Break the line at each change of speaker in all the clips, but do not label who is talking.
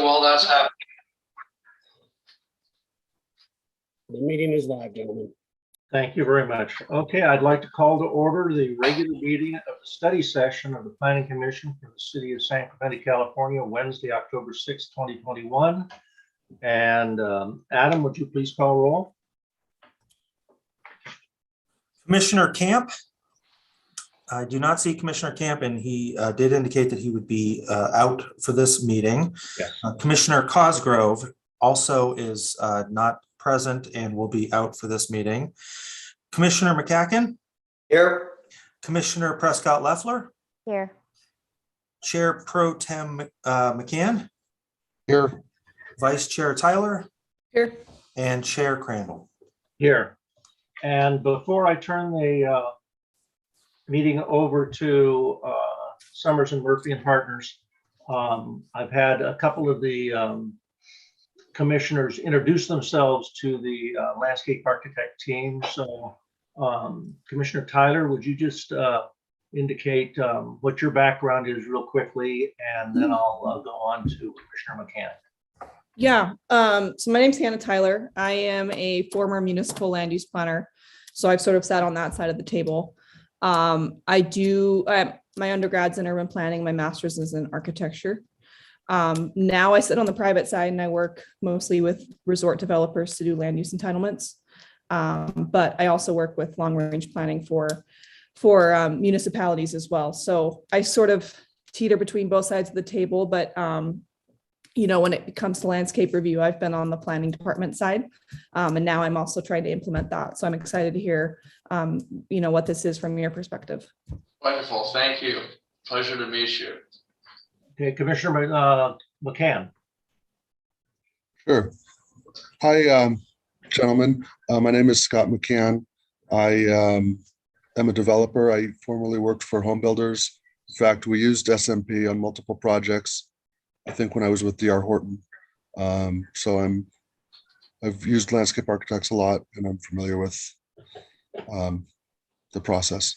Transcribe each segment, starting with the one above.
So while that's happening,
The meeting is live, gentlemen.
Thank you very much. Okay, I'd like to call to order the regular meeting of the study session of the Planning Commission for the City of San Clemente, California, Wednesday, October 6th, 2021. And Adam, would you please call roll?
Commissioner Camp. I do not see Commissioner Camp, and he did indicate that he would be out for this meeting.
Yes.
Commissioner Cosgrove also is not present and will be out for this meeting. Commissioner McCacken.
here,
Commissioner Prescott Leffler.
Here.
Chair Pro Tem McCann.
Here.
Vice Chair Tyler.
Here.
And Chair Crandall.
Here. And before I turn the meeting over to Summers and Murphy and Partners, I've had a couple of the commissioners introduce themselves to the landscape architect team. So Commissioner Tyler, would you just indicate what your background is real quickly, and then I'll go on to Commissioner McCann.
Yeah. So my name's Hannah Tyler. I am a former municipal land use planner. So I've sort of sat on that side of the table. My undergrad's in urban planning. My master's is in architecture. Now I sit on the private side and I work mostly with resort developers to do land use entitlements. But I also work with long range planning for municipalities as well. So I sort of teeter between both sides of the table, but when it comes to landscape review, I've been on the planning department side. And now I'm also trying to implement that. So I'm excited to hear, what this is from your perspective.
wonderful, thank you. Pleasure to meet you.
Okay, Commissioner McCann.
Sure. Hi, gentlemen. My name is Scott McCann. I am a developer. I formerly worked for home builders. In fact, we used SMP on multiple projects. I think when I was with D.R. Horton. So I've used landscape architects a lot, and I'm familiar with the process.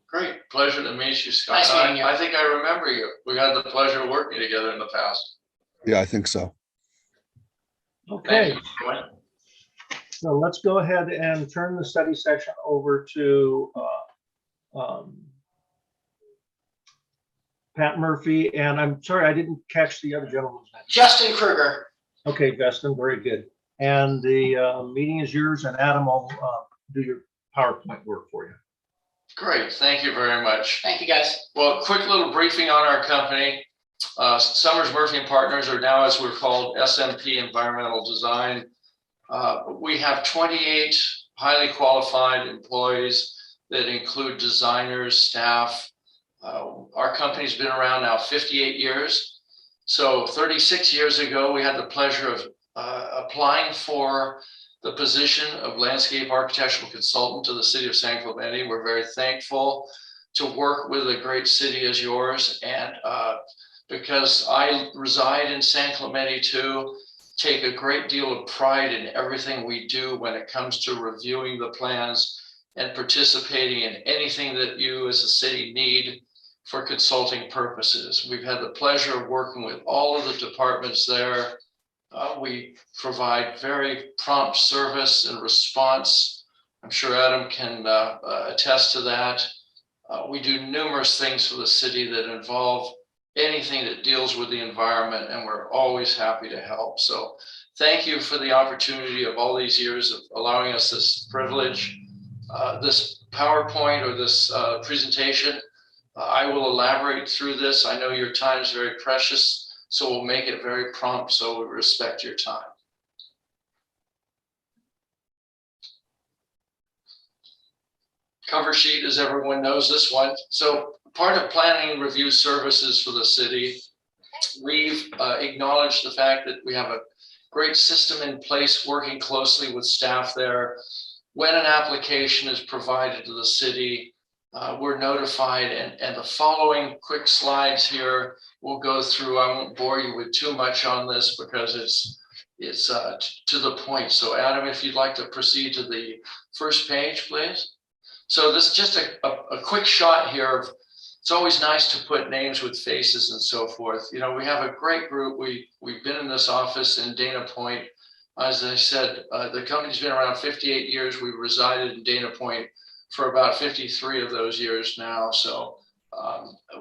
Great, pleasure to meet you, Scott.
Nice meeting you.
I think I remember you. We had the pleasure of working together in the past.
Yeah, I think so.
Okay,
Thank you.
so let's go ahead and turn the study session over to Pat Murphy, and I'm sorry, I didn't catch the other gentleman's name.
Justin Kruger.
Okay, Justin, very good. And the meeting is yours, and Adam will do your PowerPoint work for you.
Great, thank you very much.
Thank you, guys.
Well, quick little briefing on our company. Summers Murphy and Partners, or now as we're called, SMP Environmental Design. We have 28 highly qualified employees that include designers, staff. Our company's been around now 58 years. So 36 years ago, we had the pleasure of applying for the position of landscape architectural consultant to the city of San Clemente. We're very thankful to work with a great city as yours. And because I reside in San Clemente too, take a great deal of pride in everything we do when it comes to reviewing the plans and participating in anything that you as a city need for consulting purposes. We've had the pleasure of working with all of the departments there. We provide very prompt service and response. I'm sure Adam can attest to that. We do numerous things for the city that involve anything that deals with the environment, and we're always happy to help. So thank you for the opportunity of all these years of allowing us this privilege. This PowerPoint or this presentation, I will elaborate through this. I know your time is very precious, so we'll make it very prompt so we respect your time. Cover sheet, as everyone knows this one. So part of planning and review services for the city, we've acknowledged the fact that we have a great system in place working closely with staff there. When an application is provided to the city, we're notified, and the following quick slides here we'll go through. I won't bore you with too much on this because it's to the point. So Adam, if you'd like to proceed to the first page, please. So this is just a quick shot here of it's always nice to put names with faces and so forth. You know, we have a great group. We've been in this office in Dana Point. As I said, the company's been around 58 years. We've resided in Dana Point for about 53 of those years now. So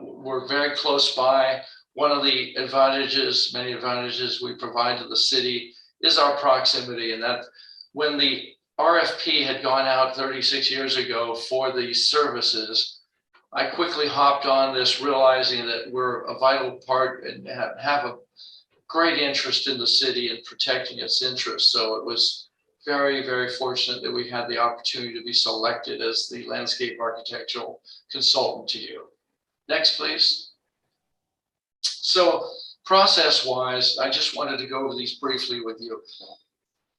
we're very close by. One of the advantages, many advantages we provide to the city is our proximity, and that when the RFP had gone out 36 years ago for these services, I quickly hopped on this, realizing that we're a vital part and have a great interest in the city and protecting its interests. So it was very, very fortunate that we had the opportunity to be selected as the landscape architectural consultant to you. Next, please. So process-wise, I just wanted to go over these briefly with you.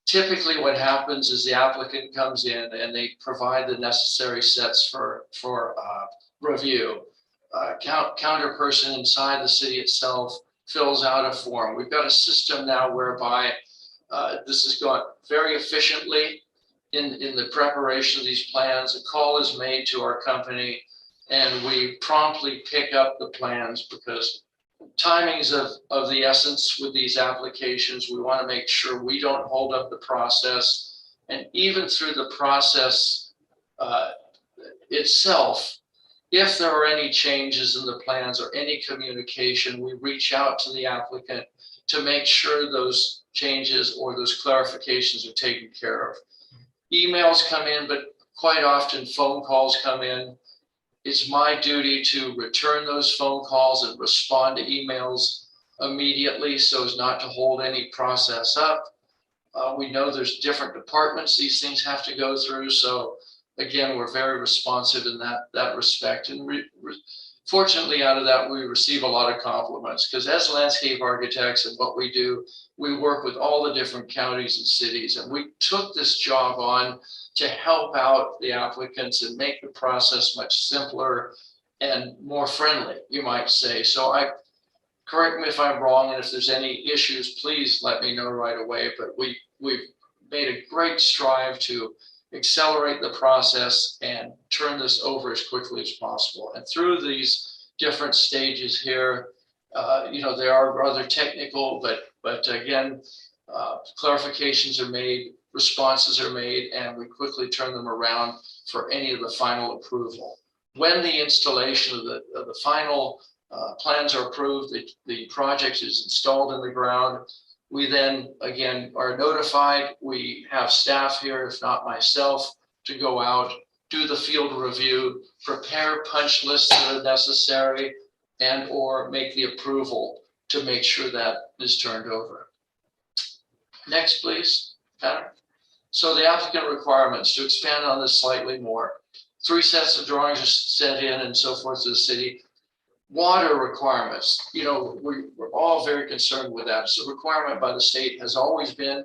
Typically what happens is the applicant comes in and they provide the necessary sets for review. Counter person inside the city itself fills out a form. We've got a system now whereby this has gone very efficiently in the preparation of these plans. A call is made to our company and we promptly pick up the plans because timing's of the essence with these applications. We want to make sure we don't hold up the process. And even through the process itself, if there are any changes in the plans or any communication, we reach out to the applicant to make sure those changes or those clarifications are taken care of. Emails come in, but quite often phone calls come in. It's my duty to return those phone calls and respond to emails immediately so as not to hold any process up. We know there's different departments these things have to go through. So again, we're very responsive in that respect. And fortunately out of that, we receive a lot of compliments because as landscape architects and what we do, we work with all the different counties and cities. And we took this job on to help out the applicants and make the process much simpler and more friendly, you might say. So correct me if I'm wrong, and if there's any issues, please let me know right away. But we've made a great strive to accelerate the process and turn this over as quickly as possible. And through these different stages here, they are rather technical, but again, clarifications are made, responses are made, and we quickly turn them around for any of the final approval. When the installation of the final plans are approved, the project is installed in the ground, we then, again, are notified. We have staff here, if not myself, to go out, do the field review, prepare punch lists that are necessary, and or make the approval to make sure that is turned over. Next, please, Tanner. So the applicant requirements, to expand on this slightly more. 3 sets of drawings are sent in and so forth to the city. Water requirements, we're all very concerned with that. So requirement by the state has always been,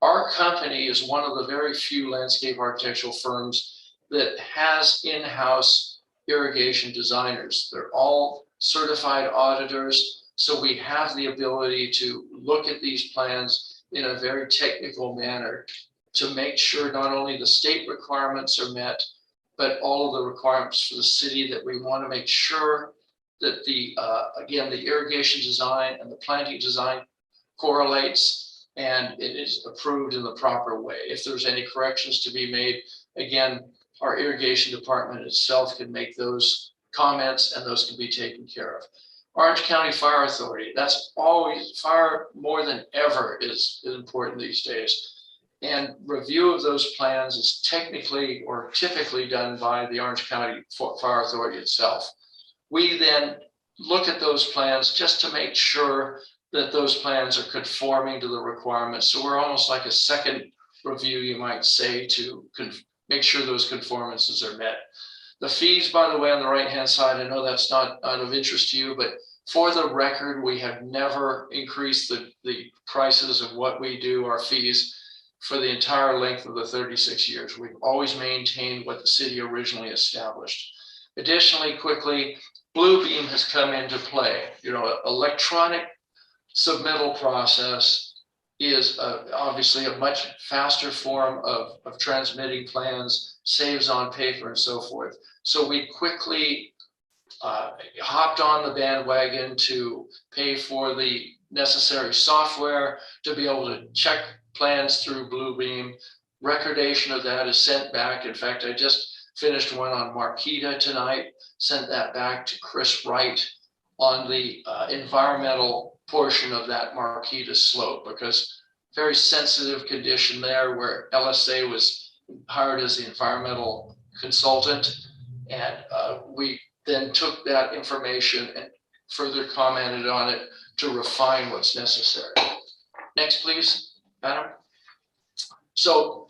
our company is one of the very few landscape architectural firms that has in-house irrigation designers. They're all certified auditors. So we have the ability to look at these plans in a very technical manner to make sure not only the state requirements are met, but all of the requirements for the city, that we want to make sure that the irrigation design and the planting design correlates and it is approved in the proper way. If there's any corrections to be made, again, our irrigation department itself can make those comments and those can be taken care of. Orange County Fire Authority, that's always, fire more than ever is important these days. And review of those plans is technically or typically done by the Orange County Fire Authority itself. We then look at those plans just to make sure that those plans are conforming to the requirements. So we're almost like a second review, you might say, to make sure those conformances are met. The fees, by the way, on the right-hand side, I know that's not of interest to you, but for the record, we have never increased the prices of what we do, our fees, for the entire length of the 36 years. We've always maintained what the city originally established. Additionally, quickly, Bluebeam has come into play. Electronic submittal process is obviously a much faster form of transmitting plans, saves on paper and so forth. So we quickly hopped on the bandwagon to pay for the necessary software to be able to check plans through Bluebeam. Recordation of that is sent back. In fact, I just finished one on Marquita tonight, sent that back to Chris Wright on the environmental portion of that Marquita slope, because very sensitive condition there where LSA was hired as the environmental consultant. And we then took that information and further commented on it to refine what's necessary. Next, please, Adam. So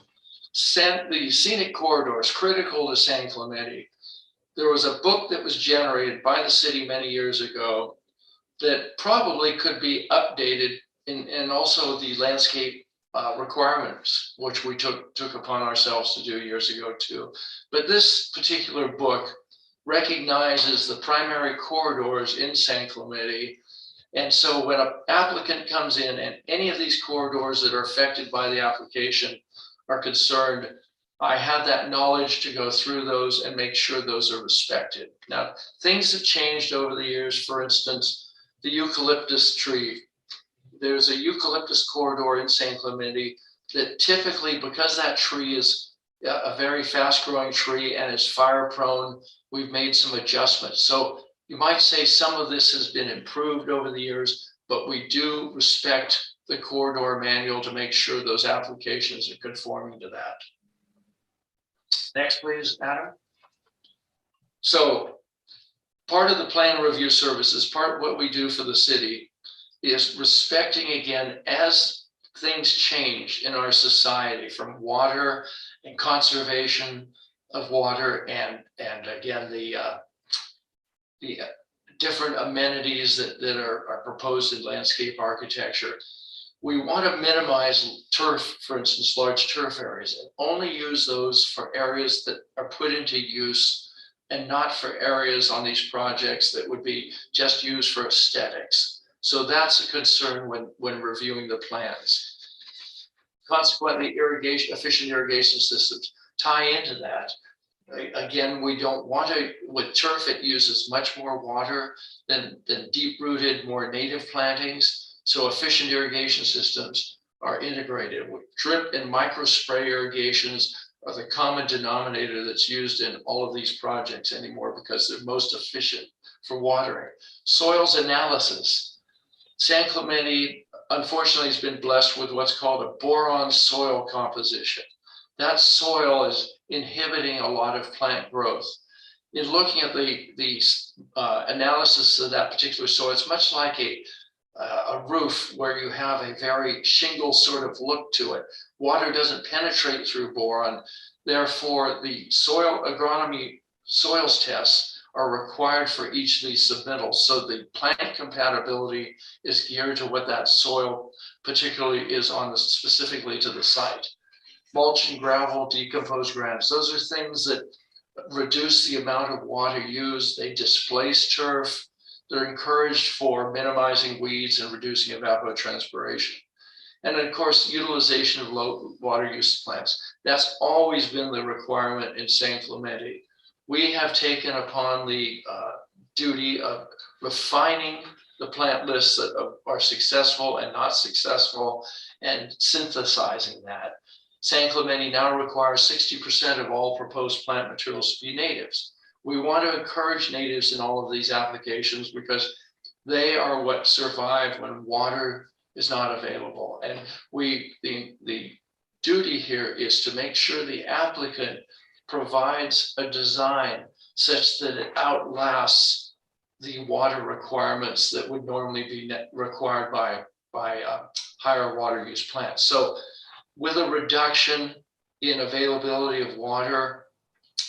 the scenic corridors, critical to San Clemente. There was a book that was generated by the city many years ago that probably could be updated and also the landscape requirements, which we took upon ourselves to do years ago too. But this particular book recognizes the primary corridors in San Clemente. And so when an applicant comes in and any of these corridors that are affected by the application are concerned, I have that knowledge to go through those and make sure those are respected. Now, things have changed over the years. For instance, the eucalyptus tree. There's a eucalyptus corridor in San Clemente that typically, because that tree is a very fast growing tree and is fire prone, we've made some adjustments. So you might say some of this has been improved over the years, but we do respect the corridor manual to make sure those applications are conforming to that. Next, please, Adam. So part of the plan review services, part of what we do for the city is respecting, again, as things change in our society, from water and conservation of water and again, the different amenities that are proposed in landscape architecture. We want to minimize turf, for instance, large turf areas, and only use those for areas that are put into use and not for areas on these projects that would be just used for aesthetics. So that's a concern when reviewing the plans. Consequently, efficient irrigation systems tie into that. Again, we don't want to, with turf, it uses much more water than deep-rooted, more native plantings. So efficient irrigation systems are integrated. Drip and micro spray irrigations are the common denominator that's used in all of these projects anymore because they're most efficient for watering. Soils analysis. San Clemente, unfortunately, has been blessed with what's called a boron soil composition. That soil is inhibiting a lot of plant growth. In looking at the analysis of that particular soil, it's much like a roof where you have a very shingle sort of look to it. Water doesn't penetrate through boron. Therefore, the soil agronomy soils tests are required for each of these submittals. So the plant compatibility is geared to what that soil particularly is on specifically to the site. Mulch and gravel, decomposed grams. Those are things that reduce the amount of water used. They displace turf. They're encouraged for minimizing weeds and reducing evapotranspiration. And of course, utilization of low water use plants. That's always been the requirement in San Clemente. We have taken upon the duty of refining the plant lists that are successful and not successful and synthesizing that. San Clemente now requires 60% of all proposed plant materials to be natives. We want to encourage natives in all of these applications because they are what survive when water is not available. And the duty here is to make sure the applicant provides a design such that it outlasts the water requirements that would normally be required by higher water use plants. So with a reduction in availability of water,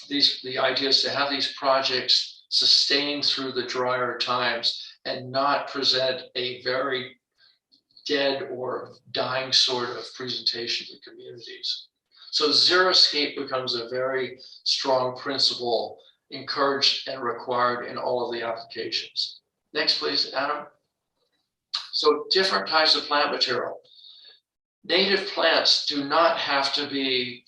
the idea is to have these projects sustain through the drier times and not present a very dead or dying sort of presentation to communities. So xeriscape becomes a very strong principle encouraged and required in all of the applications. Next, please, Adam. So different types of plant material. Native plants do not have to be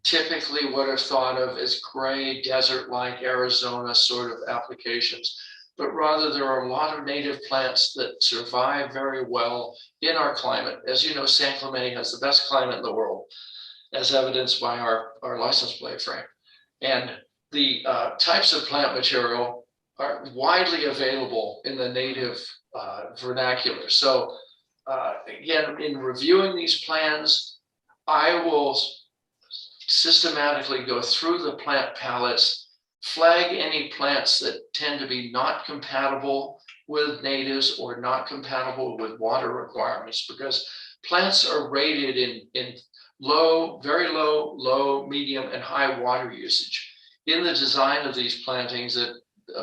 typically what are thought of as gray desert-like Arizona sort of applications, but rather there are a lot of native plants that survive very well in our climate. As you know, San Clemente has the best climate in the world, as evidenced by our license plate frame. And the types of plant material are widely available in the native vernacular. So again, in reviewing these plans, I will systematically go through the plant palettes, flag any plants that tend to be not compatible with natives or not compatible with water requirements, because plants are rated in low, very low, low, medium, and high water usage. In the design of these plantings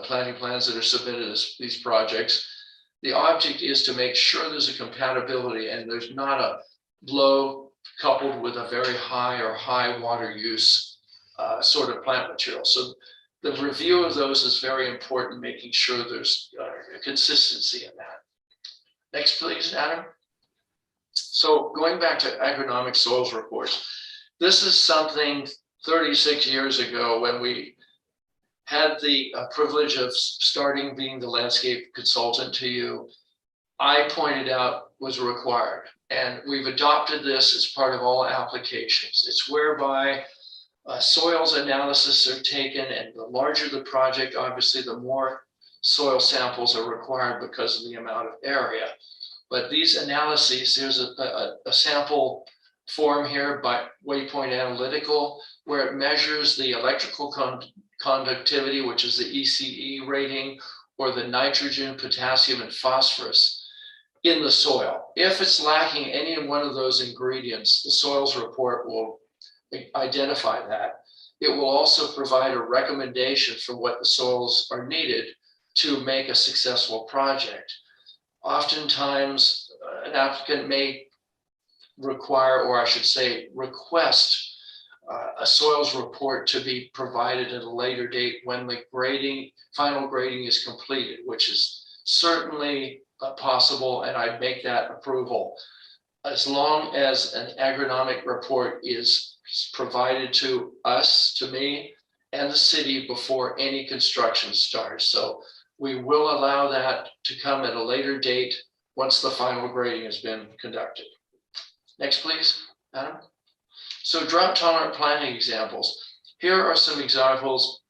planting plans that are submitted as these projects, the object is to make sure there's a compatibility and there's not a low coupled with a very high or high water use sort of plant material. So the review of those is very important, making sure there's a consistency in that. Next, please, Adam. So going back to agronomic soils reports, this is something 36 years ago when we had the privilege of starting being the landscape consultant to you, I pointed out was required. And we've adopted this as part of all applications. It's whereby soils analysis are taken, and the larger the project, obviously, the more soil samples are required because of the amount of area. But these analyses, there's a sample form here by Waypoint Analytical, where it measures the electrical conductivity, which is the ECE rating, or the nitrogen, potassium, and phosphorus in the soil. If it's lacking any one of those ingredients, the soils report will identify that. It will also provide a recommendation for what the soils are needed to make a successful project. Oftentimes, an applicant may require, or I should say, request a soils report to be provided at a later date when the final grading is completed, which is certainly possible, and I'd make that approval as long as an agronomic report is provided to us, to me, and the city before any construction starts. So we will allow that to come at a later date once the final grading has been conducted. Next, please, Adam. So drought tolerant planting examples. Here are some examples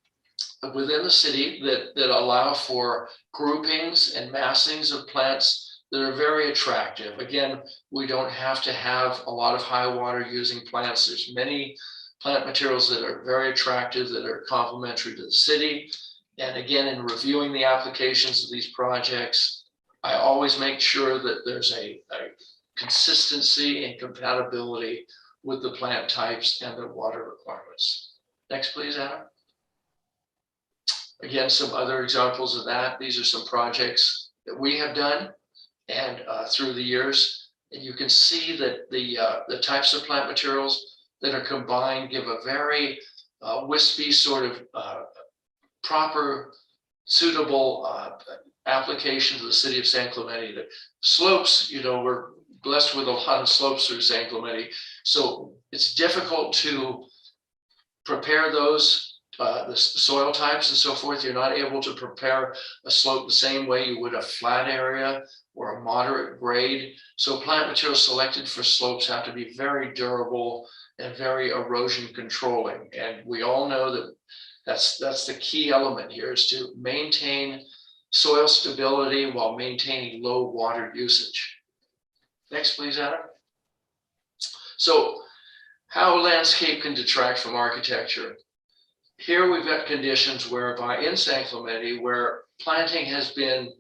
within the city that allow for groupings and massings of plants that are very attractive. Again, we don't have to have a lot of high water using plants. There's many plant materials that are very attractive that are complementary to the city. And again, in reviewing the applications of these projects, I always make sure that there's a consistency and compatibility with the plant types and the water requirements. Next, please, Adam. Again, some other examples of that. These are some projects that we have done and through the years. And you can see that the types of plant materials that are combined give a very wispy sort of proper, suitable application to the city of San Clemente. The slopes, we're blessed with a lot of slopes through San Clemente. So it's difficult to prepare those, the soil types and so forth. You're not able to prepare a slope the same way you would a flat area or a moderate grade. So plant materials selected for slopes have to be very durable and very erosion controlling. And we all know that that's the key element here, is to maintain soil stability while maintaining low water usage. Next, please, Adam. So how landscape can detract from architecture. Here we've got conditions whereby in San Clemente, where planting has been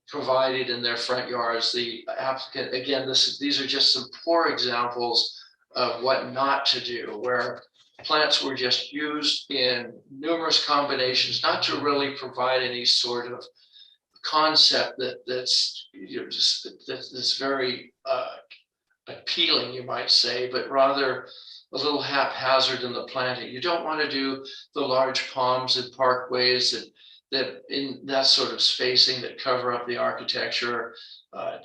provided in their front yards, the applicant, again, these are just some poor examples of what not to do, where plants were just used in numerous combinations, not to really provide any sort of concept that's that's very appealing, you might say, but rather a little haphazard in the planting. You don't want to do the large palms and parkways that in that sort of spacing that cover up the architecture.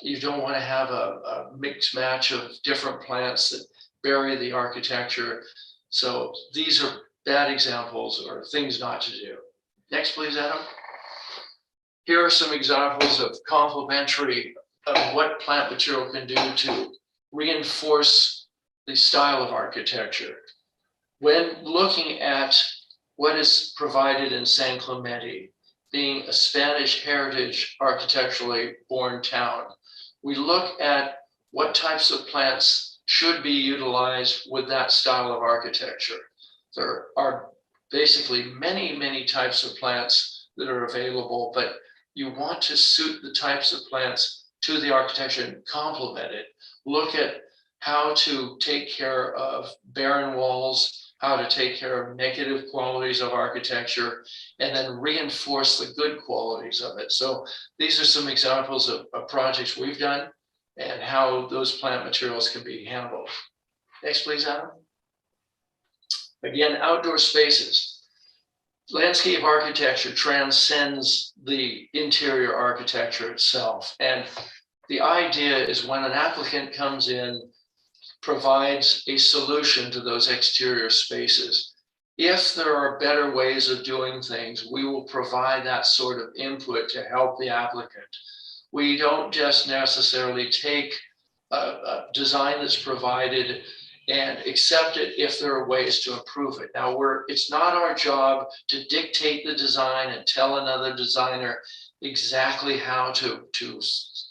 You don't want to have a mixed match of different plants that bury the architecture. So these are bad examples or things not to do. Next, please, Adam. Here are some examples of complementary of what plant material can do to reinforce the style of architecture. When looking at what is provided in San Clemente, being a Spanish heritage architecturally born town, we look at what types of plants should be utilized with that style of architecture. There are basically many, many types of plants that are available, but you want to suit the types of plants to the architecture and complement it. Look at how to take care of barren walls, how to take care of negative qualities of architecture, and then reinforce the good qualities of it. So these are some examples of projects we've done and how those plant materials can be handled. Next, please, Adam. Again, outdoor spaces. Landscape architecture transcends the interior architecture itself. And the idea is when an applicant comes in, provides a solution to those exterior spaces. If there are better ways of doing things, we will provide that sort of input to help the applicant. We don't just necessarily take a design that's provided and accept it if there are ways to improve it. Now, it's not our job to dictate the design and tell another designer exactly how to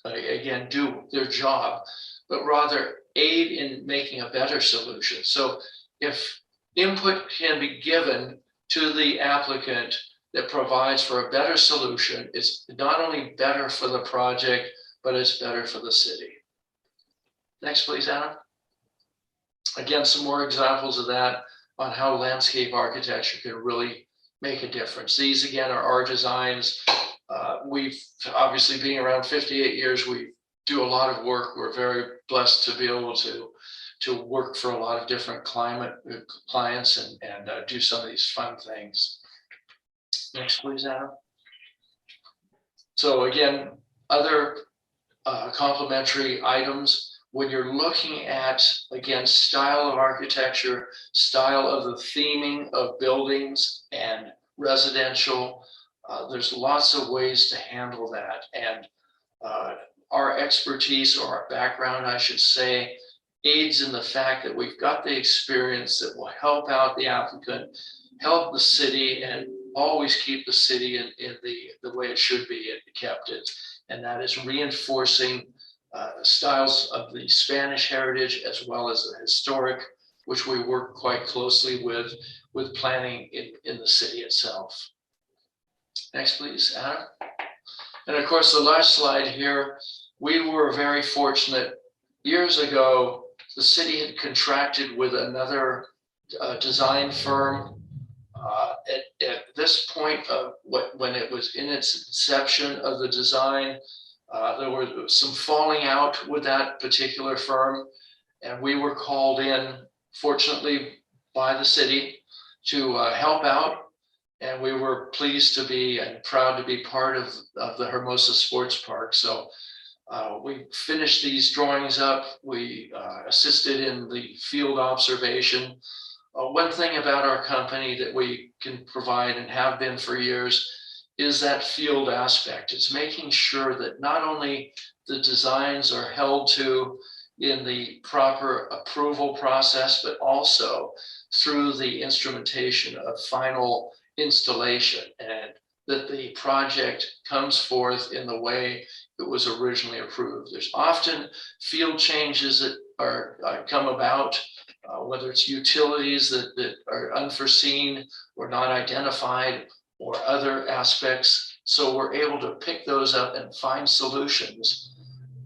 again, do their job, but rather aid in making a better solution. So if input can be given to the applicant that provides for a better solution, it's not only better for the project, but it's better for the city. Next, please, Anna. Again, some more examples of that on how landscape architecture can really make a difference. These, again, are our designs. We've obviously, being around 58 years, we do a lot of work. We're very blessed to be able to work for a lot of different clients and do some of these fun things. Next, please, Adam. So again, other complementary items. When you're looking at, again, style of architecture, style of the theming of buildings and residential, there's lots of ways to handle that. And our expertise, or our background, I should say, aids in the fact that we've got the experience that will help out the applicant, help the city, and always keep the city in the way it should be kept. And that is reinforcing styles of the Spanish heritage as well as the historic, which we work quite closely with planning in the city itself. Next, please, Adam. And of course, the last slide here, we were very fortunate. Years ago, the city had contracted with another design firm. At this point of when it was in its inception of the design, there was some falling out with that particular firm, and we were called in, fortunately, by the city to help out. And we were pleased to be and proud to be part of the Hermosa Sports Park. So we finished these drawings up. We assisted in the field observation. One thing about our company that we can provide and have been for years is that field aspect. It's making sure that not only the designs are held to in the proper approval process, but also through the instrumentation of final installation, and that the project comes forth in the way it was originally approved. There's often field changes that are come about, whether it's utilities that are unforeseen or not identified, or other aspects. So we're able to pick those up and find solutions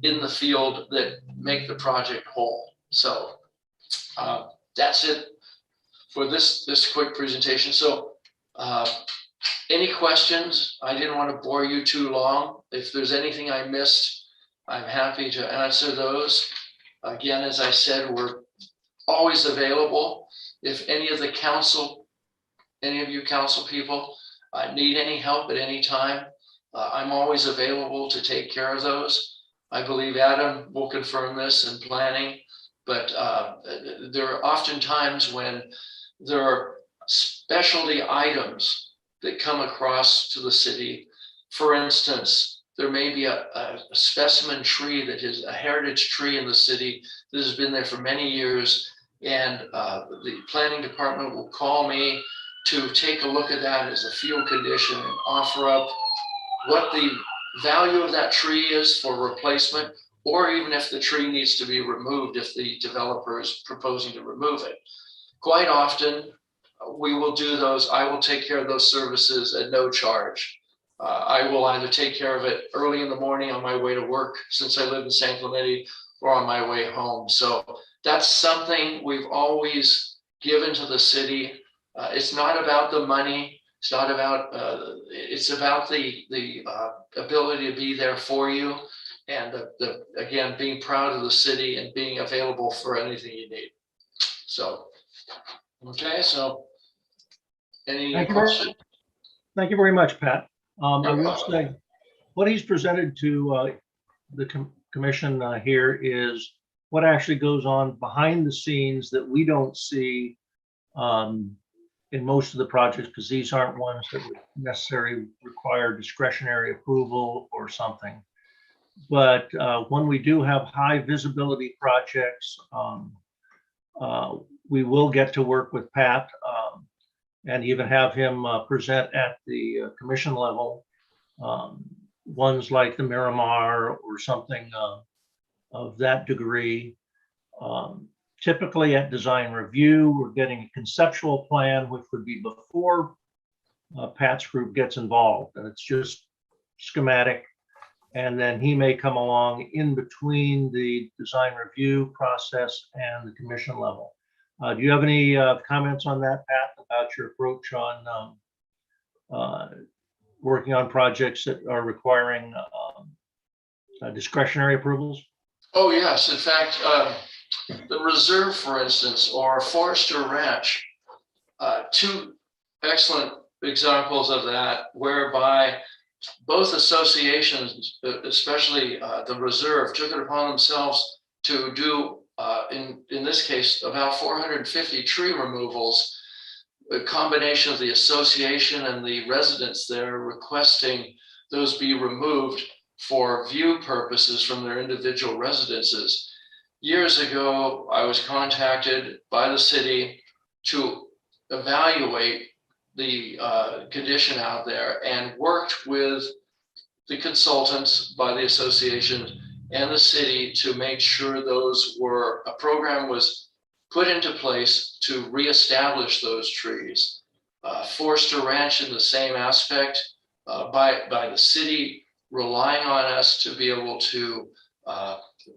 in the field that make the project whole. So that's it for this quick presentation. So any questions? I didn't want to bore you too long. If there's anything I missed, I'm happy to answer those. Again, as I said, we're always available. If any of you council people need any help at any time, I'm always available to take care of those. I believe Adam will confirm this in planning, but there are often times when there are specialty items that come across to the city. For instance, there may be a specimen tree that is a heritage tree in the city that has been there for many years. And the planning department will call me to take a look at that as a field condition and offer up what the value of that tree is for replacement, or even if the tree needs to be removed, if the developer is proposing to remove it. Quite often, we will do those. I will take care of those services at no charge. I will either take care of it early in the morning on my way to work, since I live in San Clemente, or on my way home. So that's something we've always given to the city. It's not about the money. It's not about, it's about the ability to be there for you. And again, being proud of the city and being available for anything you need. So, okay, so any
Thank you very-
questions?
Thank you very much, Pat. I
You're
will
welcome.
say, what he's presented to the commission here is what actually goes on behind the scenes that we don't see in most of the projects, because these aren't ones that would necessarily require discretionary approval or something. But when we do have high visibility projects, we will get to work with Pat and even have him present at the commission level. Ones like the Miramar or something of that degree. Typically at design review, we're getting a conceptual plan, which would be before Pat's group gets involved, and it's just schematic. And then he may come along in between the design review process and the commission level. Do you have any comments on that, Pat, about your approach on working on projects that are requiring discretionary approvals?
Oh, yes. In fact, the reserve, for instance, or Forester Ranch, two excellent examples of that, whereby both associations, especially the reserve, took it upon themselves to do, in this case, about 450 tree removals. A combination of the association and the residents there requesting those be removed for view purposes from their individual residences. Years ago, I was contacted by the city to evaluate the condition out there and worked with the consultants by the association and the city to make sure a program was put into place to reestablish those trees. Forester Ranch in the same aspect, by the city relying on us to be able to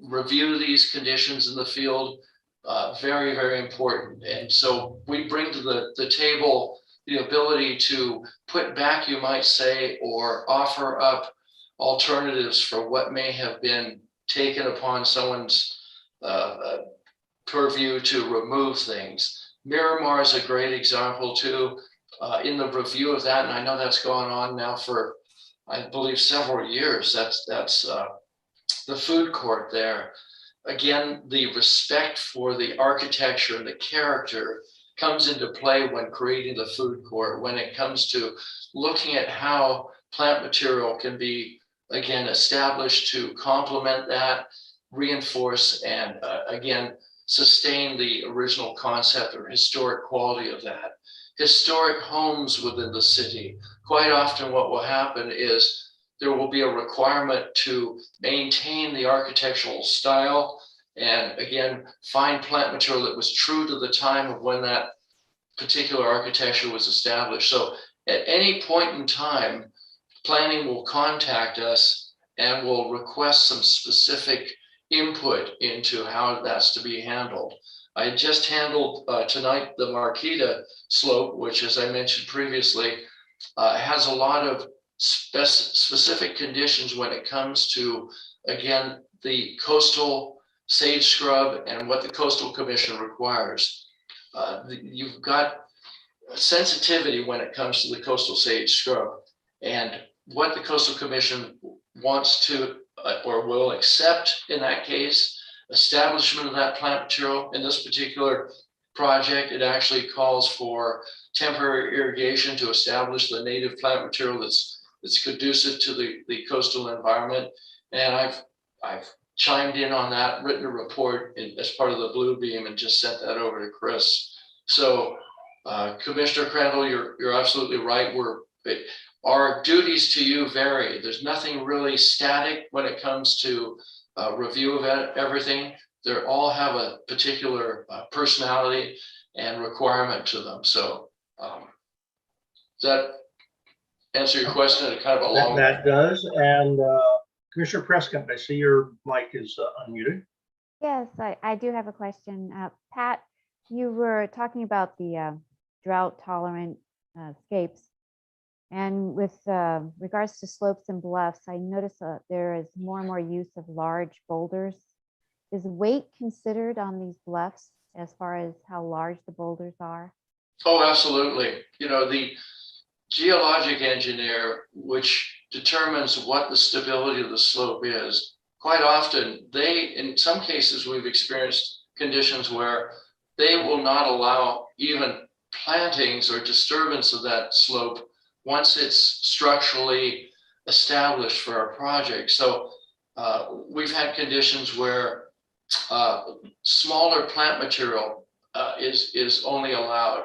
review these conditions in the field, very, very important. And so we bring to the table the ability to put back, you might say, or offer up alternatives for what may have been taken upon someone's purview to remove things. Miramar is a great example too. In the review of that, and I know that's gone on now for, I believe, several years. That's the food court there. Again, the respect for the architecture and the character comes into play when creating the food court, when it comes to looking at how plant material can be, again, established to complement that, reinforce, and again, sustain the original concept or historic quality of that. Historic homes within the city, quite often what will happen is there will be a requirement to maintain the architectural style and again, find plant material that was true to the time of when that particular architecture was established. So at any point in time, planning will contact us and will request some specific input into how that's to be handled. I just handled tonight the Marquita slope, which, as I mentioned previously, has a lot of specific conditions when it comes to, again, the coastal sage scrub and what the Coastal Commission requires. You've got sensitivity when it comes to the coastal sage scrub, and what the Coastal Commission wants to or will accept in that case, establishment of that plant material. In this particular project. It actually calls for temporary irrigation to establish the native plant material that's conducive to the coastal environment. And I've chimed in on that, written a report as part of the Blue Beam and just sent that over to Chris. So Commissioner Crandall, you're absolutely right. Our duties to you vary. There's nothing really static when it comes to review of everything. They all have a particular personality and requirement to them. So does that answer your question in kind of a long?
That does. And Commissioner Prescott, I see your mic is unmuted.
Yes, I do have a question. Pat, you were talking about the drought tolerant scapes. And with regards to slopes and bluffs, I notice there is more and more use of large boulders. Is weight considered on these bluffs as far as how large the boulders are?
Oh, absolutely. You know, the geologic engineer, which determines what the stability of the slope is, quite often in some cases, we've experienced conditions where they will not allow even plantings or disturbance of that slope once it's structurally established for our project. So we've had conditions where smaller plant material is only allowed.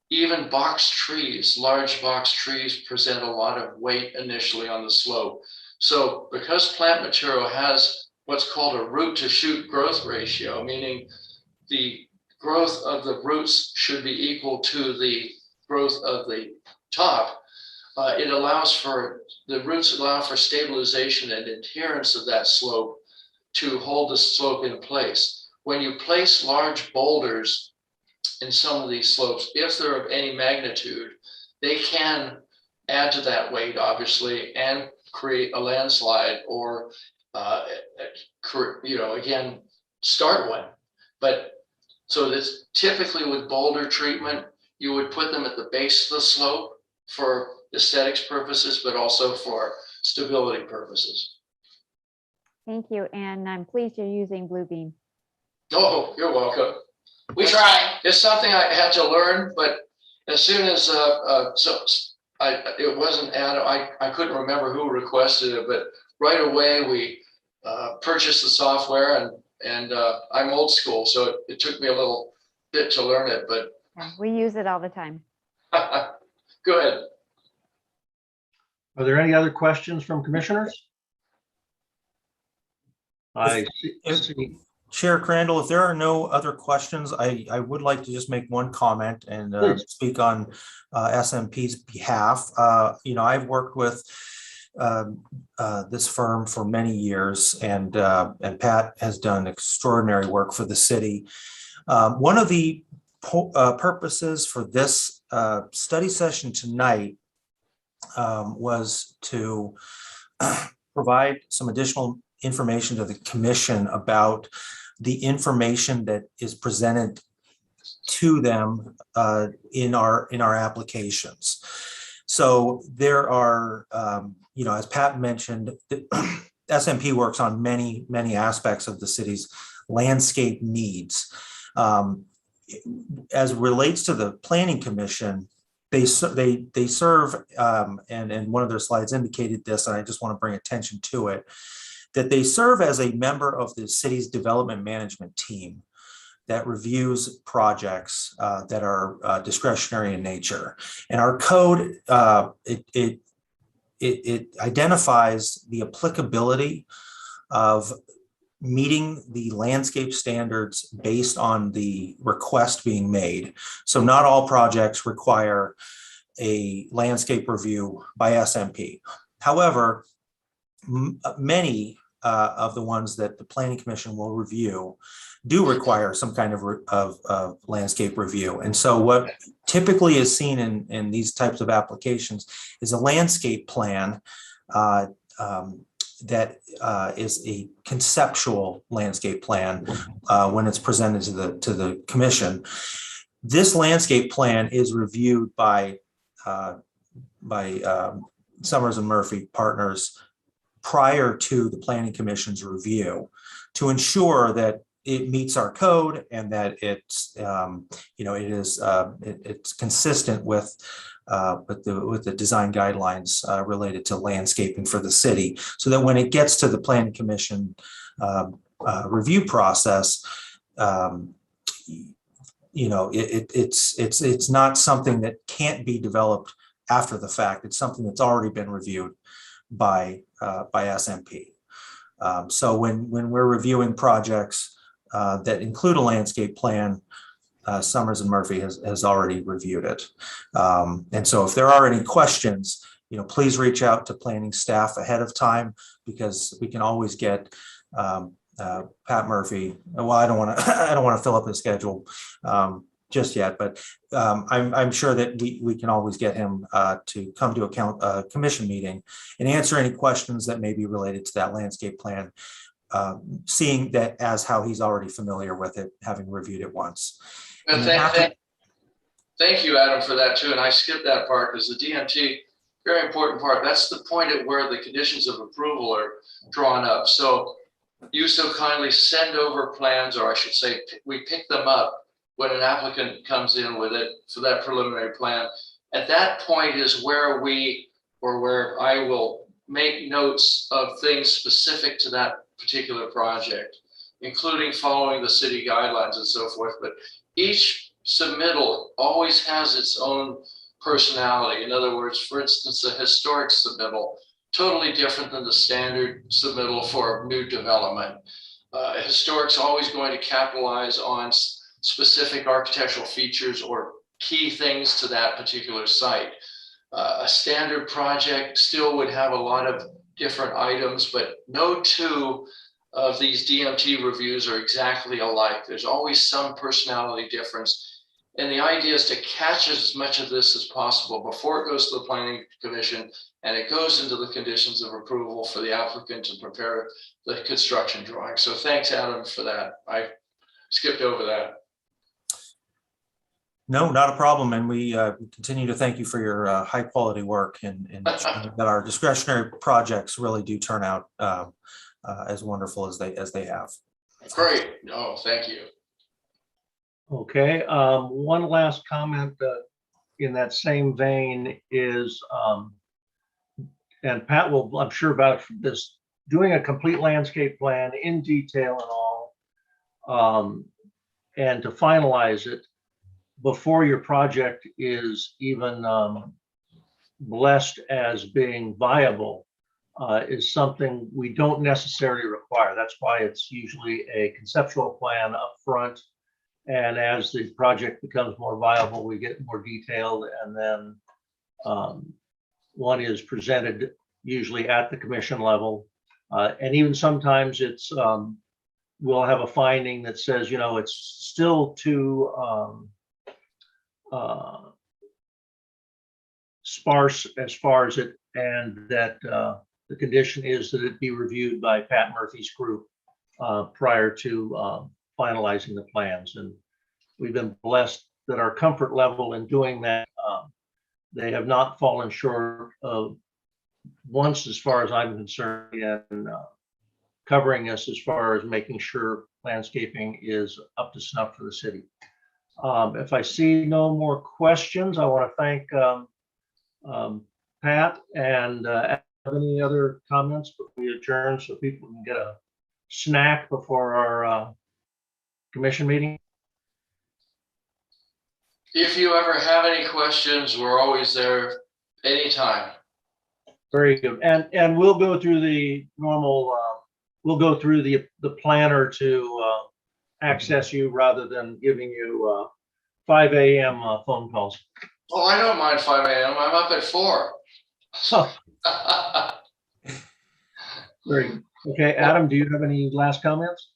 Even box trees, large box trees present a lot of weight initially on the slope. So because plant material has what's called a root to shoot growth ratio, meaning the growth of the roots should be equal to the growth of the top, the roots allow for stabilization and adherence of that slope to hold the slope in place. When you place large boulders in some of these slopes, if they're of any magnitude, they can add to that weight, obviously, and create a landslide or, again, start one. But so that's typically with boulder treatment, you would put them at the base of the slope for aesthetics purposes, but also for stability purposes.
Thank you, and I'm pleased you're using Blue Beam.
Oh, you're welcome. We try. It's something I had to learn, but as soon as it wasn't Adam, I couldn't remember who requested it, but right away we purchased the software, and I'm old school, so it took me a little bit to learn it, but
Yeah, we use it all the time.
good.
Are there any other questions from commissioners? I see.
Chair Crandall, if there are no other questions, I would like to just make one comment and
Please.
speak on SMP's behalf. I've worked with this firm for many years, and Pat has done extraordinary work for the city. One of the purposes for this study session tonight was to provide some additional information to the commission about the information that is presented to them in our applications. So there are, as Pat mentioned, SMP works on many aspects of the city's landscape needs. As it relates to the Planning Commission, they serve, and one of their slides indicated this, and I just want to bring attention to it, that they serve as a member of the city's development management team that reviews projects that are discretionary in nature. And our code, it identifies the applicability of meeting the landscape standards based on the request being made. So not all projects require a landscape review by SMP. However, many of the ones that the Planning Commission will review do require some kind of landscape review. And so what typically is seen in these types of applications is a landscape plan that is a conceptual landscape plan when it's presented to the commission. This landscape plan is reviewed by Summers and Murphy Partners prior to the Planning Commission's review to ensure that it meets our code and that it's, it's consistent with the design guidelines related to landscaping for the city, so that when it gets to the planning commission review process, it's not something that can't be developed after the fact. It's something that's already been reviewed by SMP. So when we're reviewing projects that include a landscape plan, Summers and Murphy has already reviewed it. And so if there are any questions, please reach out to planning staff ahead of time, because we can always get Pat Murphy. Well, I don't want to fill up his schedule just yet, but I'm sure that we can always get him to come to a commission meeting and answer any questions that may be related to that landscape plan, seeing that as how he's already familiar with it, having reviewed it once.
And thank you, Adam, for that too. And I skipped that part because the DMT, very important part. That's the point at where the conditions of approval are drawn up. So you so kindly send over plans, or I should say, we pick them up when an applicant comes in with it for that preliminary plan. At that point is where where I will make notes of things specific to that particular project, including following the city guidelines and so forth. But each submittal always has its own personality. In other words, for instance, a historic submittal, totally different than the standard submittal for new development. Historic's always going to capitalize on specific architectural features or key things to that particular site. A standard project still would have a lot of different items, but no two of these DMT reviews are exactly alike. There's always some personality difference. And the idea is to catch as much of this as possible before it goes to the planning commission and it goes into the conditions of approval for the applicant to prepare the construction drawing. So thanks, Adam, for that. I skipped over that.
No, not a problem. And we continue to thank you for your high quality work and that our discretionary projects really do turn out as wonderful as they have.
Great. No, thank you.
Okay, one last comment in that same vein is, and Pat will, I'm sure, vouch for this, doing a complete landscape plan in detail and all, and to finalize it before your project is even blessed as being viable is something we don't necessarily require. That's why it's usually a conceptual plan up front. And as the project becomes more viable, we get more detailed, and then one is presented usually at the commission level. And even sometimes it's, we'll have a finding that says, it's still too sparse as far as it, and that the condition is that it be reviewed by Pat Murphy's group prior to finalizing the plans. And we've been blessed that our comfort level in doing that, they have not fallen short of once, as far as I'm concerned, in covering us as far as making sure landscaping is up to snuff for the city. If I see no more questions, I want to thank Pat, and have any other comments before we adjourn so people can get a snack before our commission meeting?
If you ever have any questions, we're always there anytime.
Very good. And we'll go through the normal, we'll go through the planner to access you rather than giving you 5 a.m. Phone calls.
Oh, I don't mind 5 a.m. I'm up at 4.
Very good. Okay, Adam, do you have any last comments?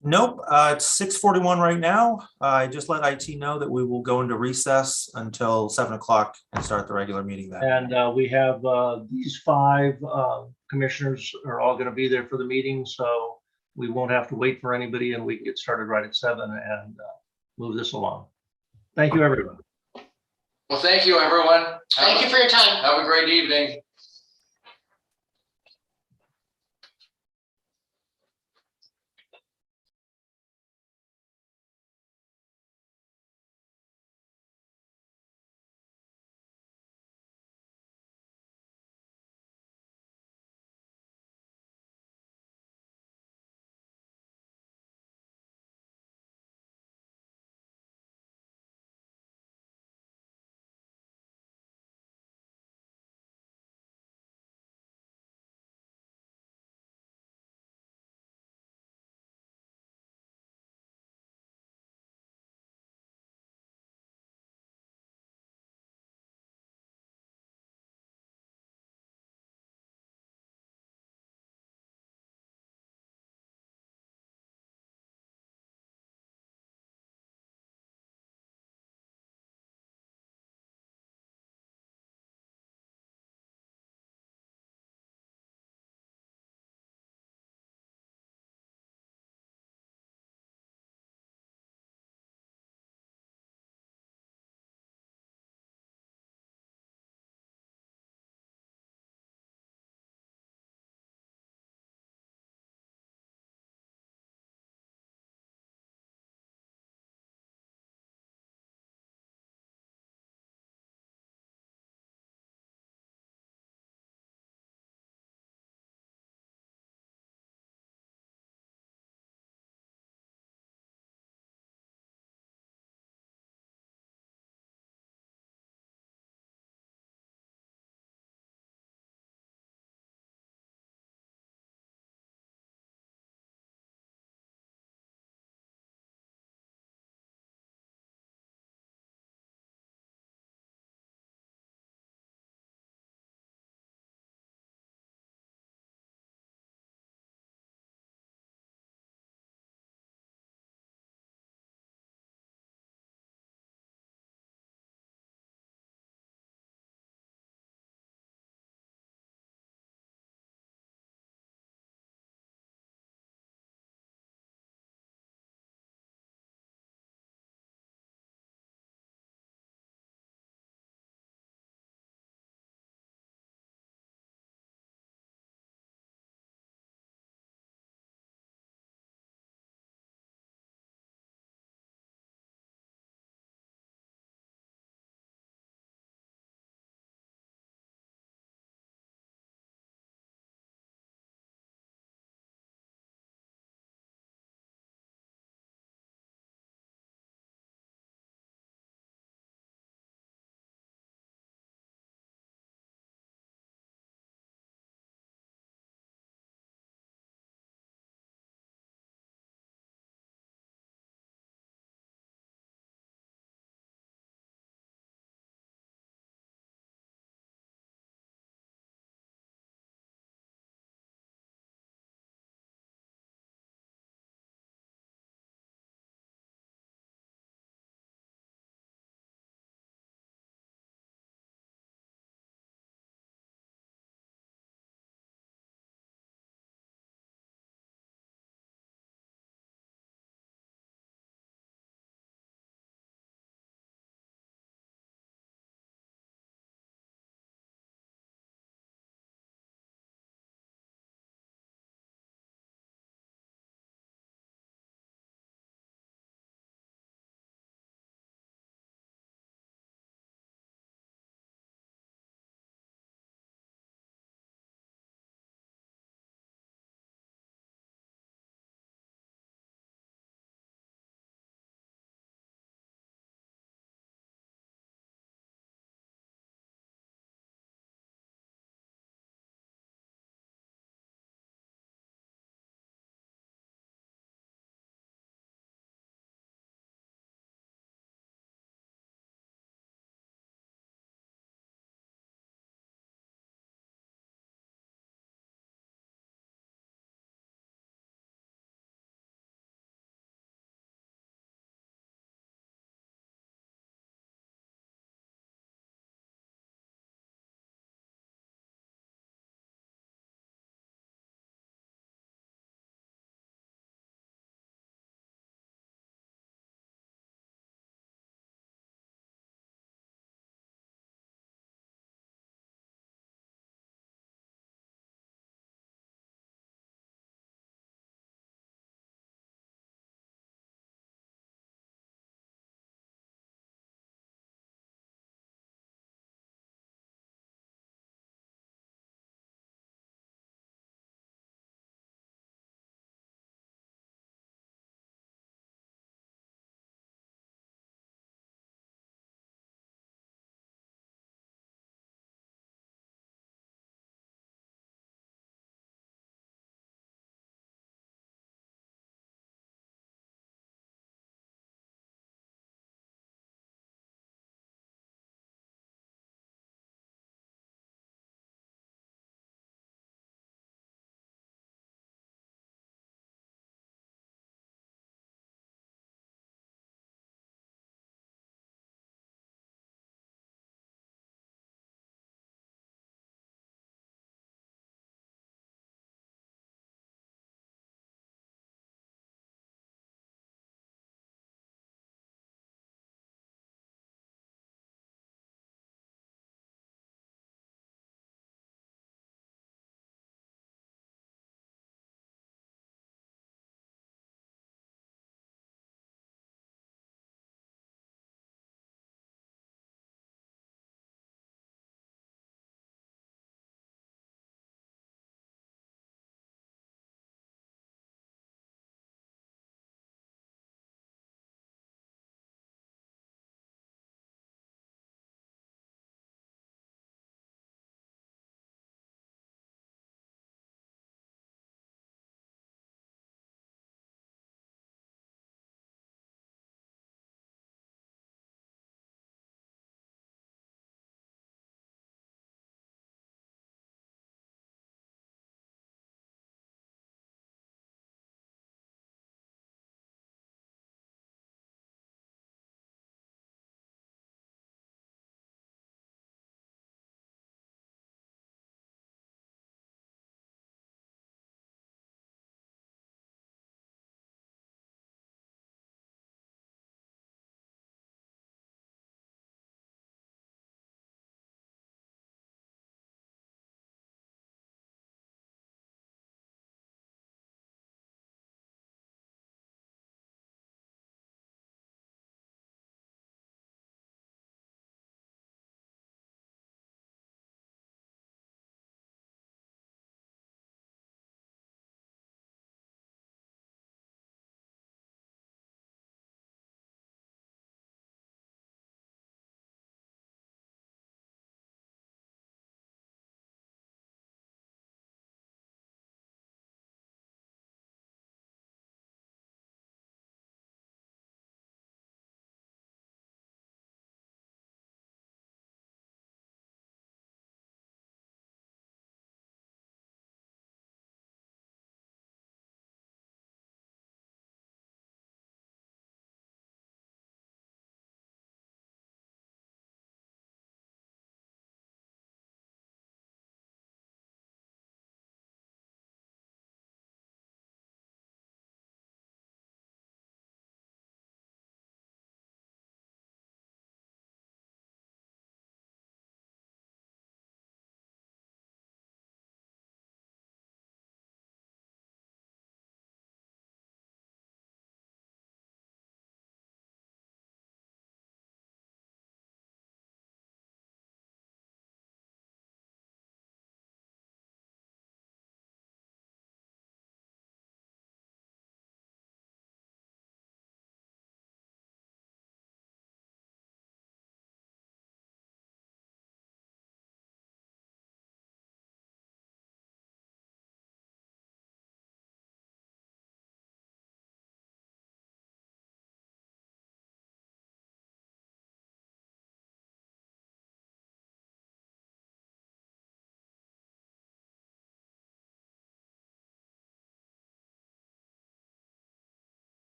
Nope, it's 6:41 right now. I just let IT know that we will go into recess until 7 o'clock and start the regular meeting then.
And we have these 5 commissioners are all going to be there for the meeting, so we won't have to wait for anybody, and we can get started right at 7 and move this along. Thank you, everyone.
Well, thank you, everyone.
Thank you for your time.
Have a great evening.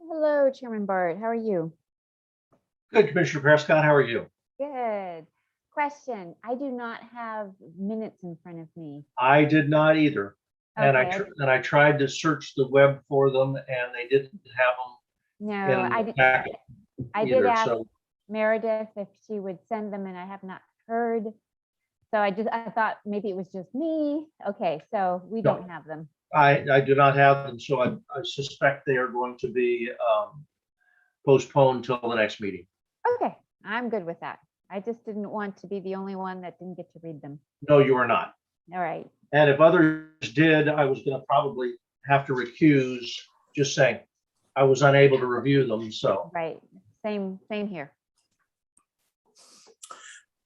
Hello, Chairman Bart. How are you?
Good, Commissioner Prescott, how are you?
Good. Question. I do not have minutes in front of me.
I did not either. And
Okay,
I tried to search the web for them and they didn't have
no,
them
I
in the
did.
packet
I did
either,
ask
so.
Meredith if she would send them, and I have not heard. So I thought maybe it was just me. Okay, so we
No.
don't have them.
I do not have them, so I suspect they are going to be postponed till the next meeting.
Okay, I'm good with that. I just didn't want to be the only one that didn't get to read them.
No, you are not.
All right.
And if others did, I was gonna probably have to recuse, just saying. I was unable to review them, so.
Right. Same here.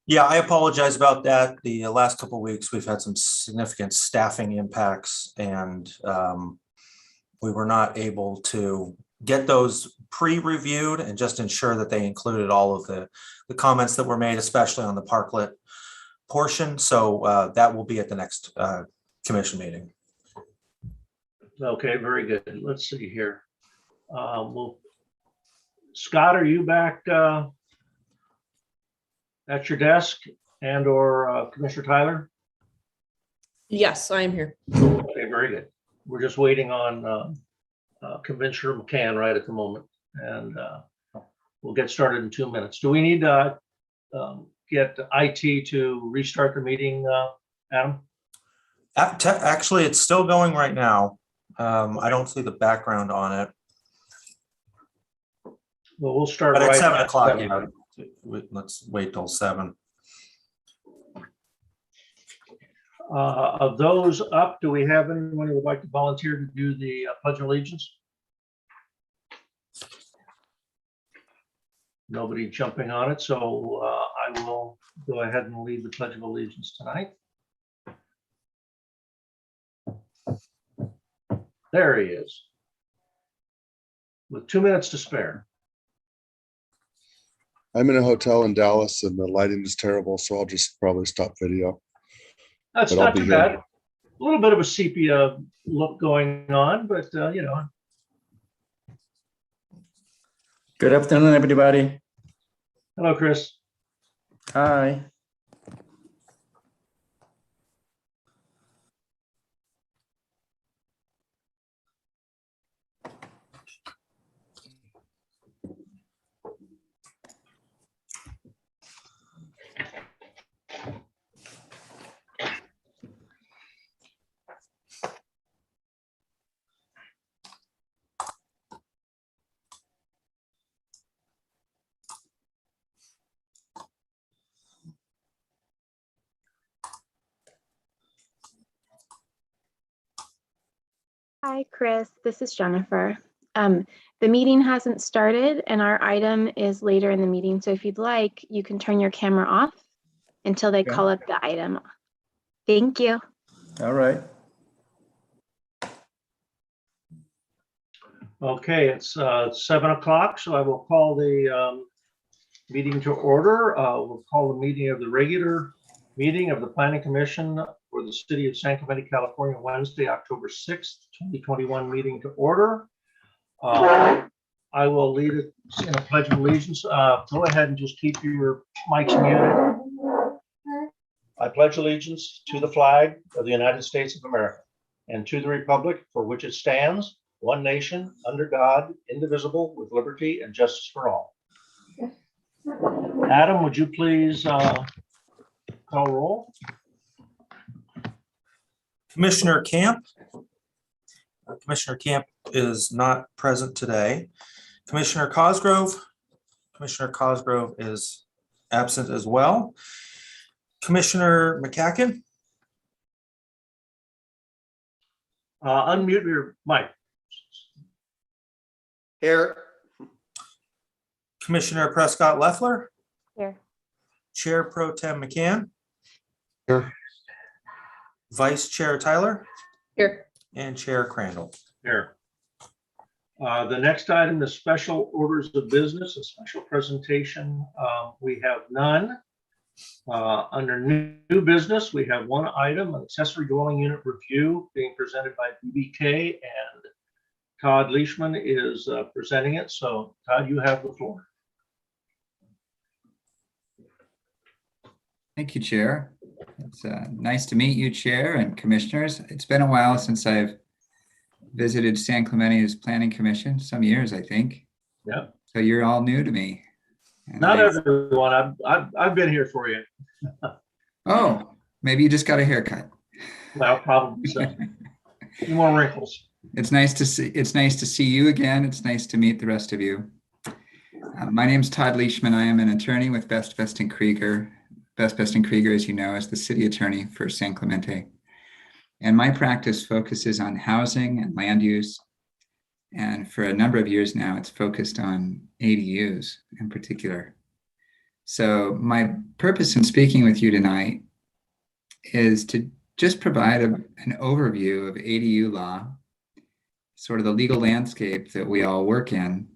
Yeah, I apologize about that. The last couple of weeks, we've had some significant staffing impacts and we were not able to get those pre-reviewed and just ensure that they included all of the comments that were made, especially on the parklet portion. So that will be at the next commission meeting.
Okay, very good. Let's see here. Well, Scott, are you back at your desk, and or Commissioner Tyler?
Yes, I am here.
Okay, very good. We're just waiting on Commissioner McCann right at the moment, and we'll get started in 2 minutes. Do we need to get IT to restart the meeting, Adam?
Actually, it's still going right now. I don't see the background on it,
Well, we'll start
but
right
at 7
at
o'clock,
7.
yeah. Let's wait till 7.
Of those up, do we have anyone who would like to volunteer to do the Pledge of Allegiance? Nobody jumping on it, so I will go ahead and lead the Pledge of Allegiance tonight. There he is. With 2 minutes to spare.
I'm in a hotel in Dallas and the lighting is terrible, so I'll just probably stop video.
That's
But I'll
not
be
too
here.
bad. A little bit of a sepia look going on, but you know.
Good afternoon, everybody.
Hello, Chris.
Hi.
Hi, Chris. This is Jennifer. The meeting hasn't started and our item is later in the meeting. So if you'd like, you can turn your camera off until they
Okay.
call up the item. Thank you.
All right.
Okay, it's 7 o'clock, so I will call the meeting to order. We'll call the meeting of the regular meeting of the Planning Commission for the City of San Clemente, California, Wednesday, October 6th, 2021 meeting to order. I will lead it in a pledge of allegiance. Go ahead and just keep your mics muted. I pledge allegiance to the flag of the United States of America and to the republic for which it stands, one nation, under God, indivisible, with liberty and justice for all. Adam, would you please call roll?
Commissioner Camp. Commissioner Camp is not present today. Commissioner Cosgrove. Commissioner Cosgrove is absent as well. Commissioner McCacken.
Unmute your mic.
Here.
Commissioner Prescott Leffler.
Here.
Chair Pro Tem McCann.
Here.
Vice Chair Tyler.
Here.
And Chair Crandall.
Here. The next item is special orders of business, a special presentation. We have none. Under new business, we have one item, an accessory dwelling unit review being presented by BBK and Todd Leishman is presenting it. So Todd, you have the floor.
Thank you, Chair. It's nice to meet you, Chair and Commissioners. It's been a while since I've visited San Clemente's Planning Commission, some years, I think.
Yeah.
So you're all new to me. And
Not everyone. I've been here for you.
Oh, maybe you just got a haircut.
Well, probably so. A few more wrinkles.
It's nice to see you again. It's nice to meet the rest of you. My name's Todd Leishman. I am an attorney with Best Best & Krieger. Best Best & Krieger, as you know, is the city attorney for San Clemente. And my practice focuses on housing and land use. And for a number of years now, it's focused on ADUs in particular. So my purpose in speaking with you tonight is to just provide an overview of ADU law, sort of the legal landscape that we all work in,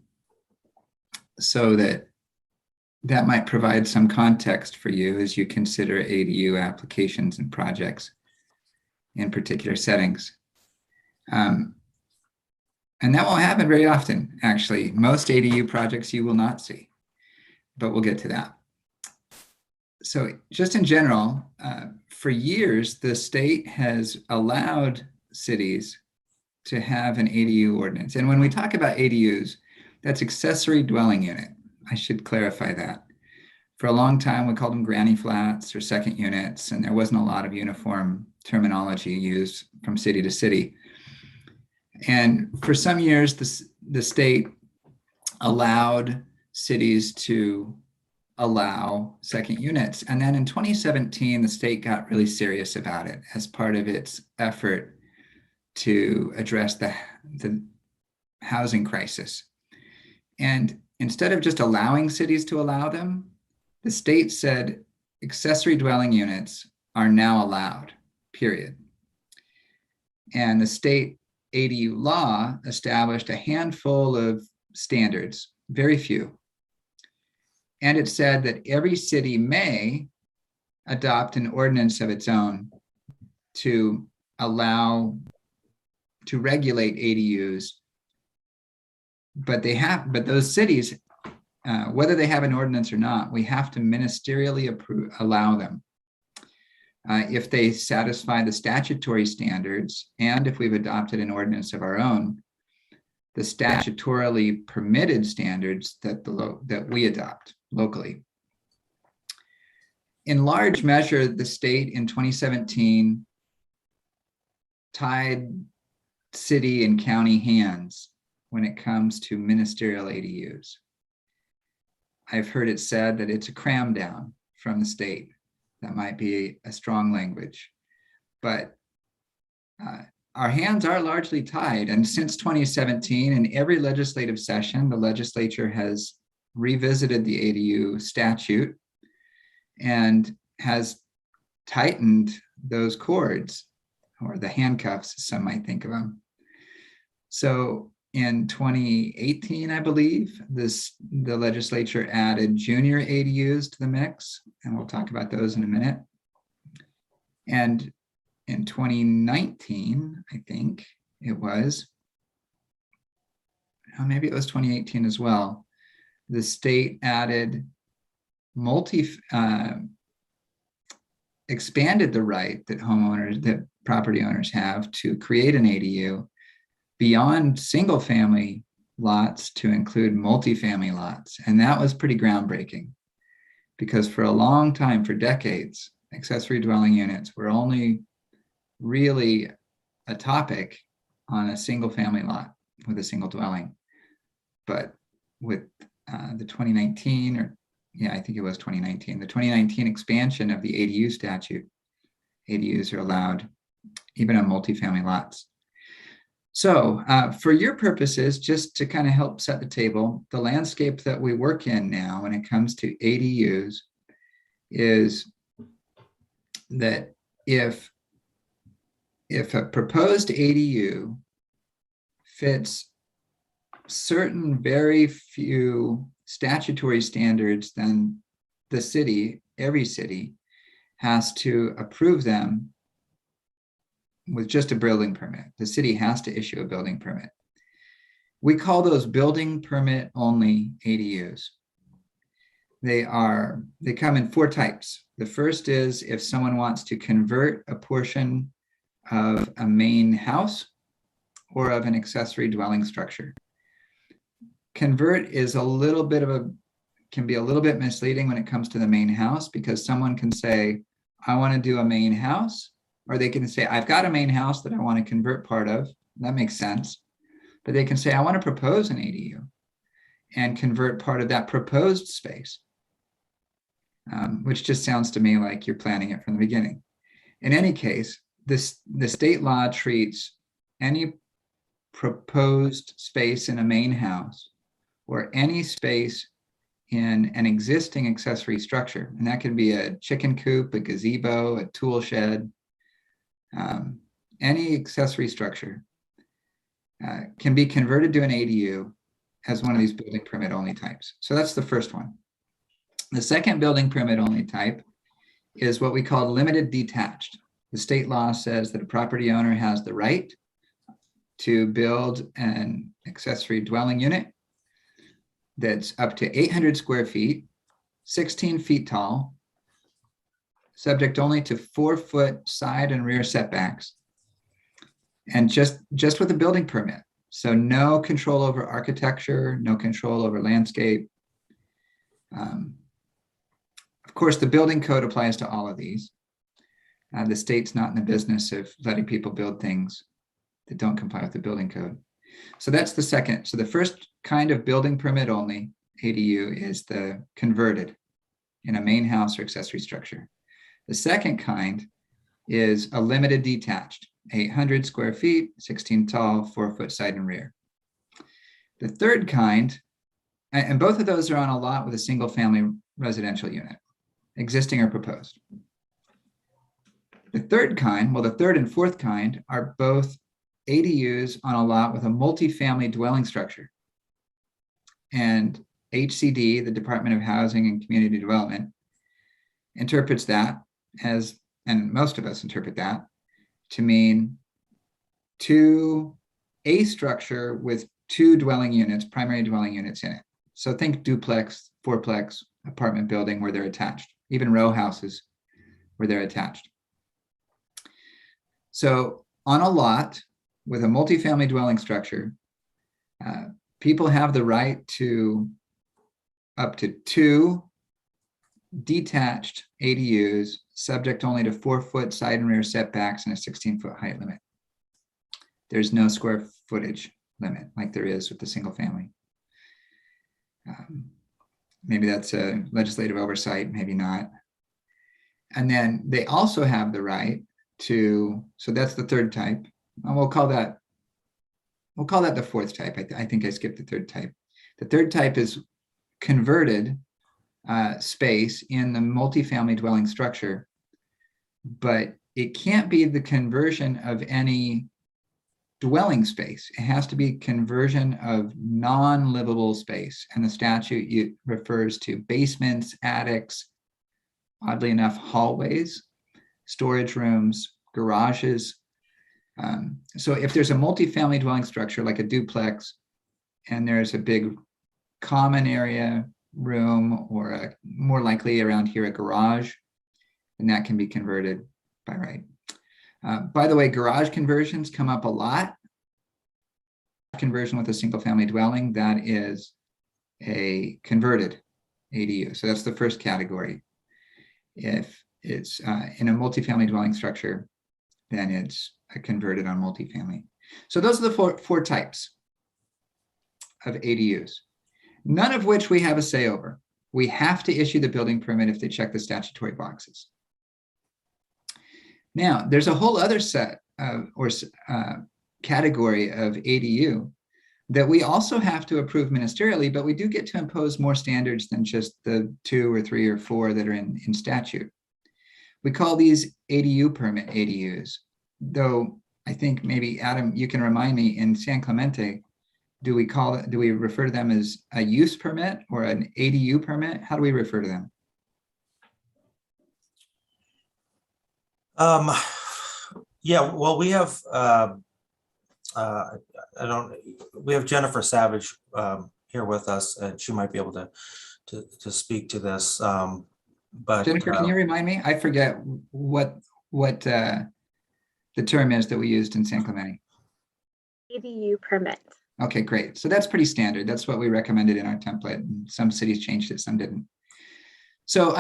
so that might provide some context for you as you consider ADU applications and projects in particular settings. And that won't happen very often, actually. Most ADU projects you will not see, but we'll get to that. So just in general, for years, the state has allowed cities to have an ADU ordinance. And when we talk about ADUs, that's accessory dwelling unit. I should clarify that. For a long time, we called them granny flats or second units, and there wasn't a lot of uniform terminology used from city to city. And for some years, the state allowed cities to allow second units. And then in 2017, the state got really serious about it as part of its effort to address the housing crisis. And instead of just allowing cities to allow them, the state said accessory dwelling units are now allowed, period. And the state ADU law established a handful of standards, very few. And it said that every city may adopt an ordinance of its own to regulate ADUs, but those cities, whether they have an ordinance or not, we have to ministerially allow them. If they satisfy the statutory standards, and if we've adopted an ordinance of our own, the statutorily permitted standards that we adopt locally. In large measure, the state in 2017 tied city and county hands when it comes to ministerial ADUs. I've heard it said that it's a cram down from the state. That might be a strong language, but our hands are largely tied. And since 2017, in every legislative session, the legislature has revisited the ADU statute and has tightened those cords, or the handcuffs, as some might think of them. So in 2018, I believe, the legislature added junior ADUs to the mix, and we'll talk about those in a minute. And in 2019, I think it was, maybe it was 2018 as well, the state added expanded the right that property owners have to create an ADU beyond single family lots to include multifamily lots. And that was pretty groundbreaking, because for a long time, for decades, accessory dwelling units were only really a topic on a single family lot with a single dwelling. But with the 2019, I think it was 2019, the 2019 expansion of the ADU statute, ADUs are allowed even on multifamily lots. So for your purposes, just to kind of help set the table, the landscape that we work in now when it comes to ADUs is that if a proposed ADU fits certain very few statutory standards, then the city, every city, has to approve them with just a building permit. The city has to issue a building permit. We call those building permit only ADUs. They come in 4 types. The first is if someone wants to convert a portion of a main house or of an accessory dwelling structure. Convert is can be a little bit misleading when it comes to the main house, because someone can say, I want to do a main house, or they can say, I've got a main house that I want to convert part of. That makes sense. But they can say, I want to propose an ADU and convert part of that proposed space, which just sounds to me like you're planning it from the beginning. In any case, the state law treats any proposed space in a main house or any space in an existing accessory structure, and that can be a chicken coop, a gazebo, a tool shed, any accessory structure can be converted to an ADU as one of these building permit only types. So that's the first one. The second building permit only type is what we call limited detached. The state law says that a property owner has the right to build an accessory dwelling unit that's up to 800 square feet, 16 feet tall, subject only to 4-foot side and rear setbacks, and just with a building permit. So no control over architecture, no control over landscape. Of course, the building code applies to all of these. The state's not in the business of letting people build things that don't comply with the building code. So that's the second. So the first kind of building permit only ADU is the converted in a main house or accessory structure. The second kind is a limited detached, 800 square feet, 16 tall, 4-foot side and rear. The third kind, and both of those are on a lot with a single family residential unit, existing or proposed. The third kind, well, the third and fourth kind are both ADUs on a lot with a multifamily dwelling structure. And HCD, the Department of Housing and Community Development, interprets that as, and most of us interpret that to mean a structure with 2 dwelling units, primary dwelling units in it. So think duplex, 4-plex apartment building where they're attached, even row houses where they're attached. So on a lot with a multifamily dwelling structure, people have the right to up to 2 detached ADUs, subject only to 4-foot side and rear setbacks and a 16-foot height limit. There's no square footage limit like there is with the single family. Maybe that's a legislative oversight, maybe not. And then they also have the right to, so that's the third type. And we'll call that the fourth type. I think I skipped the third type. The third type is converted space in the multifamily dwelling structure, but it can't be the conversion of any dwelling space. It has to be conversion of non-livable space. And the statute refers to basements, attics, oddly enough, hallways, storage rooms, garages. So if there's a multifamily dwelling structure like a duplex, and there's a big common area room, or more likely around here, a garage, then that can be converted by right. By the way, garage conversions come up a lot. Conversion with a single family dwelling, that is a converted ADU. So that's the first category. If it's in a multifamily dwelling structure, then it's converted on multifamily. So those are the four types of ADUs, none of which we have a say over. We have to issue the building permit if they check the statutory boxes. Now, there's a whole other set of, category of ADU that we also have to approve ministerially, but we do get to impose more standards than just the 2 or 3 or 4 that are in statute. We call these ADU permit ADUs, though I think maybe Adam, you can remind me, in San Clemente, do we refer to them as a use permit or an ADU permit? How do we refer to them?
Yeah, well, we have I don't, we have Jennifer Savage here with us, and she might be able to speak to this. But
Jennifer, can you remind me? I forget what the term is that we used in San Clemente.
ADU permit.
Okay, great. So that's pretty standard. That's what we recommended in our template. And some cities changed it, some didn't. So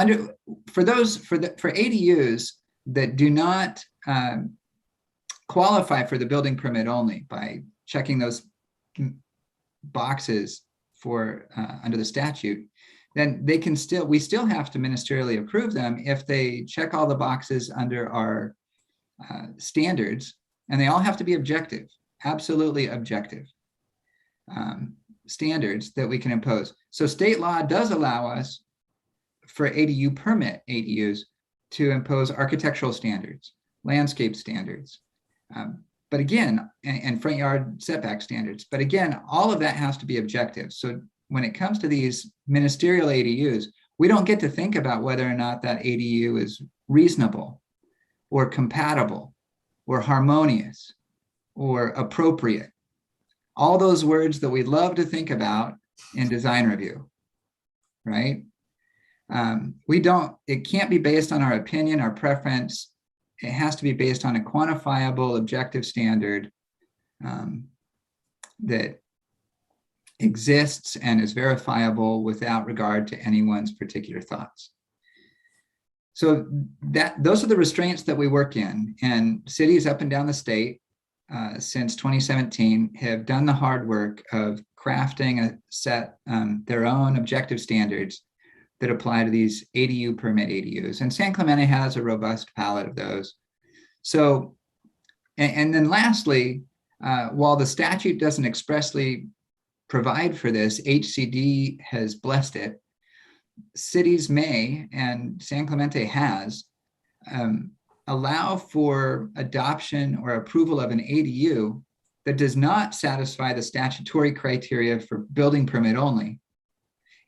for ADUs that do not qualify for the building permit only by checking those boxes for under the statute, then we still have to ministerially approve them if they check all the boxes under our standards, and they all have to be objective, absolutely objective standards that we can impose. So state law does allow us for ADU permit ADUs to impose architectural standards, landscape standards, but again, and front yard setback standards. But again, all of that has to be objective. So when it comes to these ministerial ADUs, we don't get to think about whether or not that ADU is reasonable or compatible or harmonious or appropriate. All those words that we love to think about in design review, right? It can't be based on our opinion, our preference. It has to be based on a quantifiable, objective standard that exists and is verifiable without regard to anyone's particular thoughts. So those are the restraints that we work in, and cities up and down the state since 2017 have done the hard work of crafting a set their own objective standards that apply to these ADU permit ADUs. And San Clemente has a robust palette of those. So, and then lastly, while the statute doesn't expressly provide for this, HCD has blessed it. Cities may, and San Clemente has, allow for adoption or approval of an ADU that does not satisfy the statutory criteria for building permit only,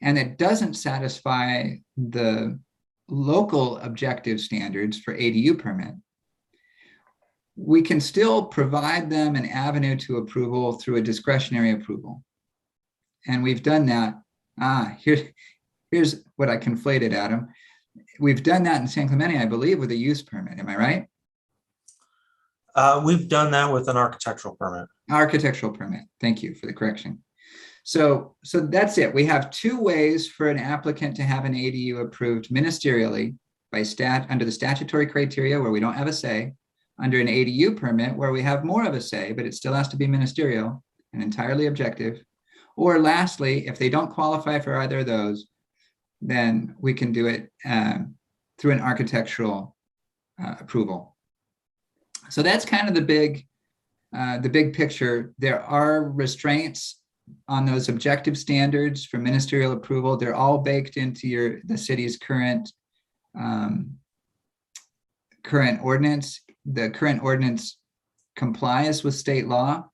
and it doesn't satisfy the local objective standards for ADU permit. We can still provide them an avenue to approval through a discretionary approval. And we've done that. Here's what I conflated, Adam. We've done that in San Clemente, I believe, with a use permit. Am I right?
We've done that with an architectural permit.
Architectural permit. Thank you for the correction. So that's it. We have two ways for an applicant to have an ADU approved ministerially by under the statutory criteria where we don't have a say, under an ADU permit where we have more of a say, but it still has to be ministerial and entirely objective. Or lastly, if they don't qualify for either of those, then we can do it through an architectural approval. So that's kind of the big picture. There are restraints on those objective standards for ministerial approval. They're all baked into the city's current ordinance. The current ordinance complies with state law,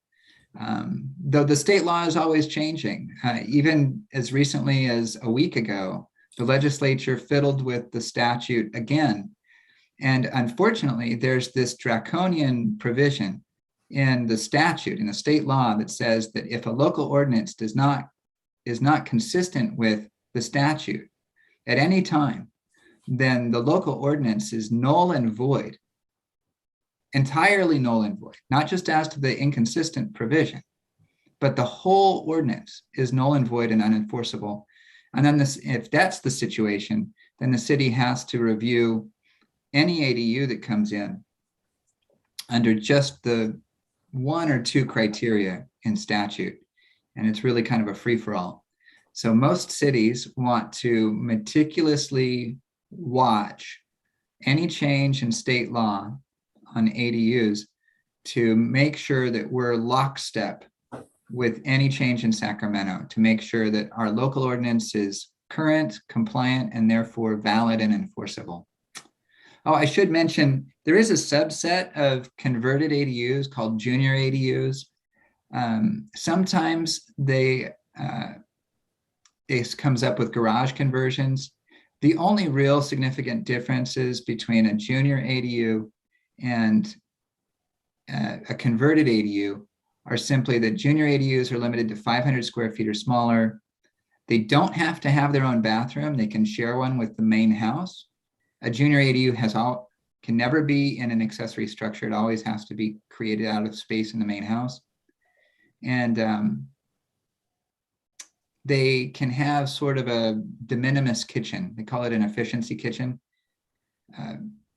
though the state law is always changing. Even as recently as a week ago, the legislature fiddled with the statute again. And unfortunately, there's this draconian provision in the statute, in the state law, that says that if a local ordinance is not consistent with the statute at any time, then the local ordinance is null and void, entirely null and void, not just as to the inconsistent provision, but the whole ordinance is null and void and unenforceable. And then if that's the situation, then the city has to review any ADU that comes in under just the one or two criteria in statute. And it's really kind of a free-for-all. So most cities want to meticulously watch any change in state law on ADUs to make sure that we're lockstep with any change in Sacramento, to make sure that our local ordinance is current, compliant, and therefore valid and enforceable. Oh, I should mention, there is a subset of converted ADUs called junior ADUs. Sometimes it comes up with garage conversions. The only real significant differences between a junior ADU and a converted ADU are simply that junior ADUs are limited to 500 square feet or smaller. They don't have to have their own bathroom. They can share one with the main house. A junior ADU can never be in an accessory structure. It always has to be created out of space in the main house. And they can have sort of a de minimis kitchen. They call it an efficiency kitchen.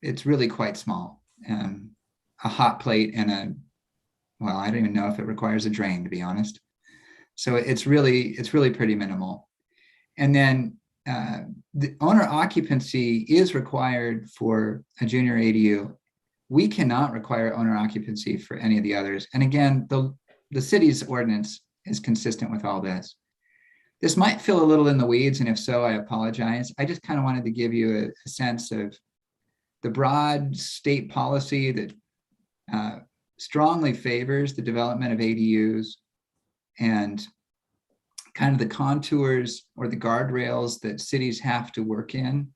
It's really quite small. A hot plate and well, I don't even know if it requires a drain, to be honest. So it's really pretty minimal. And then the owner occupancy is required for a junior ADU. We cannot require owner occupancy for any of the others. And again, the city's ordinance is consistent with all this. This might feel a little in the weeds, and if so, I apologize. I just kind of wanted to give you a sense of the broad state policy that strongly favors the development of ADUs and kind of the contours or the guardrails that cities have to work in,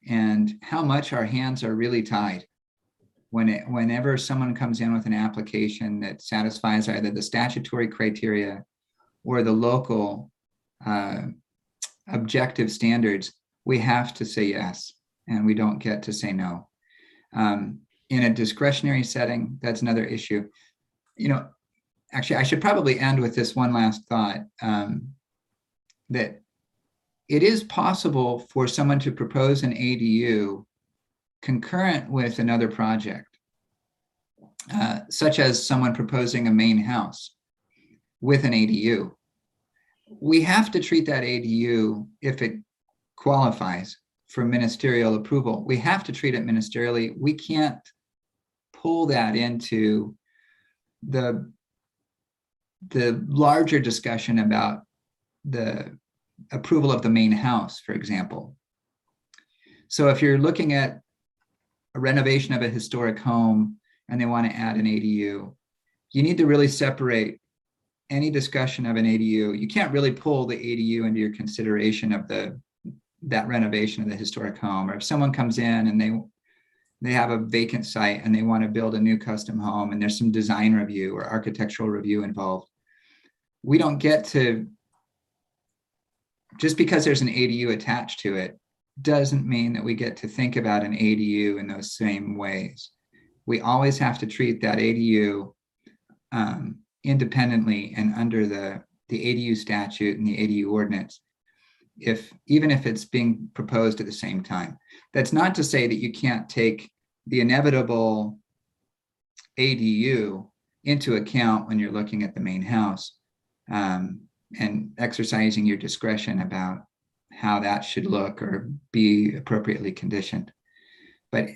and how much our hands are really tied whenever someone comes in with an application that satisfies either the statutory criteria or the local objective standards. We have to say yes, and we don't get to say no. In a discretionary setting, that's another issue. Actually, I should probably end with this one last thought, that it is possible for someone to propose an ADU concurrent with another project, such as someone proposing a main house with an ADU. We have to treat that ADU, if it qualifies for ministerial approval, we have to treat it ministerially. We can't pull that into the larger discussion about the approval of the main house, for example. So if you're looking at a renovation of a historic home and they want to add an ADU, you need to really separate any discussion of an ADU. You can't really pull the ADU into your consideration of that renovation of the historic home. Or if someone comes in and they have a vacant site and they want to build a new custom home and there's some design review or architectural review involved, we don't get to, just because there's an ADU attached to it, doesn't mean that we get to think about an ADU in those same ways. We always have to treat that ADU independently and under the ADU statute and the ADU ordinance, even if it's being proposed at the same time. That's not to say that you can't take the inevitable ADU into account when you're looking at the main house, and exercising your discretion about how that should look or be appropriately conditioned. But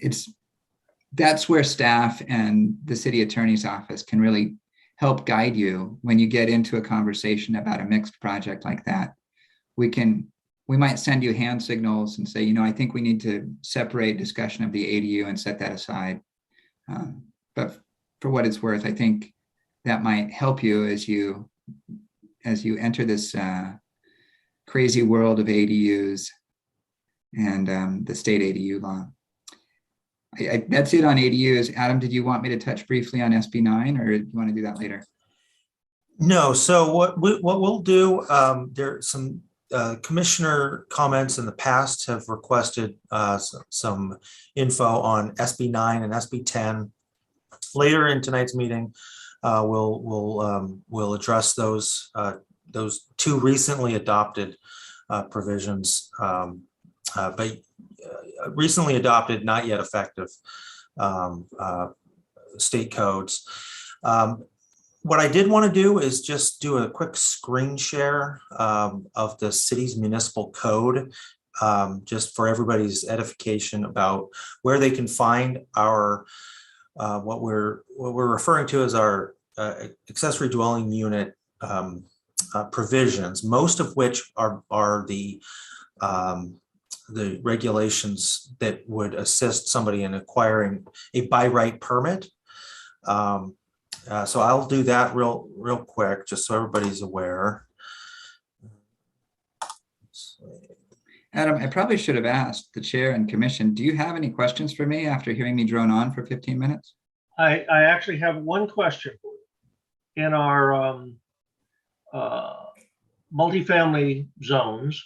that's where staff and the city attorney's office can really help guide you when you get into a conversation about a mixed project like that. We might send you hand signals and say, I think we need to separate discussion of the ADU and set that aside. But for what it's worth, I think that might help you as you enter this crazy world of ADUs and the state ADU law. That's it on ADUs. Adam, did you want me to touch briefly on SB 9, or do you want to do that later?
No. So what we'll do, there are some commissioner comments in the past have requested some info on SB 9 and SB 10. Later in tonight's meeting, we'll address those two recently adopted provisions, but recently adopted, not yet effective state codes. What I did want to do is just do a quick screen share of the city's municipal code, just for everybody's edification about where they can find our what we're referring to as our accessory dwelling unit provisions, most of which are the regulations that would assist somebody in acquiring a by right permit. So I'll do that real quick, just so everybody's aware.
Adam, I probably should have asked the chair and commission, do you have any questions for me after hearing me drone on for 15 minutes?
I actually have one question for you. in our multifamily zones,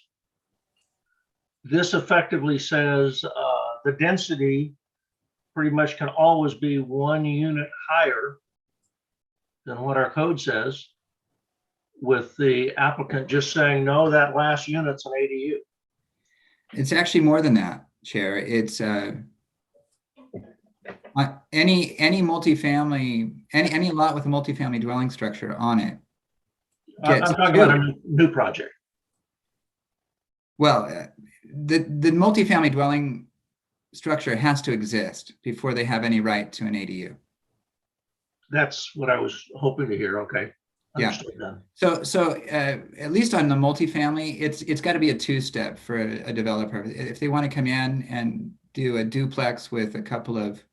this effectively says the density pretty much can always be 1 unit higher than what our code says, with the applicant just saying, no, that last unit's an ADU.
It's actually more than that, Chair. It's any multifamily, any lot with a multifamily dwelling structure on it.
I'm
gets
talking about
two.
a new project.
Well, the multifamily dwelling structure has to exist before they have any right to an ADU.
That's what I was hoping to hear. Okay.
Yeah.
Understood then.
So at least on the multifamily, it's got to be a two-step for a developer. If they want to come in and do a duplex with a couple of,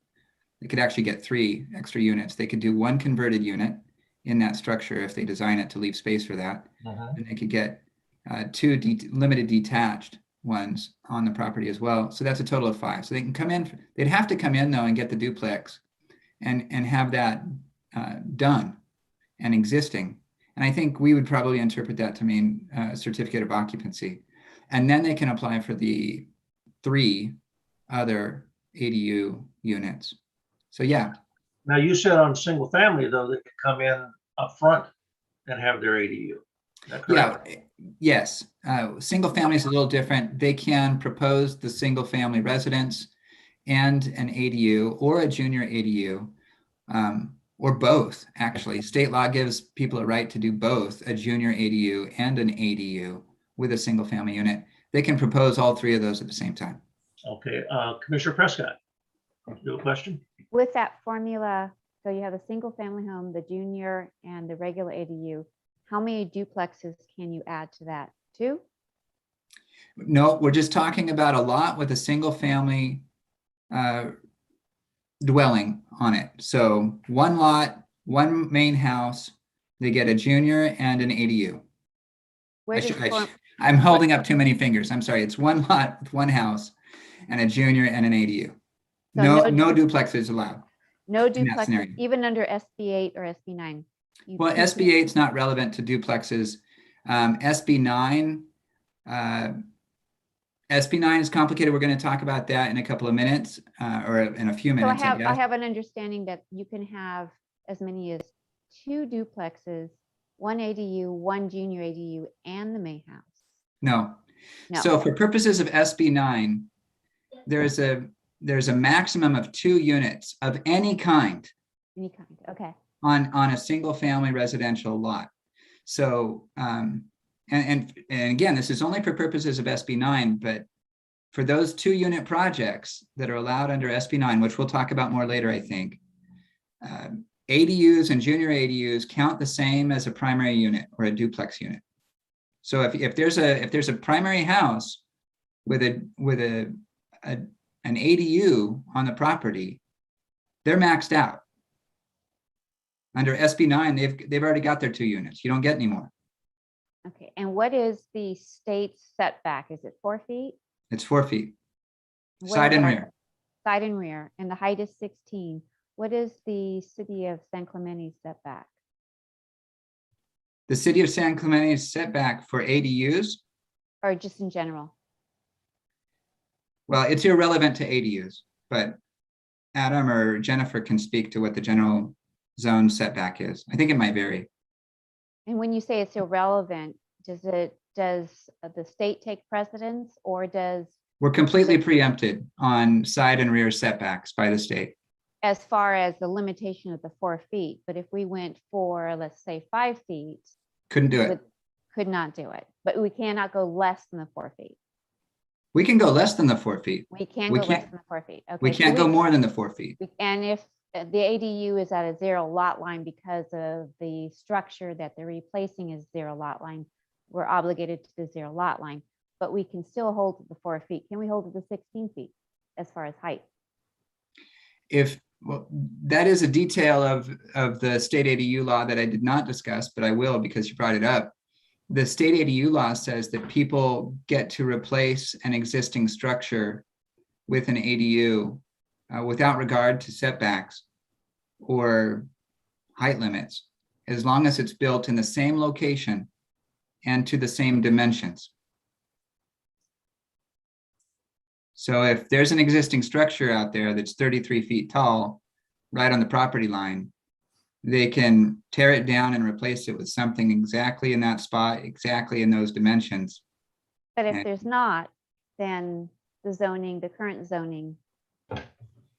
they could actually get 3 extra units. They could do 1 converted unit in that structure if they design it to leave space for that. And they could get 2 limited detached ones on the property as well. So that's a total of 5. So they can come in, they'd have to come in though and get the duplex and have that done and existing. And I think we would probably interpret that to mean a certificate of occupancy. And then they can apply for the 3 other ADU units. So yeah.
Now you said on single family though, they could come in up front and have their ADU. Is that correct?
Yeah, yes. Single family is a little different. They can propose the single family residence and an ADU or a junior ADU, or both, actually. State law gives people a right to do both, a junior ADU and an ADU with a single family unit. They can propose all 3 of those at the same time.
Okay, Commissioner Prescott, you have a question?
With that formula, so you have a single family home, the junior and the regular ADU, how many duplexes can you add to that? 2?
No, we're just talking about a lot with a single family dwelling on it. So 1 lot, 1 main house, they get a junior and an ADU.
Where does
I'm holding up too many fingers. I'm sorry. It's 1 lot with 1 house and a junior and an ADU.
So
No duplexes allowed.
no
that
duplexes,
scenario.
even under SB8 or SB9?
Well, SB8 is not relevant to duplexes. SB9 is complicated. We're going to talk about that in a couple of minutes, or in a few
So
minutes.
I
guess.
have an understanding that you can have as many as 2 duplexes, 1 ADU, 1 junior ADU, and the main house.
No.
No.
So for purposes of SB9, there's a maximum of 2 units of any kind
Any kind, okay.
on a single family residential lot. So, and again, this is only for purposes of SB9, but for those 2 unit projects that are allowed under SB9, which we'll talk about more later, I think, ADUs and junior ADUs count the same as a primary unit or a duplex unit. So if there's a primary house with an ADU on the property, they're maxed out. Under SB9, they've already got their 2 units. You don't get any more.
Okay, and what is the state setback? Is it 4 feet?
It's 4 feet,
What
side
is
and
our-
rear.
Side and rear, and the height is 16. What is the city of San Clemente setback?
The city of San Clemente's setback for ADUs,
Or just in general?
well, it's irrelevant to ADUs, but Adam or Jennifer can speak to what the general zone setback is. I think it might vary.
And when you say it's irrelevant, does the state take precedence, or does,
We're completely preempted on side and rear setbacks by the state.
as far as the limitation of the 4 feet, but if we went for, let's say, 5 feet,
Couldn't do it.
would- could not do it, but we cannot go less than the 4 feet.
We can go less than the 4 feet.
We can
We
go less
can't-
than the 4 feet.
We
Okay, so
can't go more than the 4 feet.
And if the ADU is at a 0 lot line because of the structure that they're replacing is 0 lot line, we're obligated to the 0 lot line, but we can still hold to the 4 feet. Can we hold to the 16 feet as far as height?
Well, that is a detail of the state ADU law that I did not discuss, but I will because you brought it up. The state ADU law says that people get to replace an existing structure with an ADU without regard to setbacks or height limits, as long as it's built in the same location and to the same dimensions. So if there's an existing structure out there that's 33 feet tall, right on the property line, they can tear it down and replace it with something exactly in that spot, exactly in those dimensions.
But if
And-
there's not, then the current zoning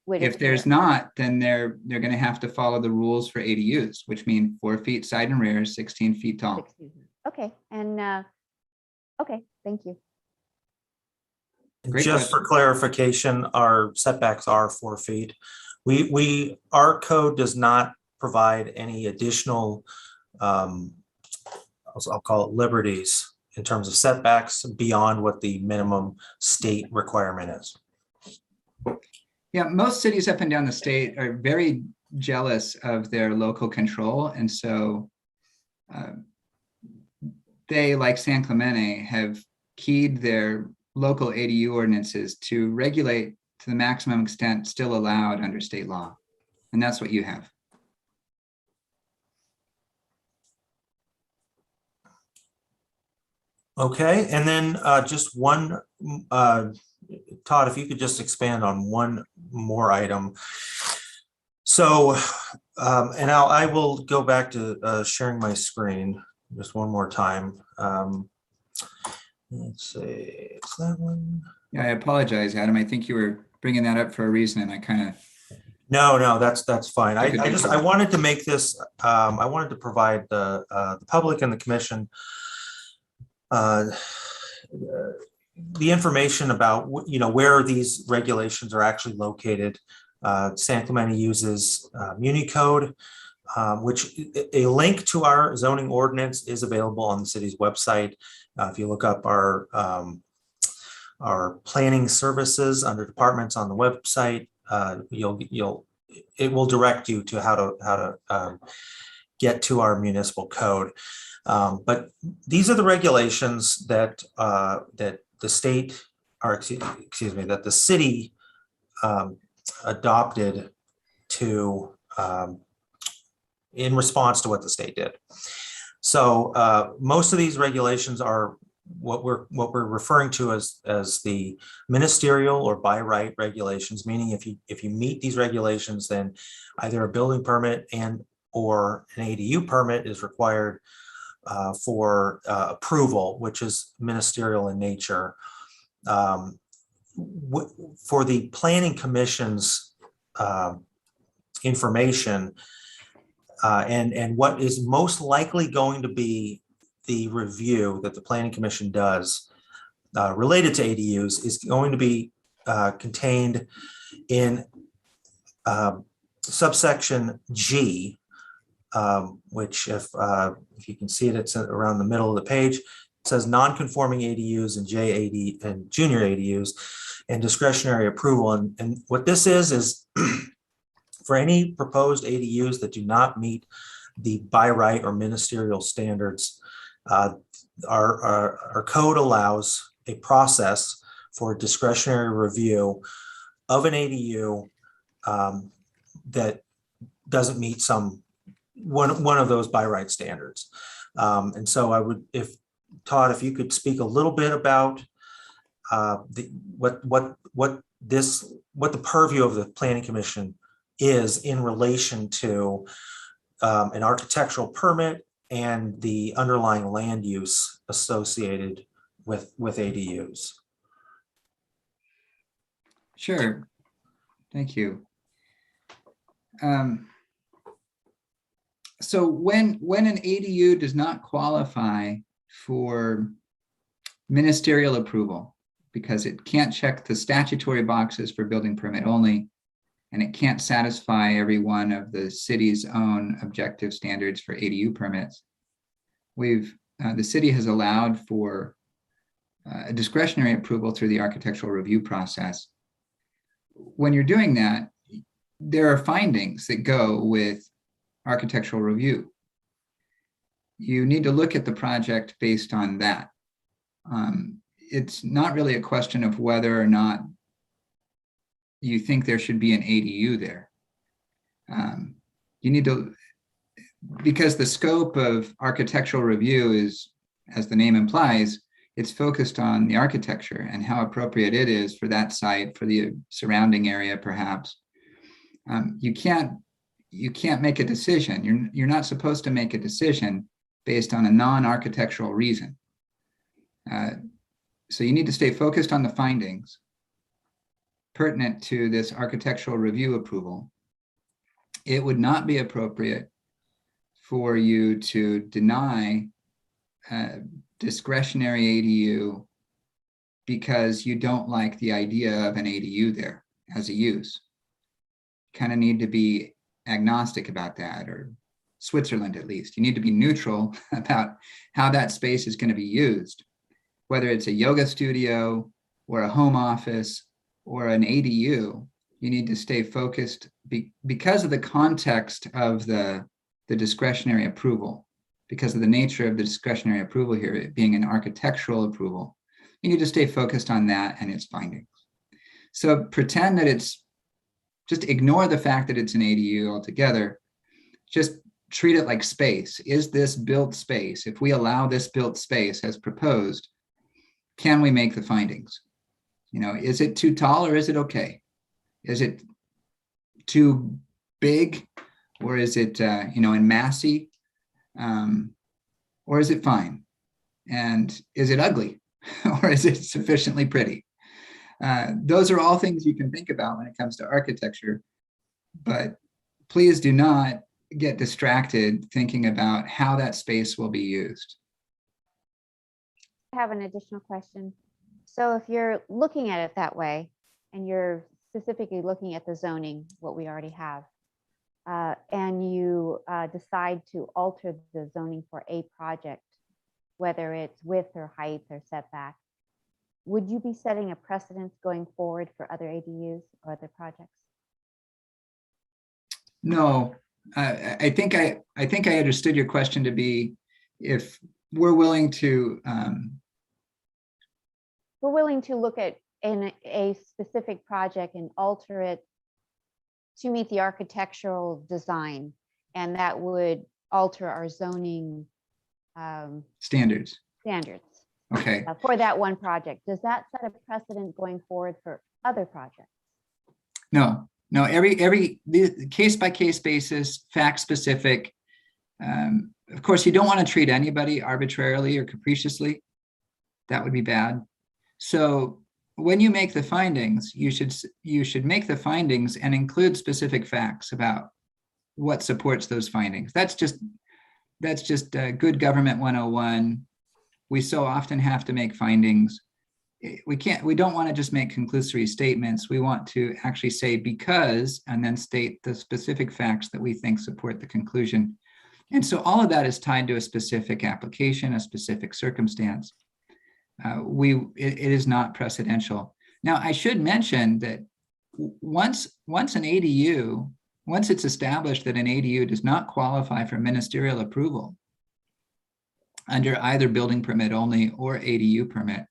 would.
If there's
adhere.
not, then they're going to have to follow the rules for ADUs, which mean 4 feet side and rear, 16 feet tall.
16. Okay, and, okay, thank you.
Great
Just for
question.
clarification, our setbacks are 4 feet. Our code does not provide any additional, I'll call it liberties in terms of setbacks beyond what the minimum state requirement is.
Yeah, most cities up and down the state are very jealous of their local control. And so they, like San Clemente, have keyed their local ADU ordinances to regulate to the maximum extent still allowed under state law. And that's what you have.
Okay, and then just one, Todd, if you could just expand on one more item. So, and I will go back to sharing my screen just one more time. Let's see, it's that one.
Yeah, I apologize, Adam. I think you were bringing that up for a reason, and I kind of.
No, that's fine.
Okay, good.
I wanted to make this, I wanted to provide the public and the commission the information about, where these regulations are actually located. San Clemente uses Muni Code, which a link to our zoning ordinance is available on the city's website. If you look up our planning services under departments on the website, it will direct you to how to get to our municipal code. But these are the regulations that the state, or excuse me, that the city adopted to in response to what the state did. So most of these regulations are what we're referring to as the ministerial or by right regulations, meaning if you meet these regulations, then either a building permit and or an ADU permit is required for approval, which is ministerial in nature. For the planning commission's information and what is most likely going to be the review that the planning commission does related to ADUs is going to be contained in subsection G, which if you can see it, it's around the middle of the page. It says non-conforming ADUs and JAD and junior ADUs and discretionary approval. And what this is for any proposed ADUs that do not meet the by right or ministerial standards, our code allows a process for discretionary review of an ADU that doesn't meet one of those by right standards. And so I would, Todd, if you could speak a little bit about what the purview of the planning commission is in relation to an architectural permit and the underlying land use associated with ADUs.
Sure. Thank you. So when an ADU does not qualify for ministerial approval because it can't check the statutory boxes for building permit only, and it can't satisfy every one of the city's own objective standards for ADU permits, the city has allowed for a discretionary approval through the architectural review process. When you're doing that, there are findings that go with architectural review. You need to look at the project based on that. It's not really a question of whether or not you think there should be an ADU there. You need to, because the scope of architectural review is, as the name implies, it's focused on the architecture and how appropriate it is for that site, for the surrounding area, perhaps. You can't make a decision. You're not supposed to make a decision based on a non-architectural reason. So you need to stay focused on the findings pertinent to this architectural review approval. It would not be appropriate for you to deny discretionary ADU because you don't like the idea of an ADU there as a use. Kind of need to be agnostic about that, or Switzerland at least. You need to be neutral about how that space is going to be used, whether it's a yoga studio or a home office or an ADU. You need to stay focused because of the context of the discretionary approval, because of the nature of the discretionary approval here, it being an architectural approval. You need to stay focused on that and its findings. So pretend that just ignore the fact that it's an ADU altogether. Just treat it like space. Is this built space? If we allow this built space as proposed, can we make the findings? Is it too tall or is it okay? Is it too big, or is it, in massy, or is it fine? And is it ugly, or is it sufficiently pretty? Those are all things you can think about when it comes to architecture, but please do not get distracted thinking about how that space will be used.
I have an additional question. So if you're looking at it that way, and you're specifically looking at the zoning, what we already have, and you decide to alter the zoning for a project, whether it's width or height or setback, would you be setting a precedent going forward for other ADUs or other projects?
No, I think I understood your question to be if we're willing to.
We're willing to look at in a specific project and alter it to meet the architectural design, and that would alter our zoning
Standards.
Okay. For that one project. Does that set a precedent going forward for other projects?
No, every case by case basis, fact specific. Of course, you don't want to treat anybody arbitrarily or capriciously. That would be bad. So when you make the findings, you should make the findings and include specific facts about what supports those findings. That's just good government 101. We so often have to make findings. We don't want to just make conclusory statements. We want to actually say because, and then state the specific facts that we think support the conclusion. And so all of that is tied to a specific application, a specific circumstance. It is not precedential. Now, I should mention that once it's established that an ADU does not qualify for ministerial approval under either building permit only or ADU permit,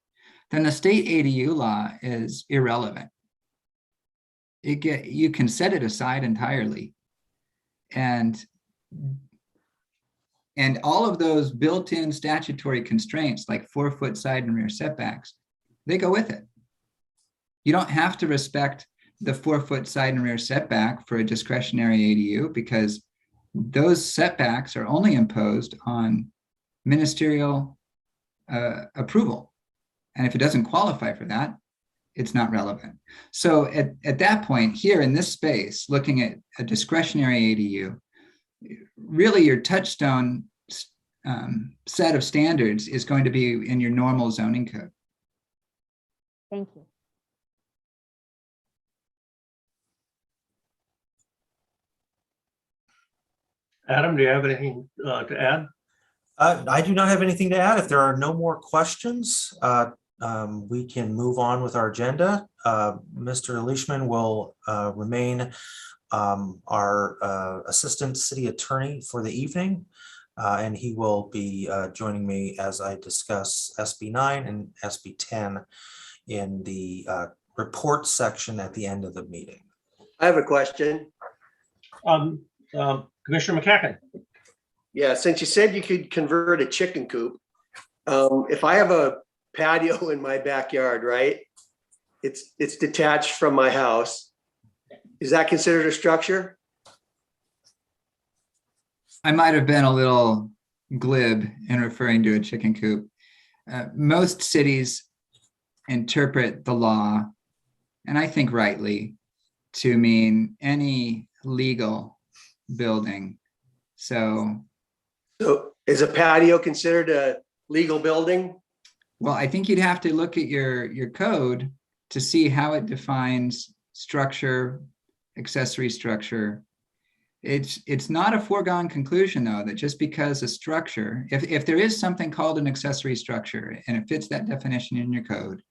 then the state ADU law is irrelevant. You can set it aside entirely. And all of those built-in statutory constraints like 4-foot side and rear setbacks, they go with it. You don't have to respect the 4-foot side and rear setback for a discretionary ADU because those setbacks are only imposed on ministerial approval. And if it doesn't qualify for that, it's not relevant. So at that point here in this space, looking at a discretionary ADU, really your touchstone set of standards is going to be in your normal zoning code.
Thank you.
Adam, do you have anything to add?
I do not have anything to add. If there are no more questions, we can move on with our agenda. Mr. Leishman will remain our assistant city attorney for the evening, and he will be joining me as I discuss SB 9 and SB 10 in the report section at the end of the meeting.
I have a question.
Commissioner McCacken.
Yeah, since you said you could convert a chicken coop, if I have a patio in my backyard, right? It's detached from my house. Is that considered a structure?
I might have been a little glib in referring to a chicken coop. Most cities interpret the law, and I think rightly, to mean any legal building. So,
So is a patio considered a legal building?
well, I think you'd have to look at your code to see how it defines structure, accessory structure. It's not a foregone conclusion, though, that just because a structure, if there is something called an accessory structure and it fits that definition in your code,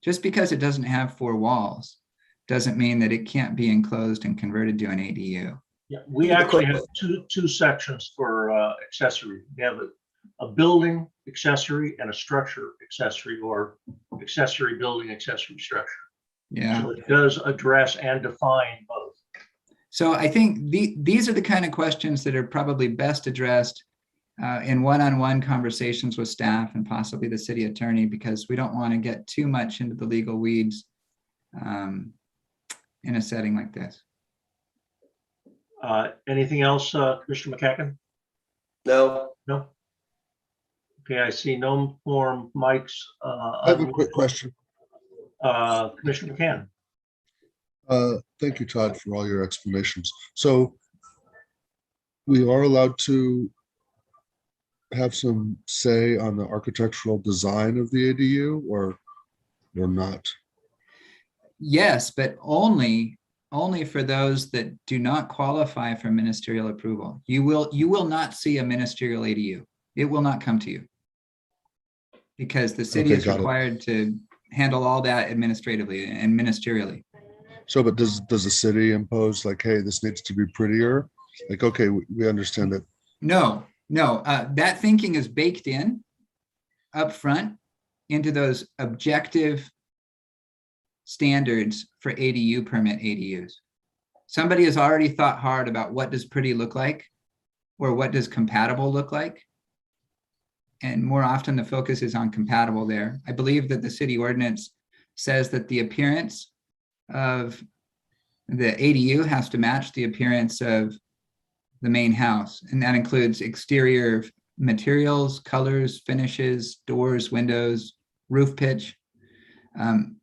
just because it doesn't have 4 walls doesn't mean that it can't be enclosed and converted to an ADU.
Yeah, we actually have two sections for accessory. We have a building accessory and a structure accessory, or accessory building, accessory structure.
Yeah.
So it does address and define both.
So I think these are the kind of questions that are probably best addressed in one-on-one conversations with staff and possibly the city attorney, because we don't want to get too much into the legal weeds in a setting like this.
Anything else, Commissioner McCacken?
No.
No? Okay, I see no more mics.
I have a quick question.
Commissioner McCann.
Thank you, Todd, for all your explanations. So we are allowed to have some say on the architectural design of the ADU, or not?
Yes, but only for those that do not qualify for ministerial approval. You will not see a ministerial ADU. It will not come to you, because the city
Okay,
is
got it.
required to handle all that administratively and ministerially.
So, but does the city impose like, hey, this needs to be prettier? Like, okay, we understand that.
No, that thinking is baked in up front into those objective standards for ADU permit ADUs. Somebody has already thought hard about what does pretty look like, or what does compatible look like. And more often the focus is on compatible there. I believe that the city ordinance says that the appearance of the ADU has to match the appearance of the main house. And that includes exterior materials, colors, finishes, doors, windows, roof pitch,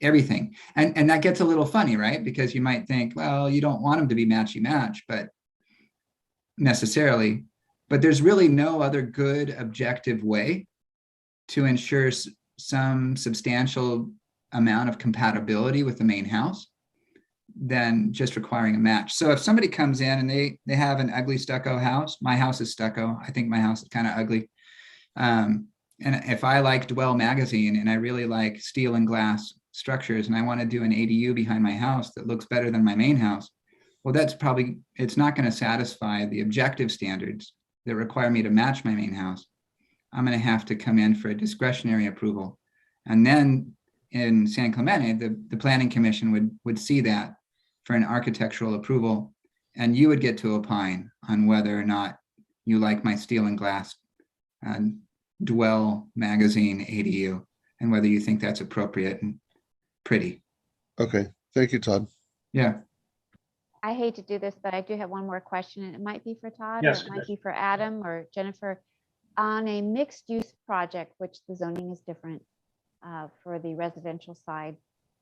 everything. And that gets a little funny, right? Because you might think, well, you don't want them to be matchy-match, but necessarily, but there's really no other good objective way to ensure some substantial amount of compatibility with the main house than just requiring a match. So if somebody comes in and they have an ugly stucco house, my house is stucco. I think my house is kind of ugly. And if I like Dwell magazine and I really like steel and glass structures and I want to do an ADU behind my house that looks better than my main house, well, it's not going to satisfy the objective standards that require me to match my main house. I'm going to have to come in for a discretionary approval. And then in San Clemente, the planning commission would see that for an architectural approval, and you would get to opine on whether or not you like my steel and glass Dwell magazine ADU, and whether you think that's appropriate and pretty.
Okay, thank you, Todd.
Yeah.
I hate to do this, but I do have one more question, and it might be for Todd, or
Yes,
it might be for Adam or Jennifer. On a mixed use project, which the zoning is different for the residential side,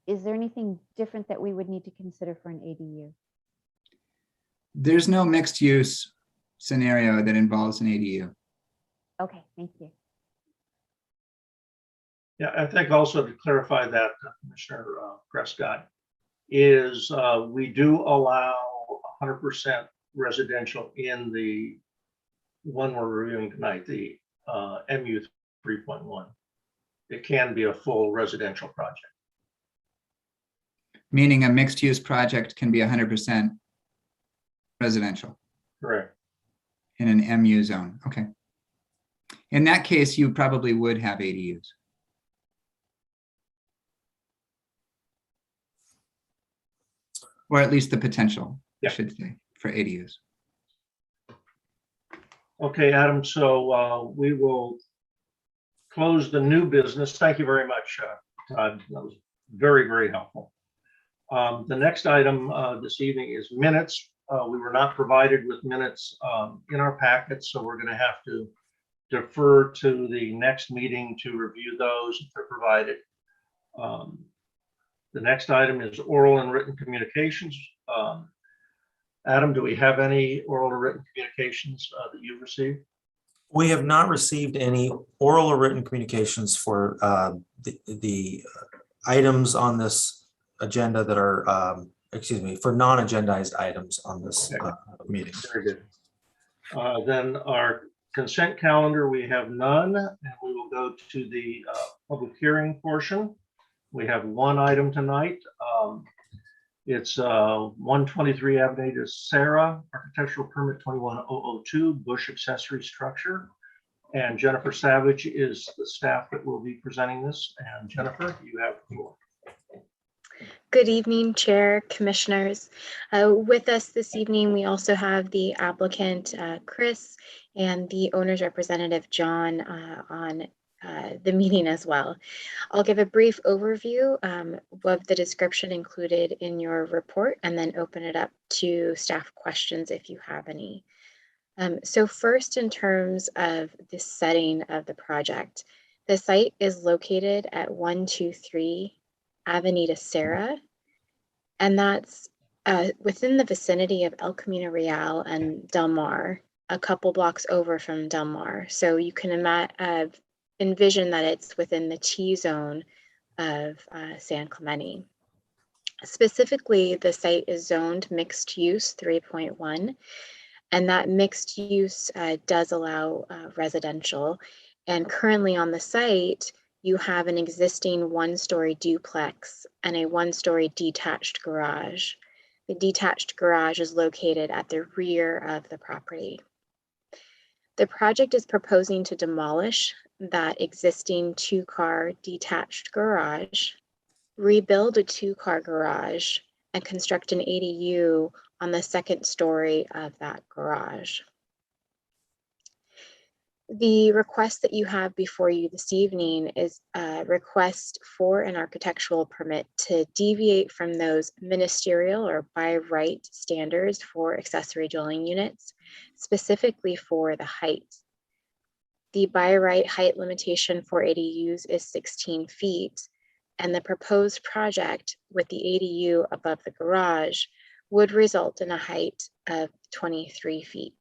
is there anything different that we would need to consider for an ADU?
There's no mixed use scenario that involves an ADU.
Okay, thank you.
Yeah, I think also to clarify that, Commissioner Prescott, is we do allow 100% residential in the one we're reviewing tonight, the MU 3.1. It can be a full residential project.
Meaning a mixed use project can be 100% residential.
Correct.
In an MU zone. Okay. In that case, you probably would have ADUs. Or at least the potential,
Yeah.
I should say, for ADUs.
Okay, Adam, so we will close the new business. Thank you very much, Todd. That was very, very helpful. The next item this evening is minutes. We were not provided with minutes in our packet, so we're going to have to defer to the next meeting to review those if they're provided. The next item is oral and written communications. Adam, do we have any oral or written communications that you've received?
We have not received any oral or written communications for the items on this agenda that are, excuse me, for non-agendized items on this meeting.
Very good. Then our consent calendar, we have none, and we will go to the public hearing portion. We have one item tonight. It's 123 Avenida Sarah, architectural permit 21002, Bush accessory structure. And Jennifer Savage is the staff that will be presenting this. And Jennifer, you have the floor.
Good evening, Chair, Commissioners. With us this evening, we also have the applicant, Chris, and the owner's representative, John, on the meeting as well. I'll give a brief overview of the description included in your report and then open it up to staff questions if you have any. So first, in terms of the setting of the project, the site is located at 123 Avenida Sarah, and that's within the vicinity of El Camino Real and Del Mar, a couple blocks over from Del Mar. So you can envision that it's within the T-zone of San Clemente. Specifically, the site is zoned mixed use 3.1, and that mixed use does allow residential. And currently on the site, you have an existing one-story duplex and a one-story detached garage. The detached garage is located at the rear of the property. The project is proposing to demolish that existing two-car detached garage, rebuild a two-car garage, and construct an ADU on the second story of that garage. The request that you have before you this evening is a request for an architectural permit to deviate from those ministerial or by right standards for accessory dwelling units, specifically for the height. The by right height limitation for ADUs is 16 feet, and the proposed project with the ADU above the garage would result in a height of 23 feet.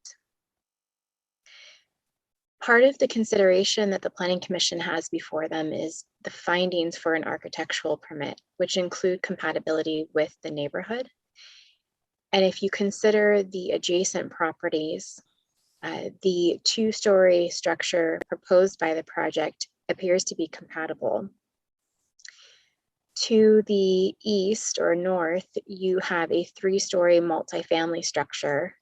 Part of the consideration that the Planning Commission has before them is the findings for an architectural permit, which include compatibility with the neighborhood. And if you consider the adjacent properties, the two-story structure proposed by the project appears to be compatible. To the east or north, you have a three-story multifamily structure.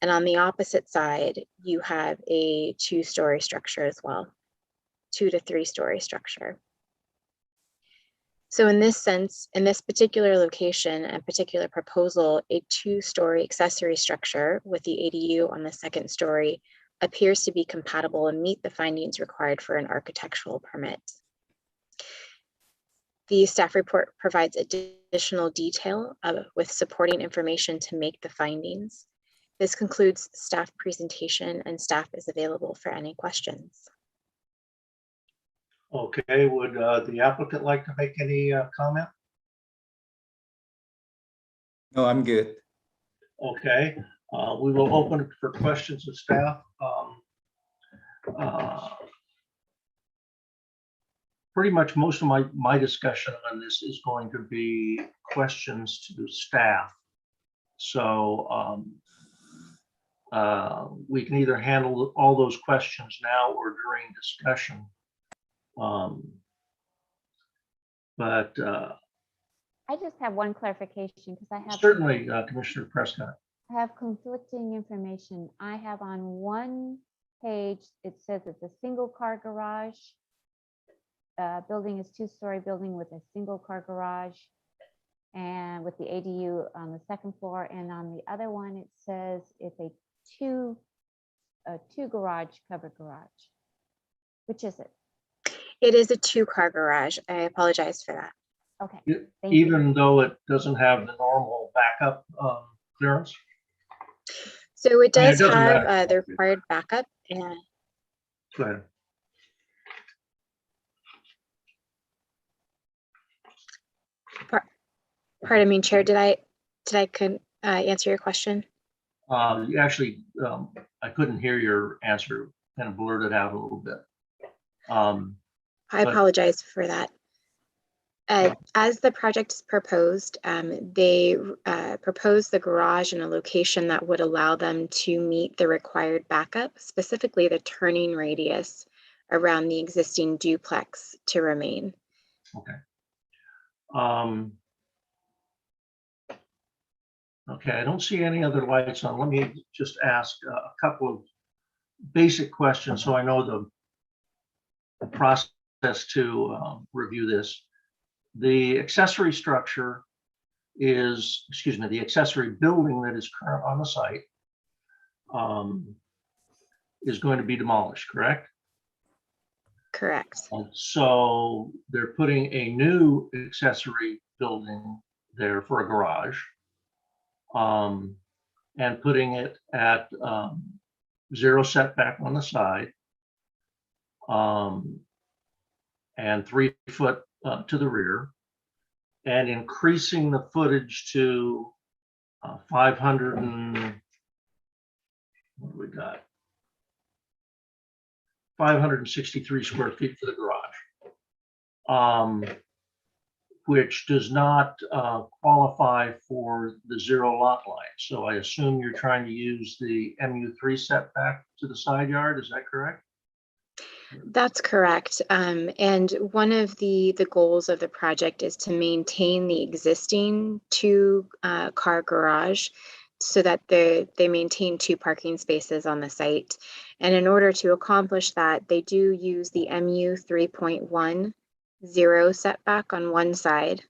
And on the opposite side, you have a two-story structure as well, 2 to 3 story structure. So in this sense, in this particular location and particular proposal, a 2-story accessory structure with the ADU on the second story appears to be compatible and meet the findings required for an architectural permit. The staff report provides additional detail with supporting information to make the findings. This concludes the staff presentation, and staff is available for any questions.
Okay, would the applicant like to make any comment?
No, I'm good.
Okay, we will open it for questions of staff. Pretty much most of my discussion on this is going to be questions to staff. So we can either handle all those questions now or during discussion.
I just have one clarification because I have
Certainly, Commissioner Prescott.
I have conflicting information. I have on one page, it says it's a single car garage. Building is 2-story building with a single car garage and with the ADU on the second floor. And on the other one, it says it's a a two garage, covered garage? Which is it?
It is a 2-car garage. I apologize for that.
Okay, thank you.
Even though it doesn't have the normal backup clearance?
So it
I mean, it
does
doesn't
have
matter.
the required backup, and
Go ahead.
pardon me, Chair, did I answer your question?
Actually, I couldn't hear your answer, kind of blurted out a little bit.
I
But-
apologize for that. As the project is proposed, they proposed the garage in a location that would allow them to meet the required backup, specifically the turning radius around the existing duplex to remain.
Okay. Okay, I don't see any other lights on. Let me just ask a couple of basic questions so I know the process to review this. The accessory structure is, excuse me, the accessory building that is current on the site is going to be demolished, correct?
Correct.
And so they're putting a new accessory building there for a garage. And putting it at 0 setback on the side. And 3 foot to the rear. And increasing the footage to 500 and, what do we got? 563 square feet for the garage. Which does not qualify for the 0 lot line. So I assume you're trying to use the MU3 setback to the side yard, is that correct?
That's correct. And one of the goals of the project is to maintain the existing 2-car garage so that they maintain 2 parking spaces on the site. And in order to accomplish that, they do use the MU 3.1 0 setback on one side,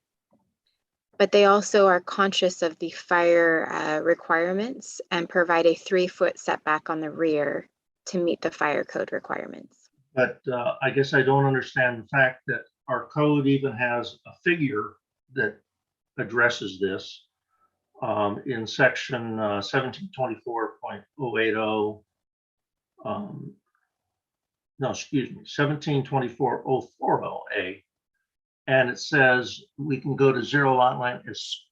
but they also are conscious of the fire requirements and provide a 3-foot setback on the rear to meet the fire code requirements.
But I guess I don't understand the fact that our code even has a figure that addresses this in section 1724.080. No, excuse me, 1724.040A. And it says we can go to 0 lot line as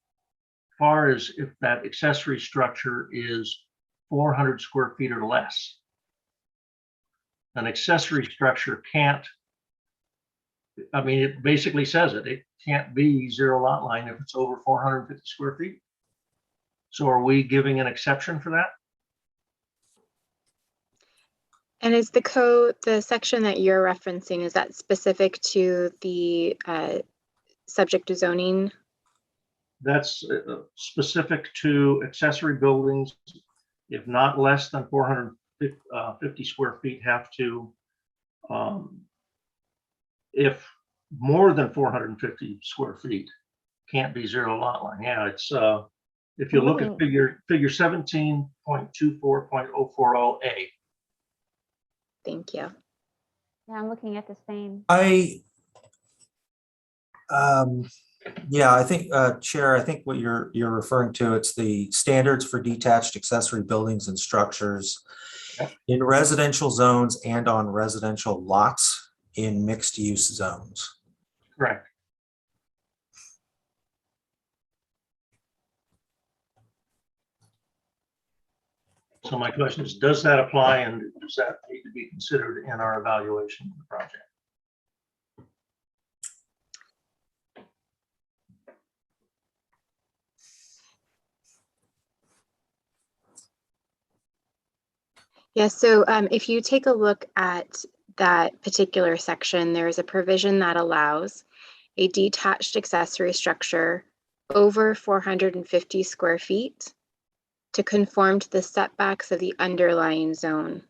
far as if that accessory structure is 400 square feet or less. An accessory structure can't, I mean, it basically says it can't be 0 lot line if it's over 450 square feet. So are we giving an exception for that?
And is the code, the section that you're referencing, is that specific to the subject to zoning?
That's specific to accessory buildings. If not less than 450 square feet have to, if more than 450 square feet can't be 0 lot line. Yeah, it's, if you look at figure 17.24.040A.
Thank you.
Yeah, I'm looking at the same.
Yeah, I think, Chair, I think what you're referring to, it's the standards for detached accessory buildings and structures in residential zones and on residential lots in mixed use zones.
Correct. So my question is, does that apply and does that need to be considered in our evaluation of the project?
Yeah, so if you take a look at that particular section, there is a provision that allows a detached accessory structure over 450 square feet to conform to the setbacks of the underlying zone.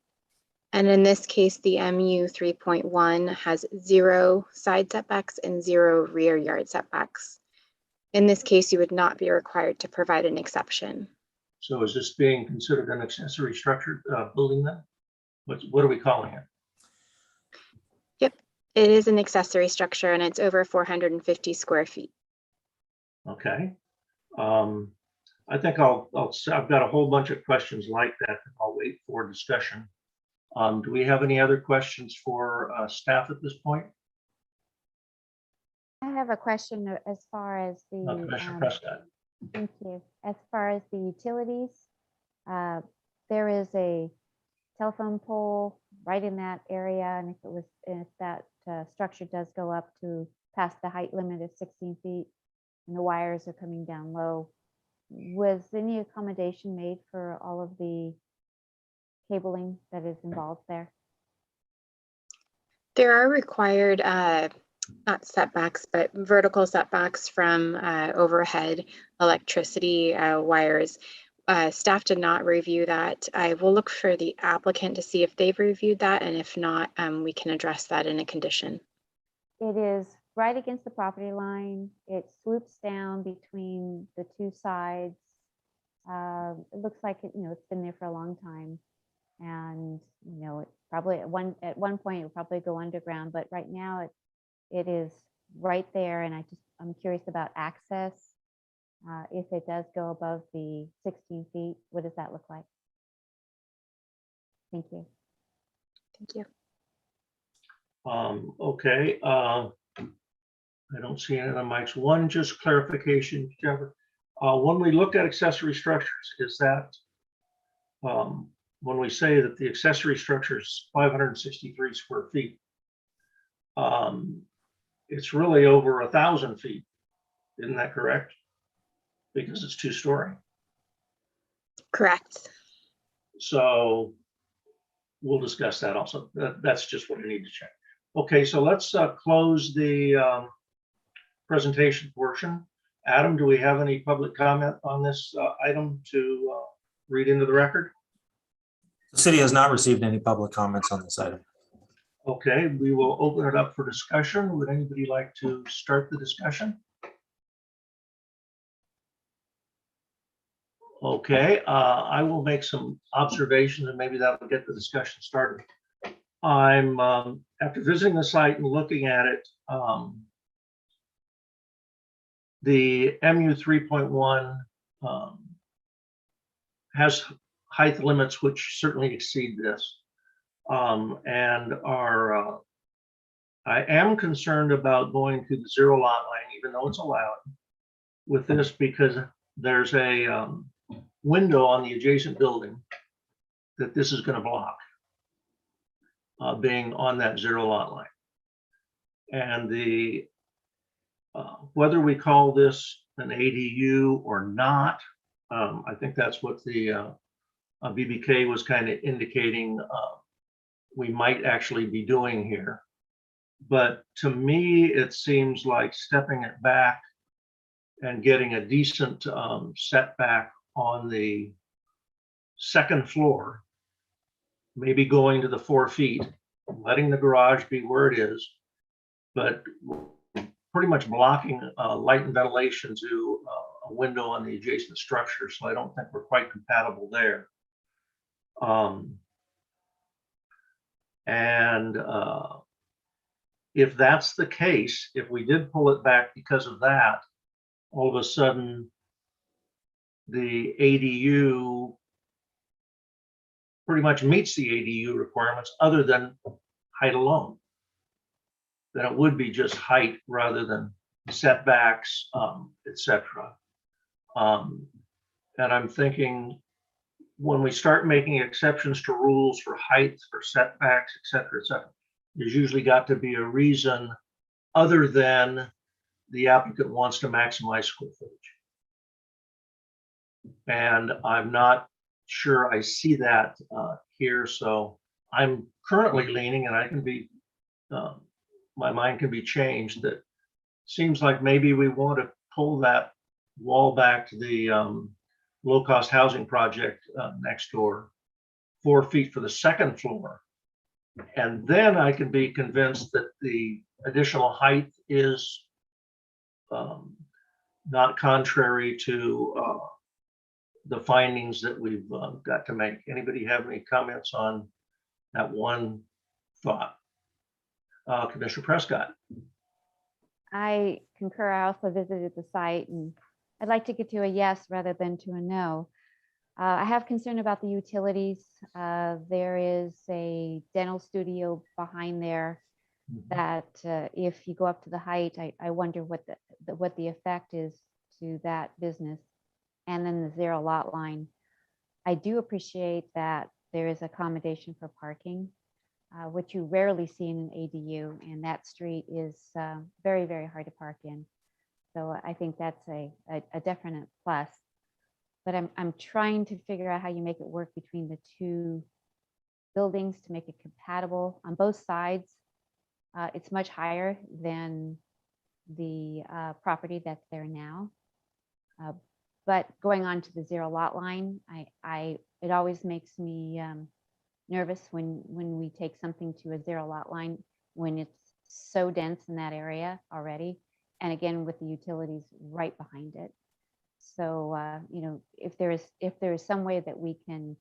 And in this case, the MU 3.1 has 0 side setbacks and 0 rear yard setbacks. In this case, you would not be required to provide an exception.
So is this being considered an accessory structure building then? what are we calling it?
It is an accessory structure and it's over 450 square feet.
Okay. I think I've got a whole bunch of questions like that. I'll wait for discussion. Do we have any other questions for staff at this point?
I have a question as far as
Commissioner Prescott.
thank you. As far as the utilities, there is a telephone pole right in that area, and if that structure does go up to past the height limit of 16 feet, and the wires are coming down low, was any accommodation made for all of the cabling that is involved there?
There are required, not setbacks, but vertical setbacks from overhead electricity wires. Staff did not review that. I will look for the applicant to see if they've reviewed that, and if not, we can address that in a condition.
It is right against the property line. It swoops down between the two sides. It looks like it's been there for a long time, and it probably at one point it will probably go underground, but right now it is right there, and I'm curious about access. If it does go above the 16 feet, what does that look like? Thank you.
Thank you.
Okay. I don't see any other mics. One just clarification, Jennifer. When we look at accessory structures, is that when we say that the accessory structure is 563 square feet, it's really over 1,000 feet. Isn't that correct? Because it's 2-story.
Correct.
So we'll discuss that also. That's just what I need to check. Okay, so let's close the presentation portion. Adam, do we have any public comment on this item to read into the record?
The city has not received any public comments on this item.
Okay, we will open it up for discussion. Would anybody like to start the discussion? Okay, I will make some observations and maybe that will get the discussion started. I'm after visiting the site and looking at it, the MU 3.1 has height limits which certainly exceed this, and are. I am concerned about going to the 0 lot line, even though it's allowed with this, because there's a window on the adjacent building that this is going to block, being on that 0 lot line. And the whether we call this an ADU or not, I think that's what the BBK was kind of indicating we might actually be doing here. But to me, it seems like stepping it back and getting a decent setback on the second floor, maybe going to the 4 feet, letting the garage be where it is, but pretty much blocking light and ventilation to a window on the adjacent structure. So I don't think we're quite compatible there. If that's the case, if we did pull it back because of that, all of a sudden the ADU pretty much meets the ADU requirements other than height alone. Then it would be just height rather than setbacks, etc. And I'm thinking when we start making exceptions to rules for height, for setbacks, etc., there's usually got to be a reason other than the applicant wants to maximize square footage. And I'm not sure I see that here. So I'm currently leaning, and I can be, my mind can be changed, that seems like maybe we want to pull that wall back to the low-cost housing project next door, 4 feet for the second floor. And then I can be convinced that the additional height is not contrary to the findings that we've got to make. Anybody have any comments on that one thought. Commissioner Prescott.
I concur. I also visited the site and I'd like to get to a yes rather than to a no. I have concern about the utilities. There is a dental studio behind there that if you go up to the height, I wonder what the effect is to that business. And then the 0 lot line. I do appreciate that there is accommodation for parking, which you rarely see in an ADU, and that street is very, very hard to park in. So I think that's a definite plus. But I'm trying to figure out how you make it work between the two buildings to make it compatible on both sides. It's much higher than the property that's there now. But going on to the 0 lot line, it always makes me nervous when we take something to a 0 lot line when it's so dense in that area already. And again, with the utilities right behind it. So, you know, if there is some way that we can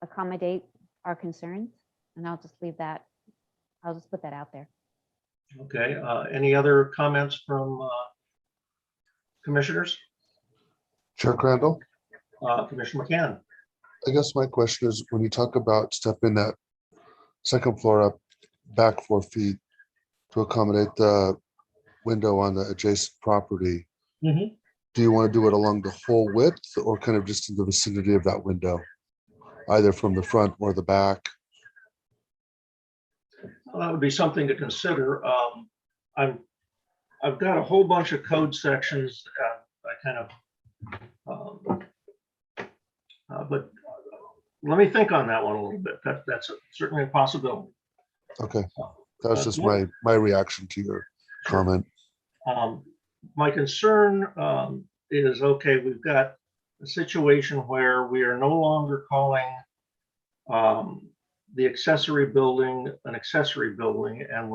accommodate our concerns, and I'll just leave that, I'll just put that out there.
Okay, any other comments from commissioners?
Chair Crandall,
Commissioner McCann.
I guess my question is, when you talk about stepping that second floor up back 4 feet to accommodate the window on the adjacent property,
Mhm.
do you want to do it along the whole width or kind of just in the vicinity of that window, either from the front or the back?
Well, that would be something to consider. I've got a whole bunch of code sections. I kind of, but let me think on that one a little bit. That's certainly a possibility.
Okay, that was just my reaction to your comment.
My concern is, okay, we've got a situation where we are no longer calling the accessory building an accessory building, and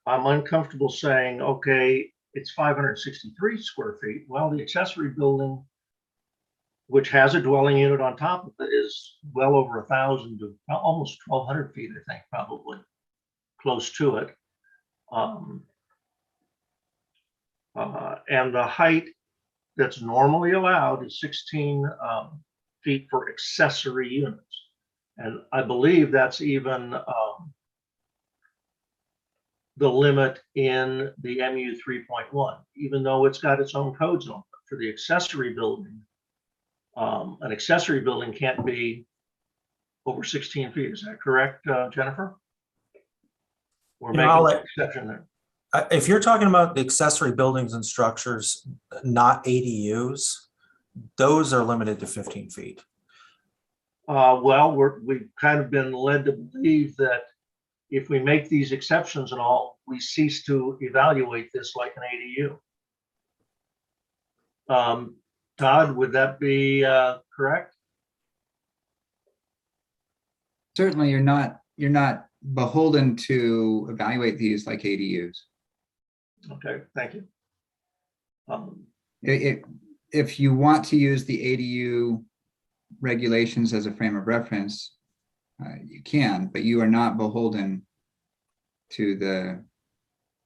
I'm uncomfortable saying, okay, it's 563 square feet. Well, the accessory building, which has a dwelling unit on top of it, is well over 1,000 to almost 1,200 feet, I think, probably close to it. And the height that's normally allowed is 16 feet for accessory units. And I believe that's even the limit in the MU 3.1, even though it's got its own codes on it. For the accessory building, an accessory building can't be over 16 feet. Is that correct, Jennifer? We're
You know,
making
I'll
an
let-
exception there.
If you're talking about the accessory buildings and structures, not ADUs, those are limited to 15 feet.
Well, we've kind of been led to believe that if we make these exceptions and all, we cease to evaluate this like an ADU. Todd, would that be correct?
Certainly, you're not beholden to evaluate these like ADUs.
Okay, thank you.
If you want to use the ADU regulations as a frame of reference, you can, but you are not beholden to the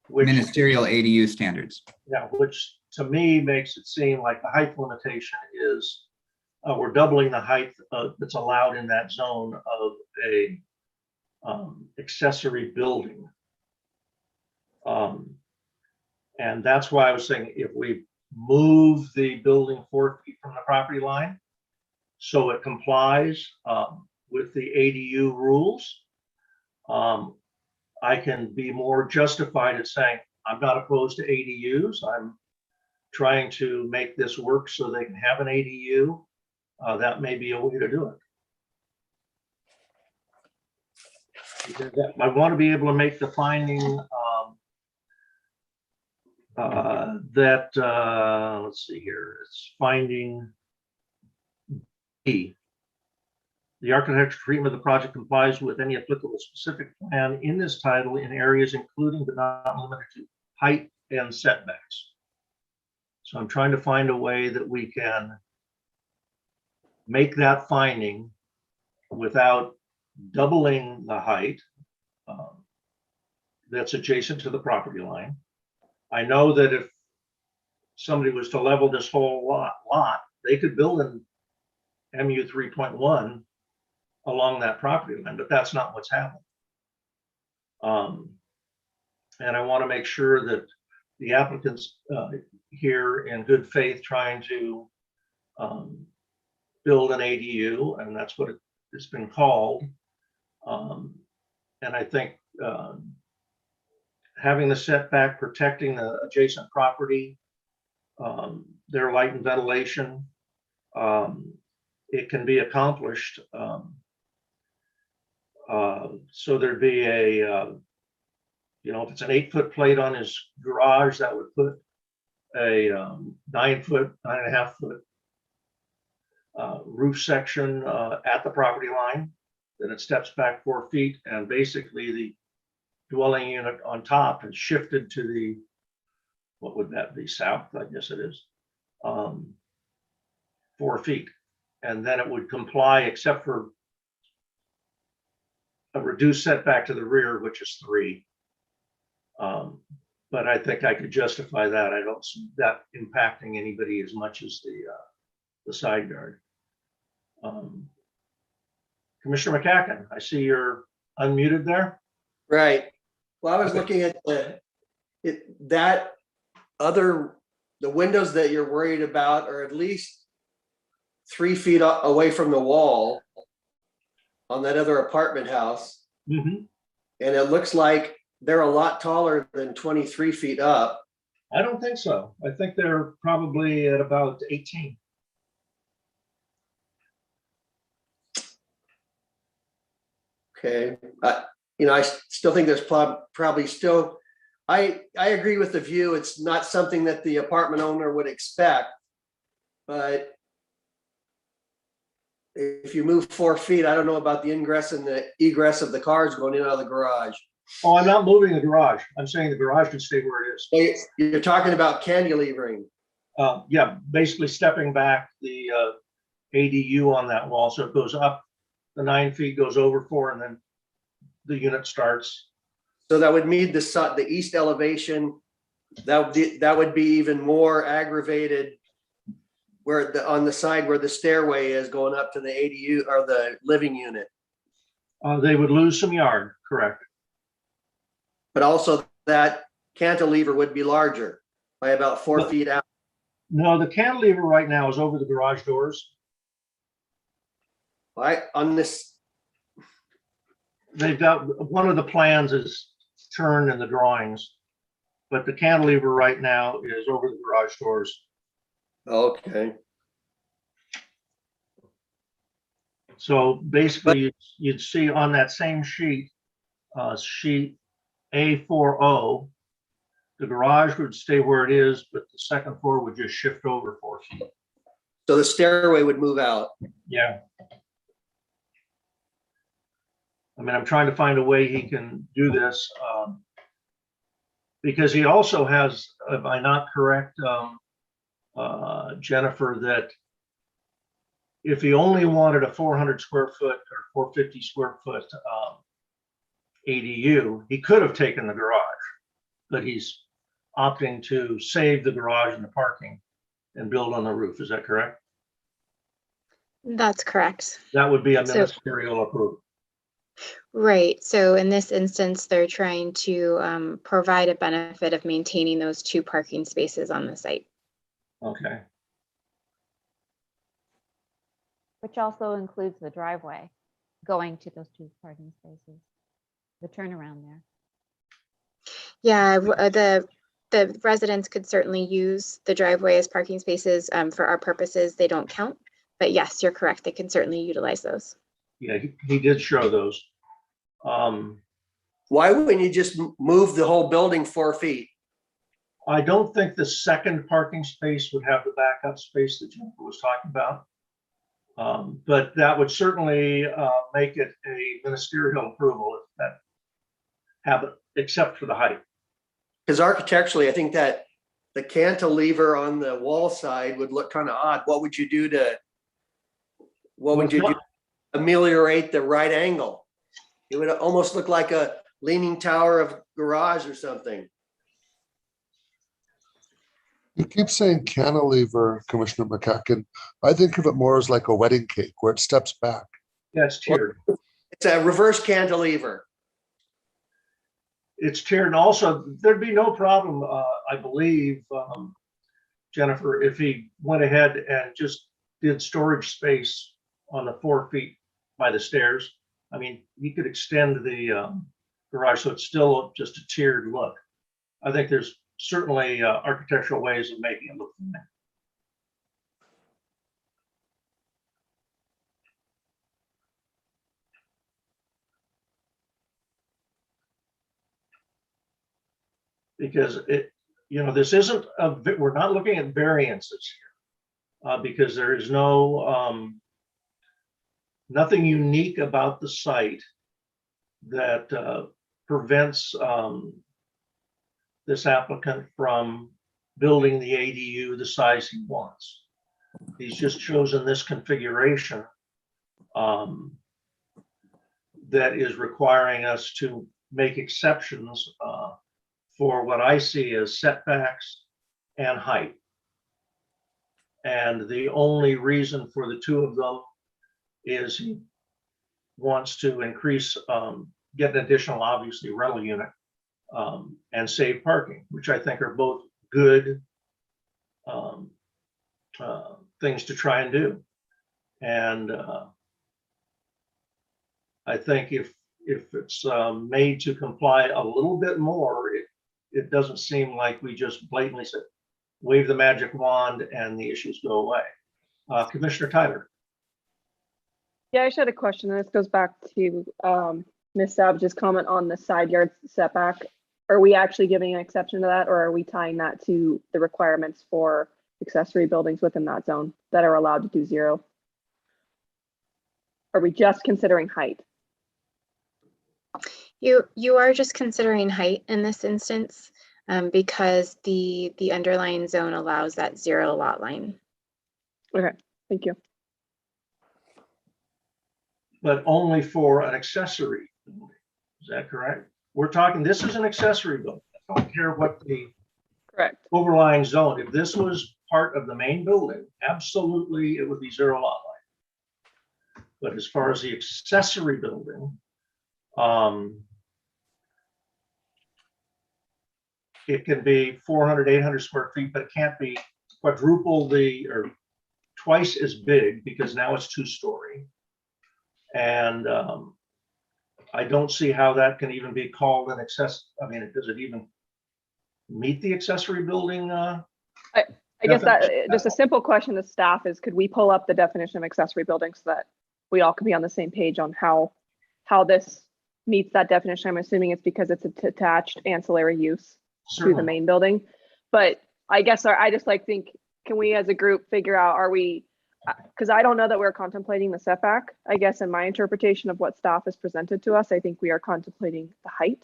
ministerial ADU standards.
Yeah, which to me makes it seem like the height limitation is we're doubling the height that's allowed in that zone of a accessory building. And that's why I was saying if we move the building 4 feet from the property line, so it complies with the ADU rules, I can be more justified in saying, I'm not opposed to ADUs. I'm trying to make this work so they can have an ADU. That may be a way to do it. I want to be able to make the finding that, let's see here, it's finding B. The architectural treatment of the project complies with any applicable specific plan in this title in areas including but not limited to height and setbacks. So I'm trying to find a way that we can make that finding without doubling the height that's adjacent to the property line. I know that if somebody was to level this whole lot, they could build an MU 3.1 along that property line, but that's not what's happening. And I want to make sure that the applicants here in good faith trying to build an ADU, and that's what it's been called. And I think having the setback, protecting the adjacent property, their light and ventilation, it can be accomplished. So there'd be a, if it's an 8-foot plate on his garage, that would put a 9.5 foot roof section at the property line. Then it steps back 4 feet, and basically the dwelling unit on top is shifted to the, what would that be, south? I guess it is, 4 feet. And then it would comply except for a reduced setback to the rear, which is 3. But I think I could justify that. I don't see that impacting anybody as much as the side yard. Commissioner McCacken, I see you're unmuted there.
Right. Well, I was
Okay.
looking at the windows that you're worried about are at least 3 feet away from the wall on that other apartment house.
Mhm.
And it looks like they're a lot taller than 23 feet up.
I don't think so. I think they're probably at about 18.
Okay. I still think there's probably still, I agree with the view. It's not something that the apartment owner would expect. But if you move 4 feet, I don't know about the ingress and the egress of the cars going in and out of the garage.
Oh, I'm not moving the garage. I'm saying the garage can stay where it is.
So you're talking about cantilevering.
Yeah, basically stepping back the ADU on that wall. So it goes up, the 9 feet goes over 4, and then the unit starts.
So that would mean the east elevation, that would be even more aggravated where on the side where the stairway is going up to the ADU or the living unit.
They would lose some yard, correct?
But also that cantilever would be larger by about 4 feet out.
No, the cantilever right now is over the garage doors.
On this,
They've got, one of the plans is turned in the drawings, but the cantilever right now is over the garage doors.
okay.
So basically, you'd see on that same sheet, sheet A40, the garage would stay where it is, but the second floor would just shift over 4 feet.
So the stairway would move out.
Yeah. I mean, I'm trying to find a way he can do this, because he also has, if I'm not correct, Jennifer, that if he only wanted a 400 square foot or 450 square foot ADU, he could have taken the garage, but he's opting to save the garage and the parking and build on the roof. Is that correct?
That's correct.
That would be a
So-
ministerial approval.
Right. So in this instance, they're trying to provide a benefit of maintaining those 2 parking spaces on the site.
Okay.
Which also includes the driveway going to those 2 parking spaces, the turnaround there.
Yeah, the residents could certainly use the driveway as parking spaces. For our purposes, they don't count. But yes, you're correct. They can certainly utilize those.
Yeah, he did show those.
Why wouldn't you just move the whole building 4 feet?
I don't think the second parking space would have the backup space that Jennifer was talking about. But that would certainly make it a ministerial approval if that habit, except for the height.
Because architecturally, I think that the cantilever on the wall side would look kind of odd. What would you do to what would you do? Ameliorate the right angle? It would almost look like a leaning tower of garage or something.
You keep saying cantilever, Commissioner McCacken. I think of it more as like a wedding cake where it steps back.
Yeah, it's tiered.
It's a reverse cantilever.
It's tiered. And also, there'd be no problem, I believe, Jennifer, if he went ahead and just did storage space on the 4 feet by the stairs. I mean, you could extend the garage so it's still just a tiered look. I think there's certainly architectural ways of making it look fine. Because it, you know, this isn't we're not looking at variances here because there is no nothing unique about the site that prevents this applicant from building the ADU the size he wants. He's just chosen this configuration that is requiring us to make exceptions for what I see as setbacks and height. And the only reason for the two of them is he wants to increase, get an additional, obviously, rental unit and save parking, which I think are both good things to try and do. And I think if it's made to comply a little bit more, it doesn't seem like we just blatantly said, wave the magic wand and the issues go away. Commissioner Tyler.
Yeah, I just had a question, and this goes back to Ms. Savage's comment on the side yard setback. Are we actually giving an exception to that, or are we tying that to the requirements for accessory buildings within that zone that are allowed to do 0? Are we just considering height?
You are just considering height in this instance because the underlying zone allows that 0 lot line.
Okay, thank you.
But only for an accessory building. Is that correct? We're talking, this is an accessory building. I don't care what the
Correct.
overlying zone. If this was part of the main building, absolutely it would be 0 lot line. But as far as the accessory building, it can be 400, 800 square feet, but it can't be quadruple or twice as big because now it's 2-story. And I don't see how that can even be called an access. I mean, does it even meet the accessory building?
I guess that just a simple question to staff is, could we pull up the definition of accessory building so that we all could be on the same page on how this meets that definition? I'm assuming it's because it's a detached ancillary use to the main building. But I guess I just think, can we as a group figure out, are we, because I don't know that we're contemplating the setback. I guess in my interpretation of what staff has presented to us, I think we are contemplating the height.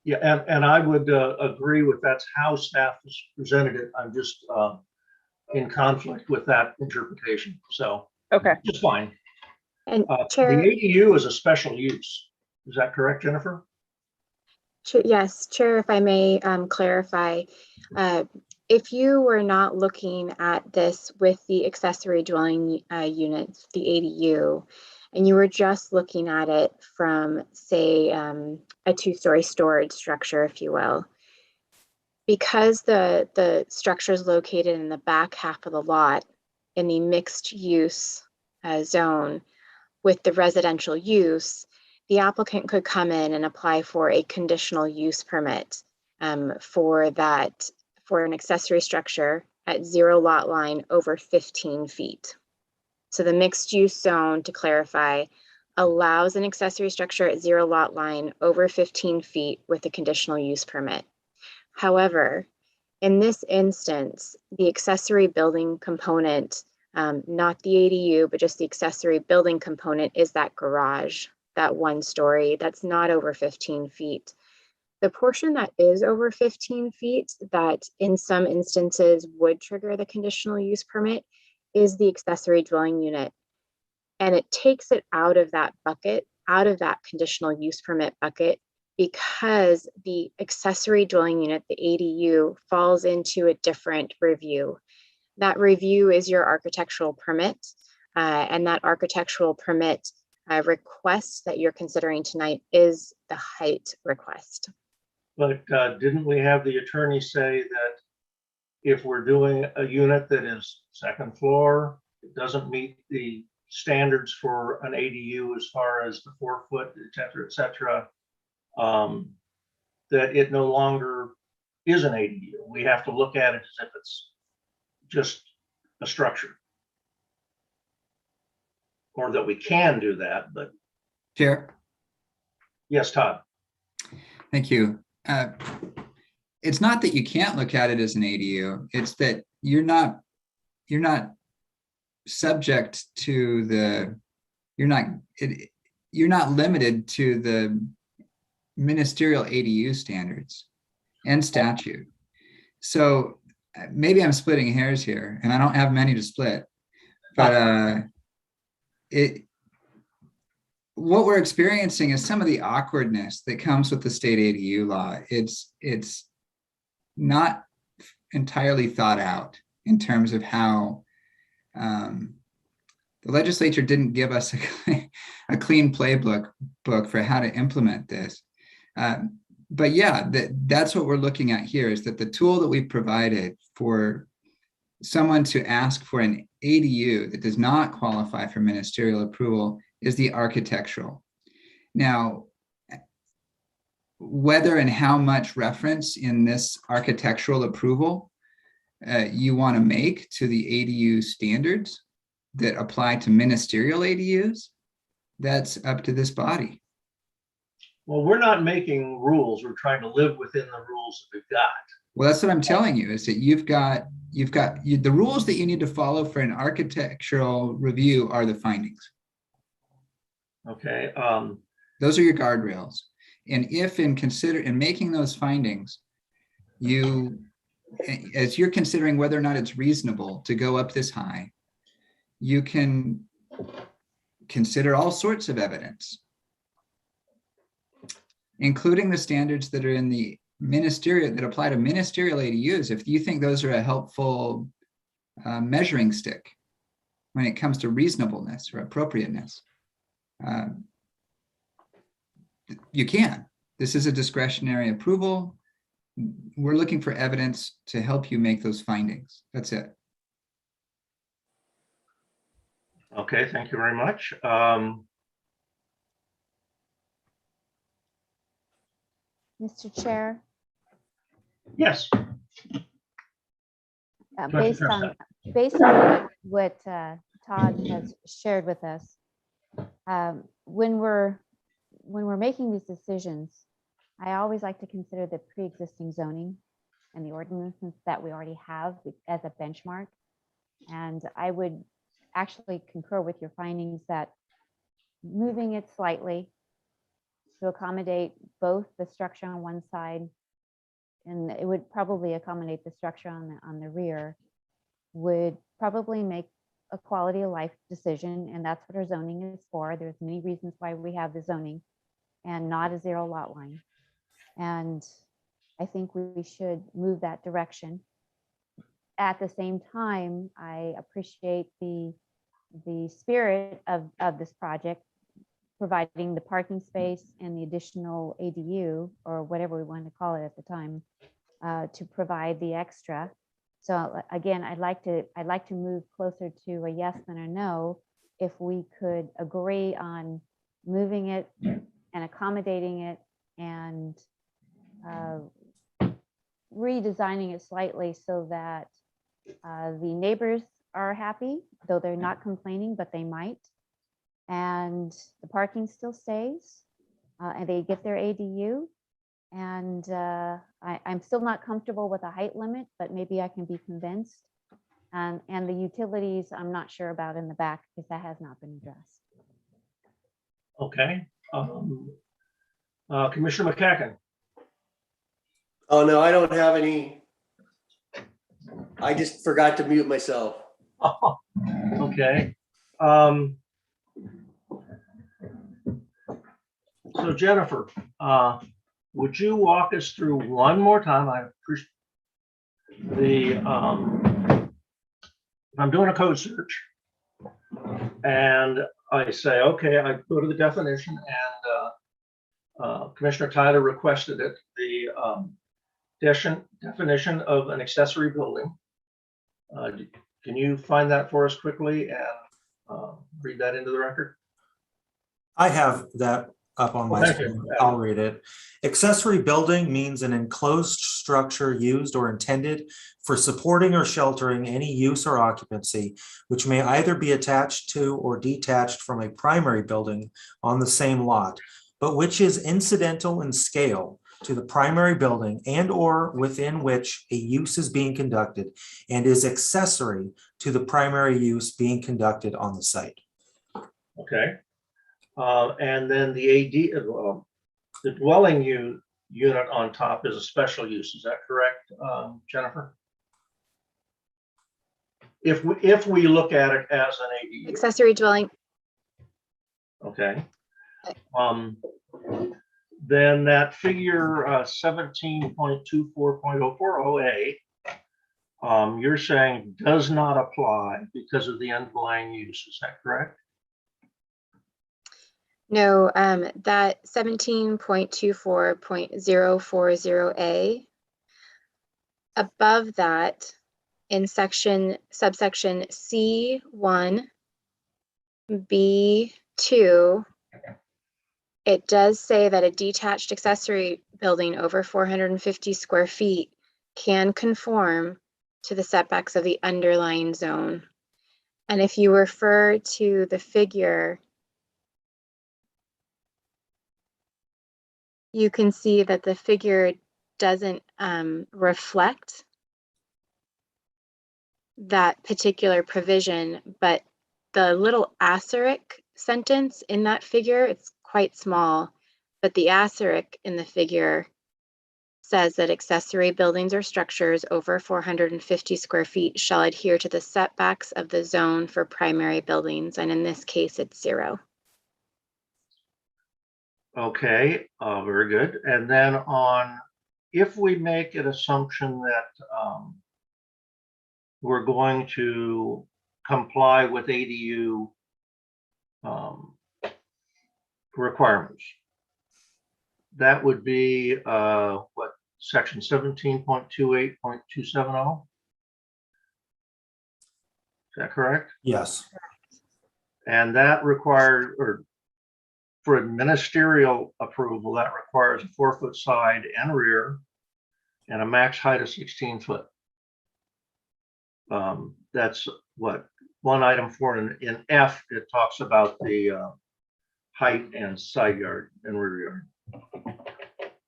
Yeah, and I would agree with that's how staff has presented it. I'm just in conflict with that interpretation. So
okay,
just fine.
And
The
Chair,
ADU is a special use. Is that correct, Jennifer?
yes, Chair, if I may clarify, if you were not looking at this with the accessory dwelling units, the ADU, and you were just looking at it from, say, a 2-story storage structure, if you will, because the structure is located in the back half of the lot in the mixed use zone with the residential use, the applicant could come in and apply for a conditional use permit for an accessory structure at 0 lot line over 15 feet. So the mixed use zone, to clarify, allows an accessory structure at 0 lot line over 15 feet with a conditional use permit. However, in this instance, the accessory building component, not the ADU, but just the accessory building component, is that garage, that 1-story, that's not over 15 feet. The portion that is over 15 feet that in some instances would trigger the conditional use permit is the accessory dwelling unit. And it takes it out of that bucket, out of that conditional use permit bucket, because the accessory dwelling unit, the ADU, falls into a different review. That review is your architectural permit, and that architectural permit request that you're considering tonight is the height request.
But didn't we have the attorney say that if we're doing a unit that is second floor, it doesn't meet the standards for an ADU as far as the 4 foot, et cetera, that it no longer is an ADU? We have to look at it as if it's just a structure. Or that we can do that, but
Chair,
yes, Todd.
thank you. It's not that you can't look at it as an ADU, it's that you're not subject to the, you're not limited to the ministerial ADU standards and statute. So maybe I'm splitting hairs here, and I don't have many to split, but what we're experiencing is some of the awkwardness that comes with the state ADU law. It's not entirely thought out in terms of how the legislature didn't give us a clean playbook for how to implement this. But yeah, that's what we're looking at here, is that the tool that we've provided for someone to ask for an ADU that does not qualify for ministerial approval is the architectural. Now, whether and how much reference in this architectural approval you want to make to the ADU standards that apply to ministerial ADUs, that's up to this body.
Well, we're not making rules. We're trying to live within the rules that we've got.
Well, that's what I'm telling you, is that you've got the rules that you need to follow for an architectural review are the findings.
Okay.
Those are your guardrails. And if in making those findings, as you're considering whether or not it's reasonable to go up this high, you can consider all sorts of evidence, including the standards that are in the ministerial, that apply to ministerial ADUs, if you think those are a helpful measuring stick when it comes to reasonableness or appropriateness. You can. This is a discretionary approval. We're looking for evidence to help you make those findings. That's it.
Okay, thank you very much.
Mr. Chair,
Yes.
based on what Todd has shared with us, when we're making these decisions, I always like to consider the pre-existing zoning and the ordinances that we already have as a benchmark. And I would actually concur with your findings that moving it slightly to accommodate both the structure on one side, and it would probably accommodate the structure on the rear, would probably make a quality of life decision. And that's what our zoning is for. There's many reasons why we have the zoning and not a zero lot line. And I think we should move that direction. At the same time, I appreciate the spirit of this project, providing the parking space and the additional ADU, or whatever we want to call it at the time, to provide the extra. So again, I'd like to move closer to a yes than a no, if we could agree on moving it and accommodating it and redesigning it slightly so that the neighbors are happy, though they're not complaining, but they might. And the parking still stays, and they get their ADU. And I'm still not comfortable with a height limit, but maybe I can be convinced. And the utilities, I'm not sure about in the back, because that has not been addressed.
Okay. Commissioner McCacken.
Oh, no, I don't have any. I just forgot to mute myself.
Okay. So Jennifer, would you walk us through one more time? I appreciate if I'm doing a code search and I say, okay, I go to the definition and Commissioner Tyler requested it, the definition of an accessory building. Can you find that for us quickly and read that into the record?
I have that up on my
Thank you.
screen. I'll read it. Accessory building means an enclosed structure used or intended for supporting or sheltering any use or occupancy, which may either be attached to or detached from a primary building on the same lot, but which is incidental in scale to the primary building and or within which a use is being conducted and is accessory to the primary use being conducted on the site.
Okay. And then the the dwelling unit on top is a special use. Is that correct, Jennifer? If we look at it as an ADU.
Accessory dwelling.
Okay. Then that figure 17.24.040A, you're saying does not apply because of the underlying use. Is that correct?
No, that 17.24.040A, above that in subsection C1, B2, it does say that a detached accessory building over 450 square feet can conform to the setbacks of the underlying zone. And if you refer to the figure, you can see that the figure doesn't reflect that particular provision, but the little asterisk sentence in that figure, it's quite small, but the asterisk in the figure says that accessory buildings or structures over 450 square feet shall adhere to the setbacks of the zone for primary buildings, and in this case, it's 0.
Okay, very good. And then if we make an assumption that we're going to comply with ADU requirements, that would be what, section 17.28.270? Is that correct?
Yes.
And that required, or for ministerial approval, that requires a 4-foot side and rear and a max height of 16 foot. That's what one item for in F, it talks about the height and side yard and rear yard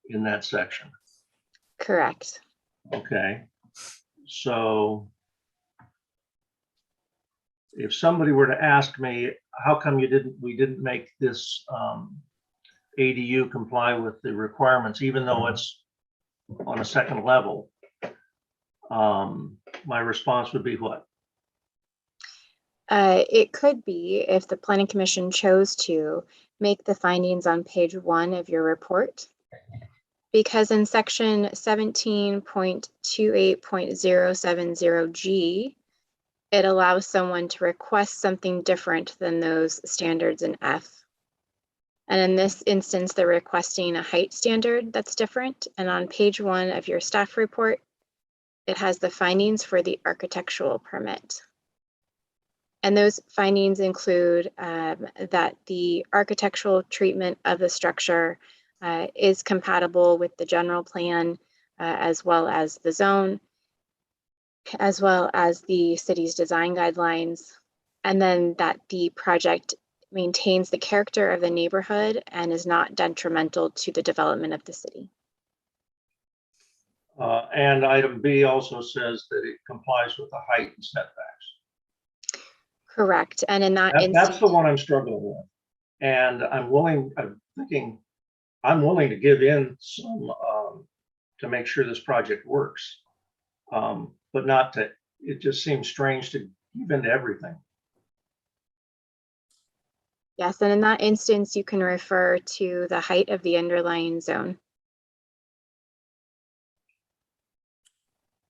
in that section.
Correct.
Okay. So if somebody were to ask me, how come we didn't make this ADU comply with the requirements, even though it's on a second level, my response would be what?
It could be, if the Planning Commission chose to, make the findings on page 1 of your report. Because in section 17.28.070G, it allows someone to request something different than those standards in F. And in this instance, they're requesting a height standard that's different. And on page 1 of your staff report, it has the findings for the architectural permit. And those findings include that the architectural treatment of the structure is compatible with the general plan, as well as the zone, as well as the city's design guidelines, and then that the project maintains the character of the neighborhood and is not detrimental to the development of the city.
And item B also says that it complies with the height and setbacks.
Correct. And in that
That's
instance,
the one I'm struggling with. And I'm willing to give in some to make sure this project works. But not to, it just seems strange to give into everything.
Yes, and in that instance, you can refer to the height of the underlying zone.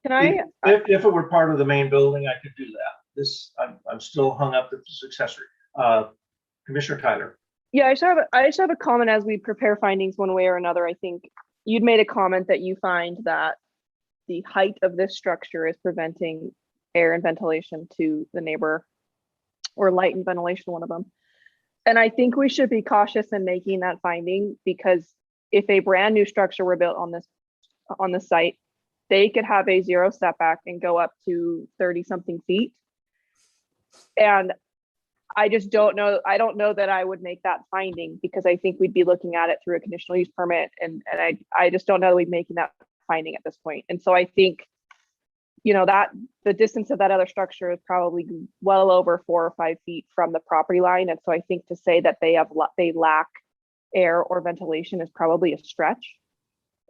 Can I,
If it were part of the main building, I could do that. This, I'm still hung up at this accessory. Commissioner Tyler.
yeah, I just have a comment as we prepare findings one way or another. I think you'd made a comment that you find that the height of this structure is preventing air and ventilation to the neighbor, or light and ventilation, one of them. And I think we should be cautious in making that finding, because if a brand new structure were built on this site, they could have a 0 setback and go up to 30 something feet. And I just don't know. I don't know that I would make that finding, because I think we'd be looking at it through a conditional use permit. And I just don't know that we'd be making that finding at this point. And so I think, that the distance of that other structure is probably well over 4 or 5 feet from the property line. And so I think to say that they lack air or ventilation is probably a stretch.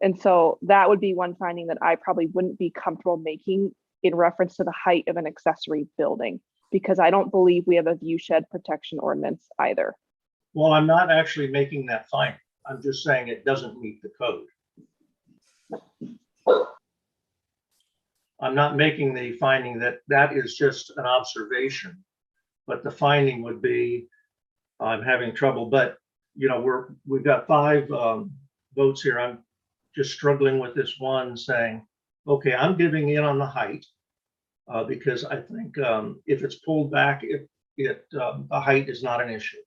And so that would be one finding that I probably wouldn't be comfortable making in reference to the height of an accessory building, because I don't believe we have a view shed protection ordinance either.
Well, I'm not actually making that finding. I'm just saying it doesn't meet the code. I'm not making the finding that is just an observation, but the finding would be, I'm having trouble, but we've got 5 votes here. I'm just struggling with this one, saying, okay, I'm giving in on the height because I think if it's pulled back, the height is not an issue.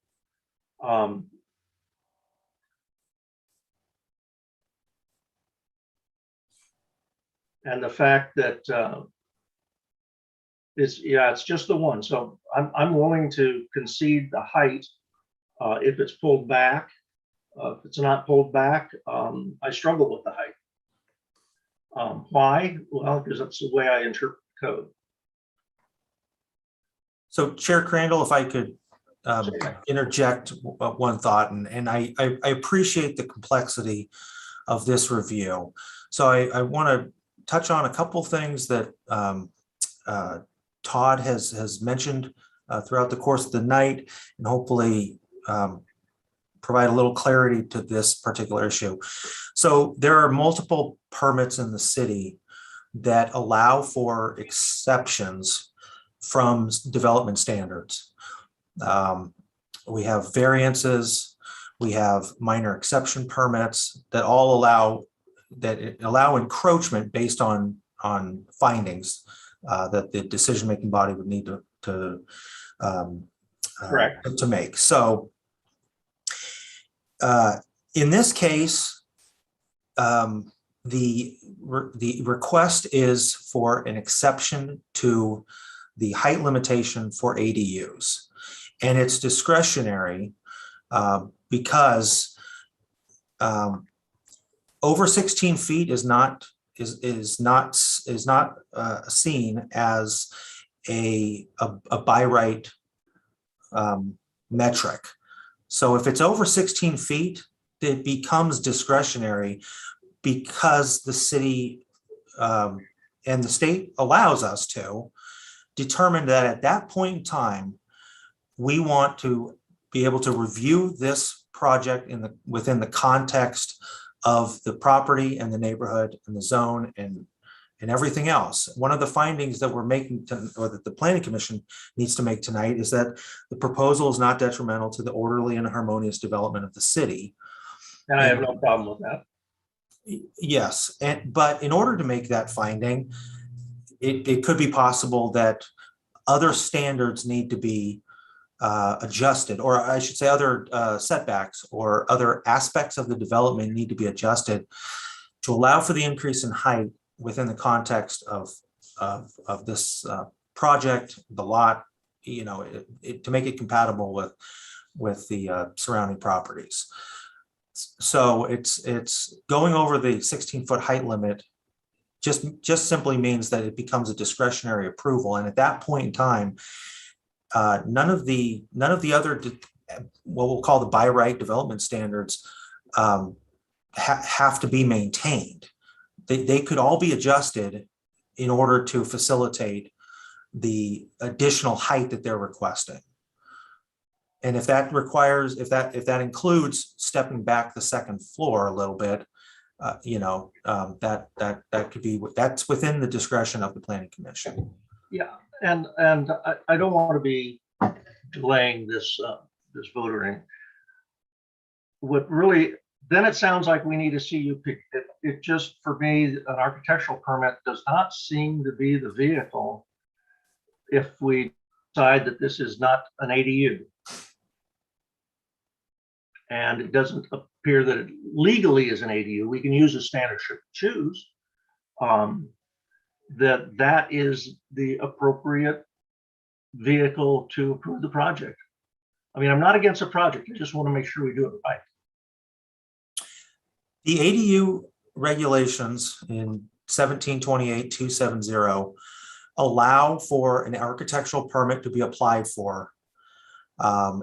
And the fact that it's just the one. So I'm willing to concede the height if it's pulled back. If it's not pulled back, I struggle with the height. Why? Well, because that's the way I interpret the code.
So Chair Crandall, if I could interject one thought, and I appreciate the complexity of this review. So I want to touch on a couple things that Todd has mentioned throughout the course of the night, and hopefully provide a little clarity to this particular issue. So there are multiple permits in the city that allow for exceptions from development standards. We have variances, we have minor exception permits that all allow encroachment based on findings that the decision-making body would need to make. So in this case, the request is for an exception to the height limitation for ADUs, and it's discretionary because over 16 feet is not seen as a by right metric. So if it's over 16 feet, it becomes discretionary because the city and the state allows us to determine that at that point in time, we want to be able to review this project within the context of the property and the neighborhood and the zone and everything else. One of the findings that we're making, or that the Planning Commission needs to make tonight, is that the proposal is not detrimental to the orderly and harmonious development of the city.
And I have no problem with that.
Yes, but in order to make that finding, it could be possible that other standards need to be adjusted, or I should say other setbacks or other aspects of the development need to be adjusted to allow for the increase in height within the context of this project, the lot, to make it compatible with the surrounding properties. So it's going over the 16-foot height limit just simply means that it becomes a discretionary approval, and at that point in time, none of the other what we'll call the by right development standards have to be maintained. They could all be adjusted in order to facilitate the additional height that they're requesting. And if that requires, if that includes stepping back the second floor a little bit, that could be, that's within the discretion of the planning commission.
Yeah, and I don't want to be delaying this voting. What really, then it sounds like we need a CUP. It just, for me, an architectural permit does not seem to be the vehicle if we decide that this is not an ADU. And it doesn't appear that it legally is an ADU. We can use a standard should we choose. That is the appropriate vehicle to approve the project. I mean, I'm not against a project. I just want to make sure we do it right.
The ADU regulations in 1728-270 allow for an architectural permit to be applied for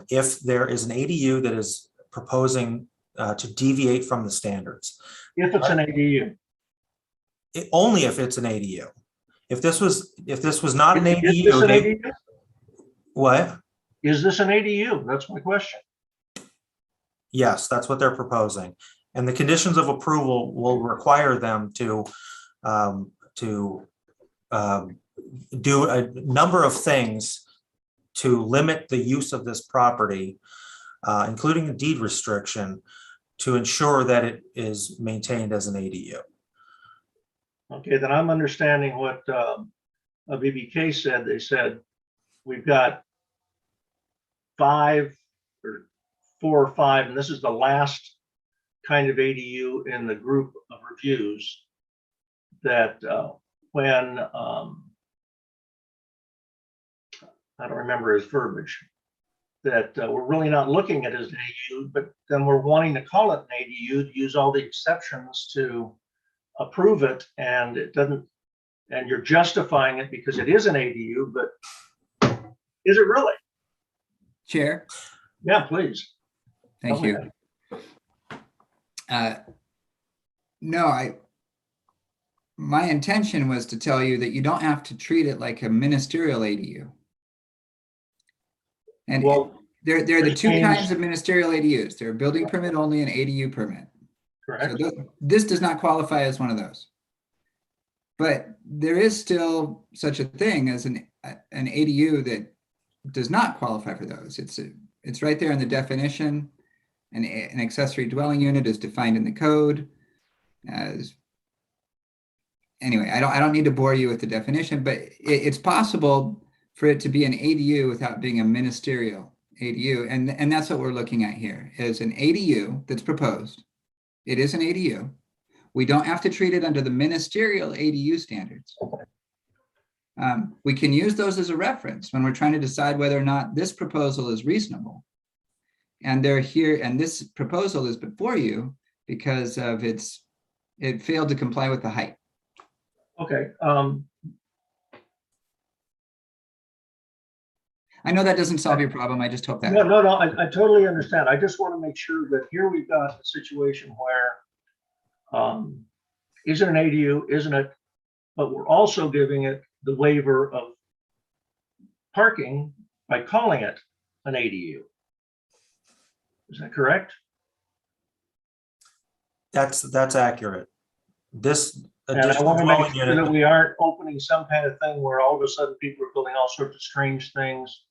if there is an ADU that is proposing to deviate from the standards.
If it's an ADU.
Only if it's an ADU. If this was not an
Is this an
ADU,
ADU?
what?
Is this an ADU? That's my question.
Yes, that's what they're proposing. And the conditions of approval will require them to do a number of things to limit the use of this property, including a deed restriction, to ensure that it is maintained as an ADU.
Okay, then I'm understanding what BBK said. They said we've got 5 or 4 or 5, and this is the last kind of ADU in the group of reviews that when I don't remember his verbiage, that we're really not looking at it as an ADU, but then we're wanting to call it an ADU to use all the exceptions to approve it, and it doesn't, and you're justifying it because it is an ADU, but is it really?
Chair,
Yeah, please.
thank
Go
you. No, my intention was to tell you that you don't have to treat it like a ministerial ADU. And
Well,
there are the
which
two
means-
kinds of ministerial ADUs. There are building permit only and ADU permit.
correct.
So this does not qualify as one of those. But there is still such a thing as an ADU that does not qualify for those. It's right there in the definition. An accessory dwelling unit is defined in the code as, anyway, I don't need to bore you with the definition, but it's possible for it to be an ADU without being a ministerial ADU. And that's what we're looking at here, is an ADU that's proposed. It is an ADU. We don't have to treat it under the ministerial ADU standards. We can use those as a reference when we're trying to decide whether or not this proposal is reasonable. And they're here, and this proposal is before you because of it failed to comply with the height.
Okay.
I know that doesn't solve your problem. I just hope that.
No, I totally understand. I just want to make sure that here we've got a situation where is it an ADU, isn't it? But we're also giving it the waiver of parking by calling it an ADU. Is that correct?
That's accurate. This
And I
additional
want to make
dwelling
sure that
unit,
we aren't opening some kind of thing where all of a sudden people are building all sorts of strange things.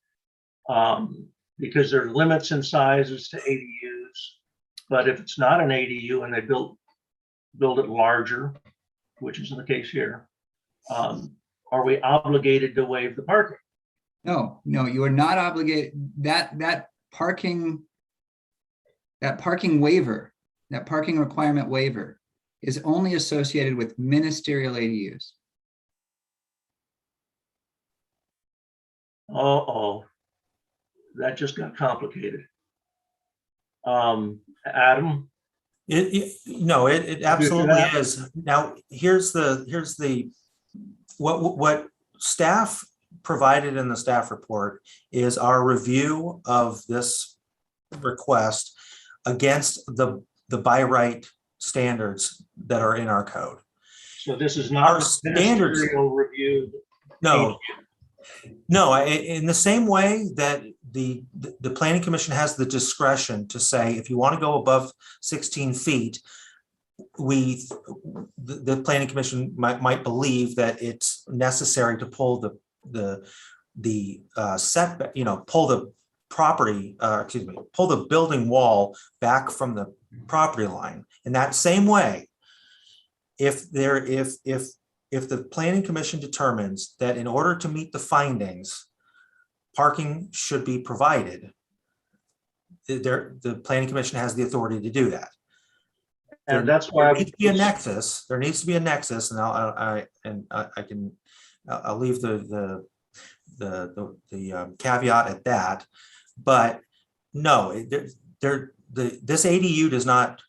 Because there are limits in sizes to ADUs. But if it's not an ADU and they build it larger, which is the case here, are we obligated to waive the parking?
No, you are not obligated. That parking waiver, that parking requirement waiver is only associated with ministerial ADUs.
Uh-oh, that just got complicated. Adam?
it absolutely is. Now, here's what staff provided in the staff report is our review of this request against the by right standards that are in our code.
So this is
Our
not
standards-
ministerial reviewed.
No, No, in the same way that the planning commission has the discretion to say, if you want to go above 16 feet, the planning commission might believe that it's necessary to pull the setback, pull the property, pull the building wall back from the property line. In that same way, if the planning commission determines that in order to meet the findings, parking should be provided, the planning commission has the authority to do that.
And that's why
There needs to be a nexus. There needs to be a nexus, and I'll leave the caveat at that. But no, this ADU does not.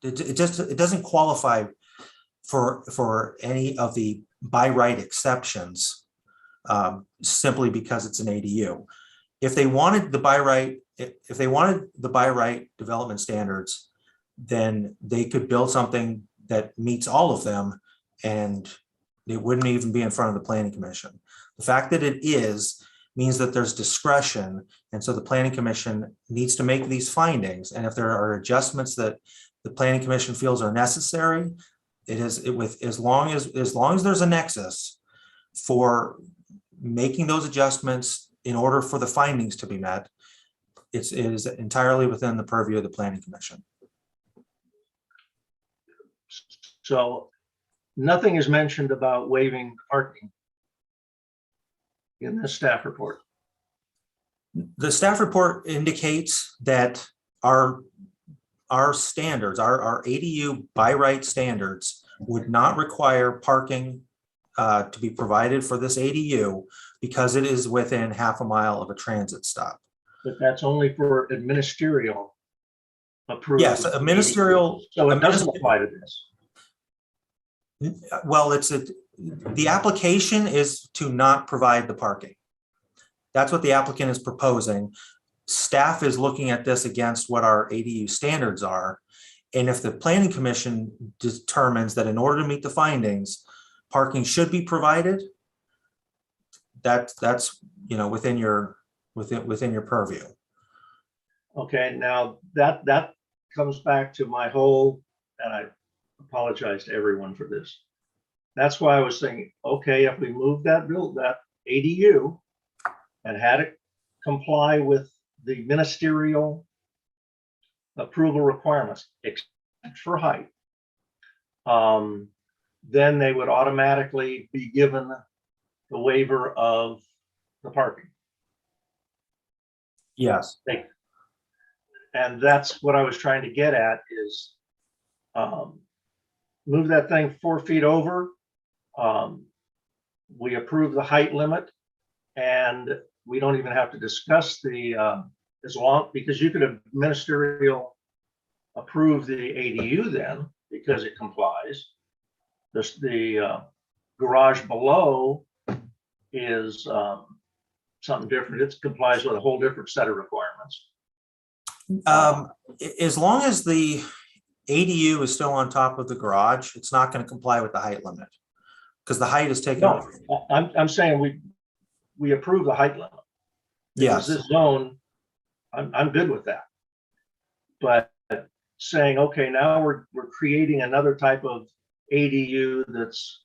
It doesn't qualify for any of the by right exceptions, simply because it's an ADU. If they wanted the by right development standards, then they could build something that meets all of them, and it wouldn't even be in front of the planning commission. The fact that it is means that there's discretion, and so the planning commission needs to make these findings. And if there are adjustments that the planning commission feels are necessary, as long as there's a nexus for making those adjustments in order for the findings to be met, it is entirely within the purview of the planning commission.
So nothing is mentioned about waiving parking in the staff report.
The staff report indicates that our standards, our ADU by right standards, would not require parking to be provided for this ADU because it is within half a mile of a transit stop.
But that's only for administerial approval.
Yes, a ministerial.
So it doesn't apply to this.
Well, the application is to not provide the parking. That's what the applicant is proposing. Staff is looking at this against what our ADU standards are. And if the planning commission determines that in order to meet the findings, parking should be provided, that's within your purview.
Okay, now that comes back to my whole, and I apologize to everyone for this. That's why I was thinking, okay, if we move that ADU and had it comply with the ministerial approval requirements, except for height, then they would automatically be given the waiver of the parking.
Yes.
And that's what I was trying to get at is move that thing 4 feet over. We approve the height limit, and we don't even have to discuss the because you could have ministerial approve the ADU then because it complies. The garage below is something different. It complies with a whole different set of requirements.
As long as the ADU is still on top of the garage, it's not going to comply with the height limit because the height is taken off.
No, I'm saying we approve the height limit.
Yes.
This zone, I'm good with that. But saying, okay, now we're creating another type of ADU that's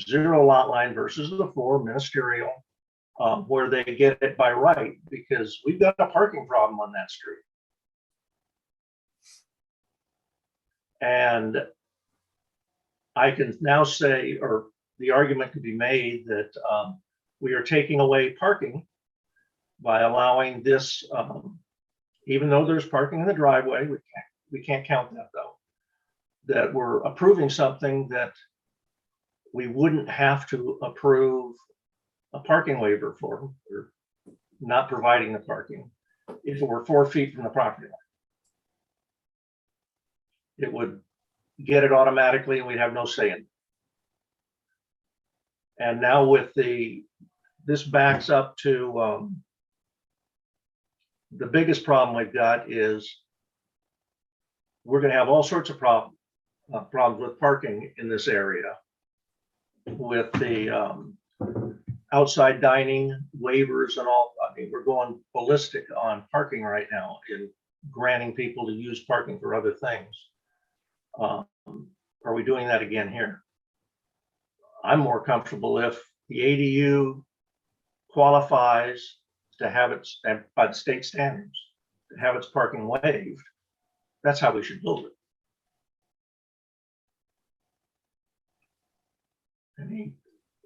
0 lot line versus the 4 ministerial, where they get it by right, because we've got a parking problem on that street. And I can now say, or the argument could be made that we are taking away parking by allowing this, even though there's parking in the driveway, we can't count that though, that we're approving something that we wouldn't have to approve a parking waiver for, or not providing the parking if it were 4 feet from the property line. It would get it automatically and we'd have no say in it. And now with this backs up to the biggest problem we've got is we're going to have all sorts of problems with parking in this area with the outside dining waivers and all. I mean, we're going ballistic on parking right now in granting people to use parking for other things. Are we doing that again here? I'm more comfortable if the ADU qualifies to have its, and by the state standards, to have its parking waived. That's how we should build it.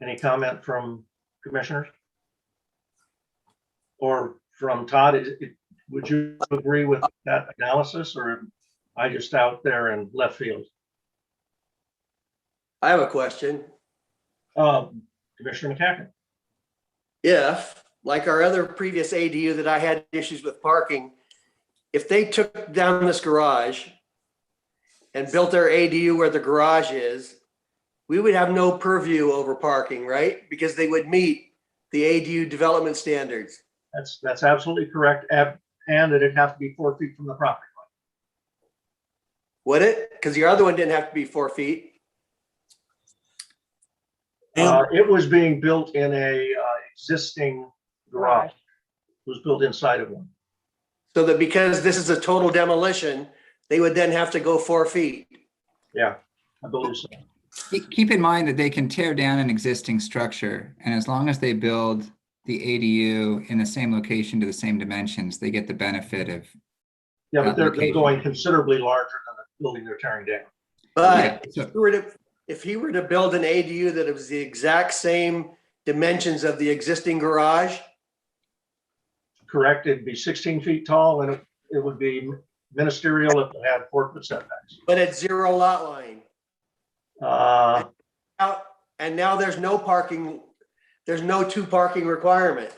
Any comment from commissioners? Or from Todd? Would you agree with that analysis, or am I just out there in left field?
I have a question.
Commissioner McCacken.
If, like our other previous ADU that I had issues with parking, if they took down this garage and built their ADU where the garage is, we would have no purview over parking, right? Because they would meet the ADU development standards.
That's absolutely correct. And it'd have to be 4 feet from the property
Would it? Because your other one didn't have to be 4 feet.
line. It was being built in a existing garage. It was built inside of one.
So that because this is a total demolition, they would then have to go 4 feet.
Yeah, I believe so.
Keep in mind that they can tear down an existing structure, and as long as they build the ADU in the same location to the same dimensions, they get the benefit of.
Yeah, but they're
Application.
going considerably larger than the building they're tearing down.
But
Yeah,
if he were to build an ADU that was the exact same dimensions of the existing garage,
Correct, it'd be 16 feet tall, and it would be ministerial if it had 4-foot setbacks.
but at 0 lot line. And now there's no parking, there's no 2 parking requirement.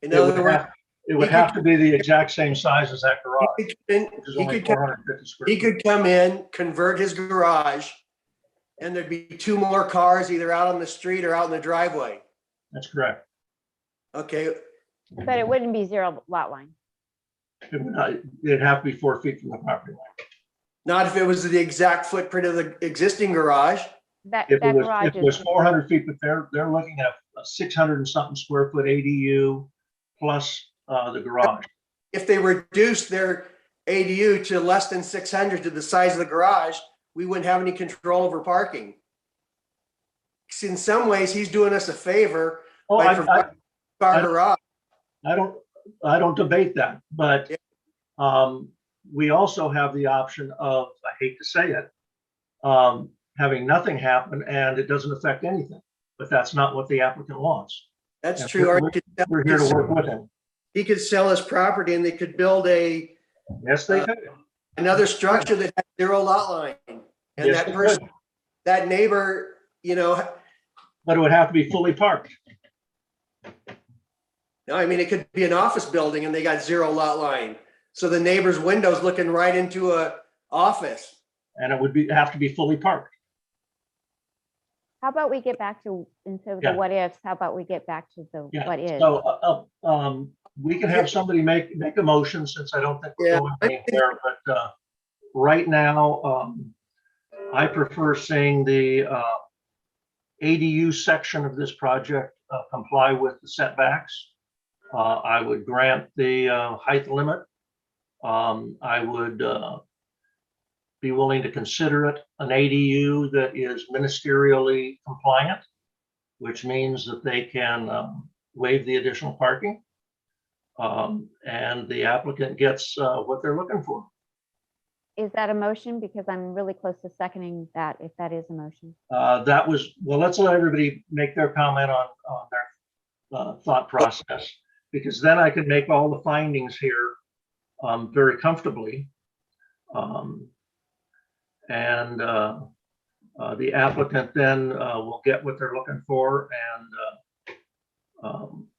In other words,
It would have to be the exact same size as that garage,
he could,
which is
he
only
could come-
450 square
he
feet.
could come in, convert his garage, and there'd be 2 more cars either out on the street or out in the driveway.
That's correct.
Okay,
But it wouldn't be 0 lot line.
It'd have to be 4 feet from the property line.
not if it was the exact footprint of the existing garage.
That
If it was,
garage
if it was
is,
400 feet, but they're looking at a 600 and something square foot ADU plus the garage.
If they reduced their ADU to less than 600 to the size of the garage, we wouldn't have any control over parking. In some ways, he's doing us a favor
Oh,
by providing our garage.
I don't debate that, but we also have the option of, I hate to say it, having nothing happen and it doesn't affect anything, but that's not what the applicant wants.
That's
And
true.
We're here to work with him.
He could sell his property and they could build
Yes, they could.
another structure that has 0 lot line. And
Yes,
that
they
person,
could.
that neighbor,
But it would have to be fully parked.
no, I mean, it could be an office building and they got 0 lot line. So the neighbor's window's looking right into a office.
And it would have to be fully parked.
how about we get back to, instead of
Yeah.
the what ifs, how about we get back to the
Yeah.
what is?
So we can have somebody make a motion, since I don't think we're
Yeah,
going
I think-
anywhere, but right now, I prefer seeing the ADU section of this project comply with the setbacks. I would grant the height limit. I would be willing to consider it an ADU that is ministerially compliant, which means that they can waive the additional parking. And the applicant gets what they're looking for.
Is that a motion? Because I'm really close to seconding that, if that is a motion.
That was, well, let's let everybody make their comment on their thought process, because then I can make all the findings here very comfortably. And the applicant then will get what they're looking for, and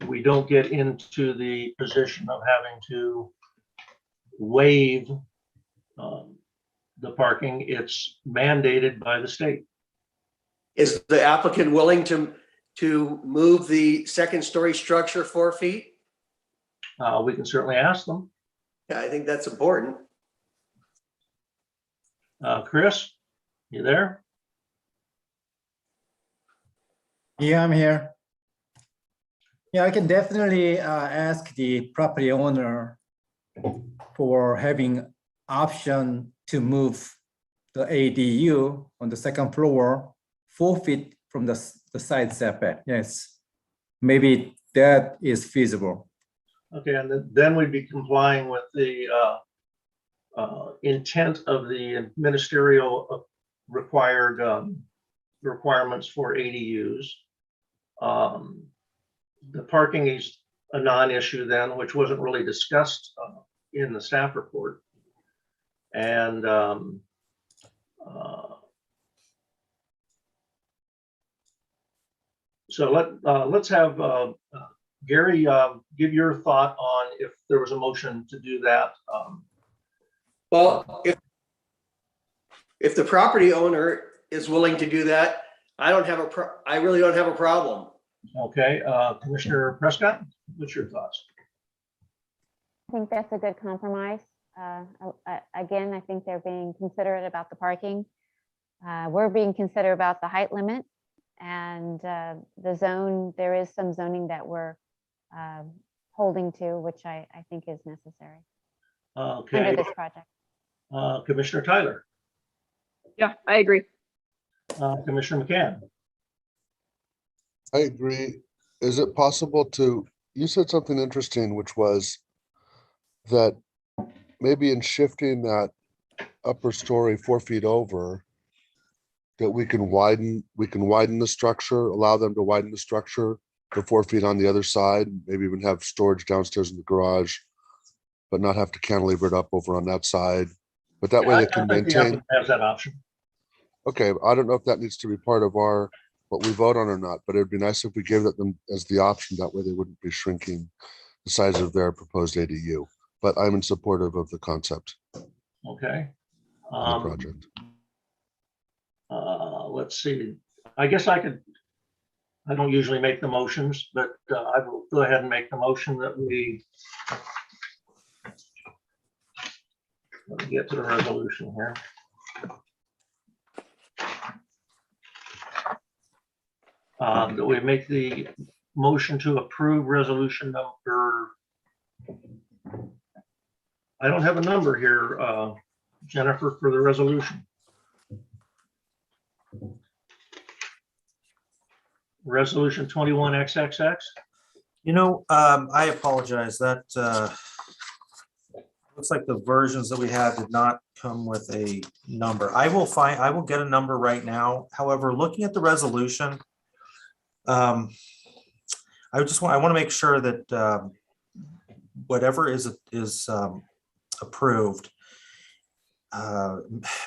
we don't get into the position of having to waive the parking. It's mandated by the state.
Is the applicant willing to move the 2nd-story structure 4 feet?
We can certainly ask them.
Yeah, I think that's important.
Chris, you there?
Yeah, I'm here. Yeah, I can definitely ask the property owner for having option to move the ADU on the second floor 4 feet from the side setback. Yes, maybe that is feasible.
Okay, and then we'd be complying with the intent of the ministerial required requirements for ADUs. The parking is a non-issue then, which wasn't really discussed in the staff report. And so let's have Gary give your thought on if there was a motion to do that.
Well, if the property owner is willing to do that, I really don't have a problem.
Okay, Commissioner Prescott, what's your thoughts?
I think that's a good compromise. Again, I think they're being considerate about the parking. We're being considerate about the height limit and the zone. There is some zoning that we're holding to, which I think is necessary
Okay,
under this project.
Commissioner Tyler,
Yeah, I agree.
Commissioner McCann.
I agree. Is it possible to, you said something interesting, which was that maybe in shifting that upper story 4 feet over, that we can widen the structure, allow them to widen the structure to 4 feet on the other side, maybe even have storage downstairs in the garage, but not have to cantilever it up over on that side. But that way they can maintain.
Has that option.
Okay, I don't know if that needs to be part of our, what we vote on or not, but it'd be nice if we gave it them as the option. That way they wouldn't be shrinking the size of their proposed ADU. But I'm in supportive of the concept
Okay.
of the project.
Let's see. I guess I don't usually make the motions, but I will go ahead and make the motion that we let me get to the resolution here. That we make the motion to approve resolution number. I don't have a number here, Jennifer, for the resolution. Resolution 21XXX.
You know, I apologize. That looks like the versions that we have did not come with a number. I will get a number right now. However, looking at the resolution, I want to make sure that whatever is approved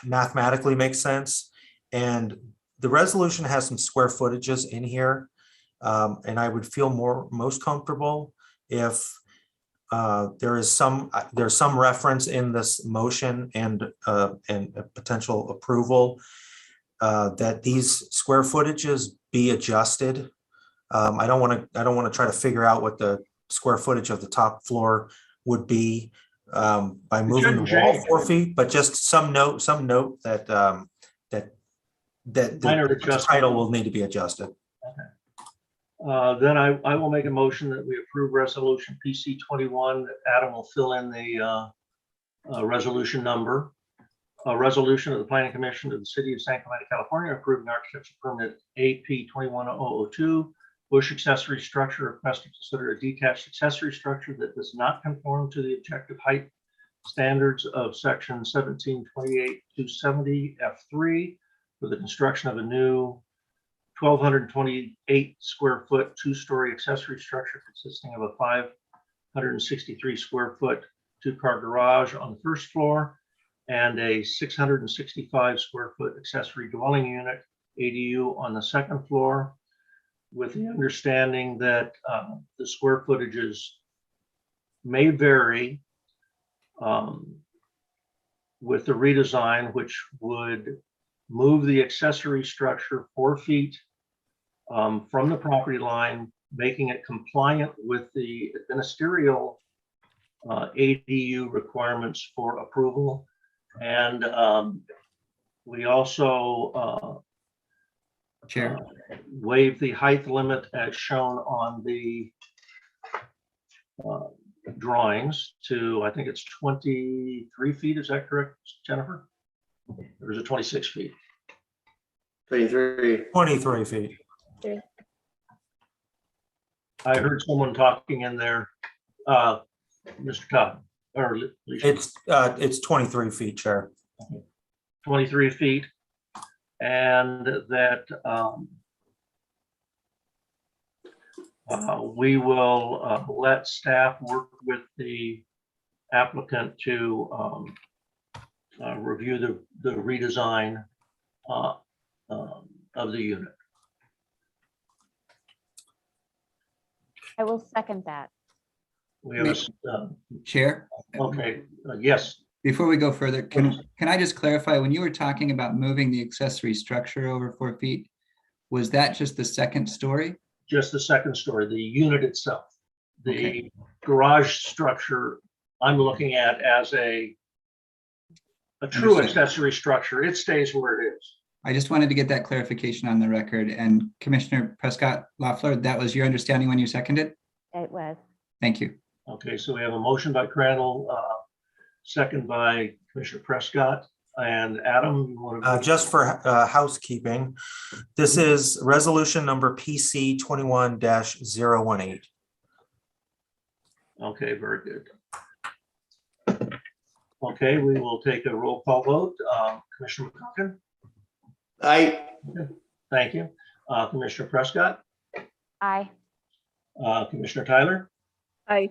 mathematically makes sense. And the resolution has some square footages in here. And I would feel most comfortable if there's some reference in this motion and a potential approval that these square footages be adjusted. I don't want to try to figure out what the square footage of the top floor would be by moving the wall 4 feet, but just some note that the title will need to be adjusted.
Then I will make a motion that we approve resolution PC 21. Adam will fill in the resolution number. A resolution of the Planning Commission of the City of San Clemente, California, approving architecture permit AP 21002, bush accessory structure, request to consider a detached accessory structure that does not conform to the objective height standards of section 1728-270 F3 for the construction of a new 1,228 square foot, 2-story accessory structure consisting of a 563 square foot 2-car garage on the first floor and a 665 square foot accessory dwelling unit ADU on the second floor, with the understanding that the square footages may vary with the redesign, which would move the accessory structure 4 feet from the property line, making it compliant with the ministerial ADU requirements for approval. And we also
Chair.
waive the height limit as shown on the drawings to, I think it's 23 feet. Is that correct, Jennifer? Or is it 26 feet?
23.
23 feet.
I heard someone talking in there, Mr. Todd, or
It's 23 feet, Chair.
23 feet. And that we will let staff work with the applicant to review the redesign of the unit.
I will second that.
We have
Chair,
okay, yes,
before we go further, can I just clarify, when you were talking about moving the accessory structure over 4 feet, was that just the second story?
just the second story, the unit itself. The
Okay.
garage structure, I'm looking at as a true
Understood.
accessory structure. It stays where it is.
I just wanted to get that clarification on the record. And Commissioner Prescott Loeffler, that was your understanding when you seconded?
It was.
Thank you.
Okay, so we have a motion by Crandall, second by Commissioner Prescott. And Adam, you want to?
Just for housekeeping, this is resolution number PC 21-018.
Okay, very good. Okay, we will take a roll call vote. Commissioner McCoggin,
Aye.
thank you. Commissioner Prescott,
Aye.
Commissioner Tyler,
Aye.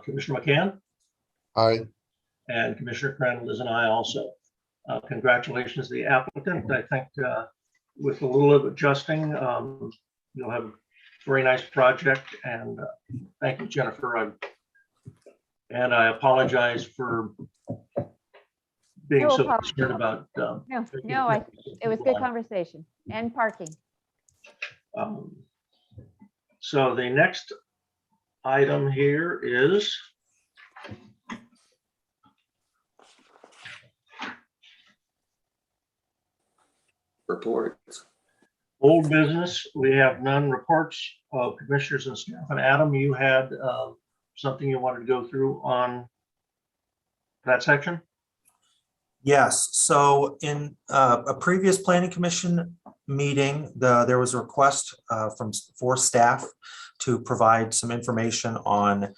Commissioner McCann,
Aye.
and Commissioner Crandall is an aye also. Congratulations to the applicant. I think with a little of adjusting, you'll have a very nice project, and thank you, Jennifer. And I apologize for being
No
so
apology.
concerned about.
No, it was good conversation and parking.
So the next item here is
Reports.
old business. We have none. Reports of commissioners and staff. And Adam, you had something you wanted to go through on that section?
Yes, so in a previous planning commission meeting, there was a request for staff to provide some information on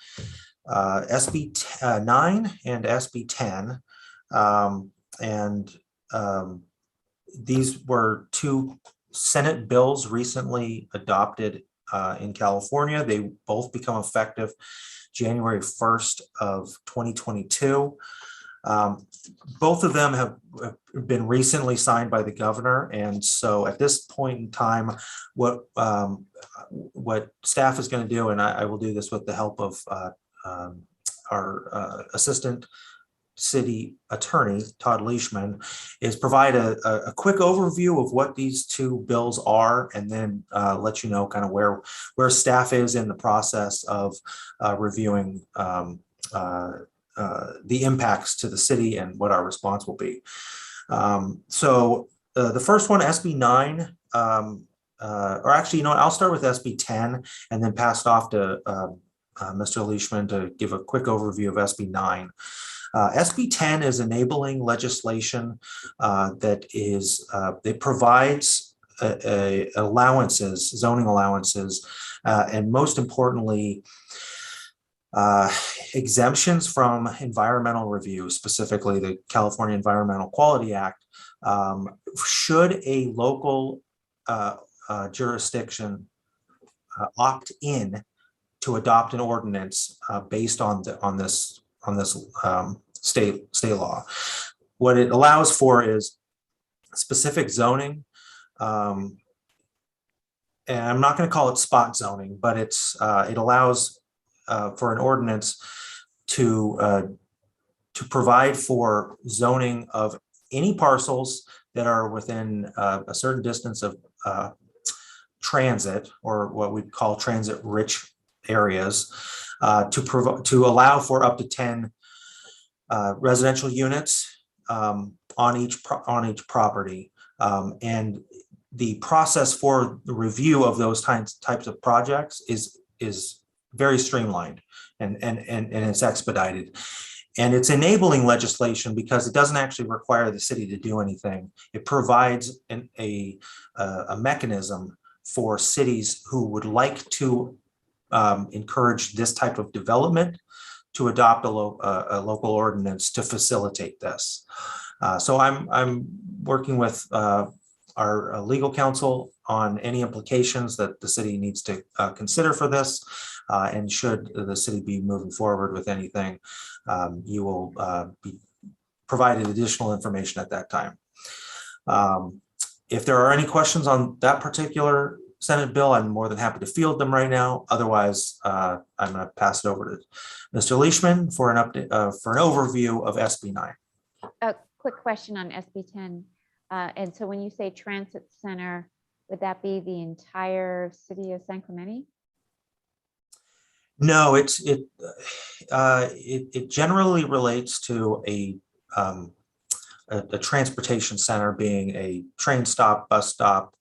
SB 9 and SB 10. These were two Senate bills recently adopted in California. They both become effective January 1st of 2022. Both of them have been recently signed by the governor, and so at this point in time, what staff is going to do, and I will do this with the help of our assistant city attorney, Todd Leishman, is provide a quick overview of what these two bills are, and then let you know kind of where staff is in the process of reviewing the impacts to the city and what our response will be. So the first one, SB 9, or actually, you know what, I'll start with SB 10 and then pass it off to Mr. Leishman to give a quick overview of SB 9. SB 10 is enabling legislation that it provides allowances, zoning allowances, and most importantly, exemptions from environmental review, specifically the California Environmental Quality Act, should a local jurisdiction opt in to adopt an ordinance based on this state law. What it allows for is specific zoning, and I'm not going to call it spot zoning, but it allows for an ordinance to provide for zoning of any parcels that are within a certain distance of transit, or what we call transit-rich areas, to allow for up to 10 residential units on each property, and the process for the review of those types of projects is very streamlined and it's expedited. And it's enabling legislation because it doesn't actually require the city to do anything. It provides a mechanism for cities who would like to encourage this type of development to adopt a local ordinance to facilitate this. So I'm working with our legal counsel on any implications that the city needs to consider for this. And should the city be moving forward with anything, you will be provided additional information at that time. If there are any questions on that particular Senate bill, I'm more than happy to field them right now. Otherwise, I'm going to pass it over to Mr. Leishman for an update, for an overview of SB 9.
A quick question on SB 10. And so when you say transit center, would that be the entire city of San Clemente?
No, it generally relates to a transportation center, being a train stop, bus stop,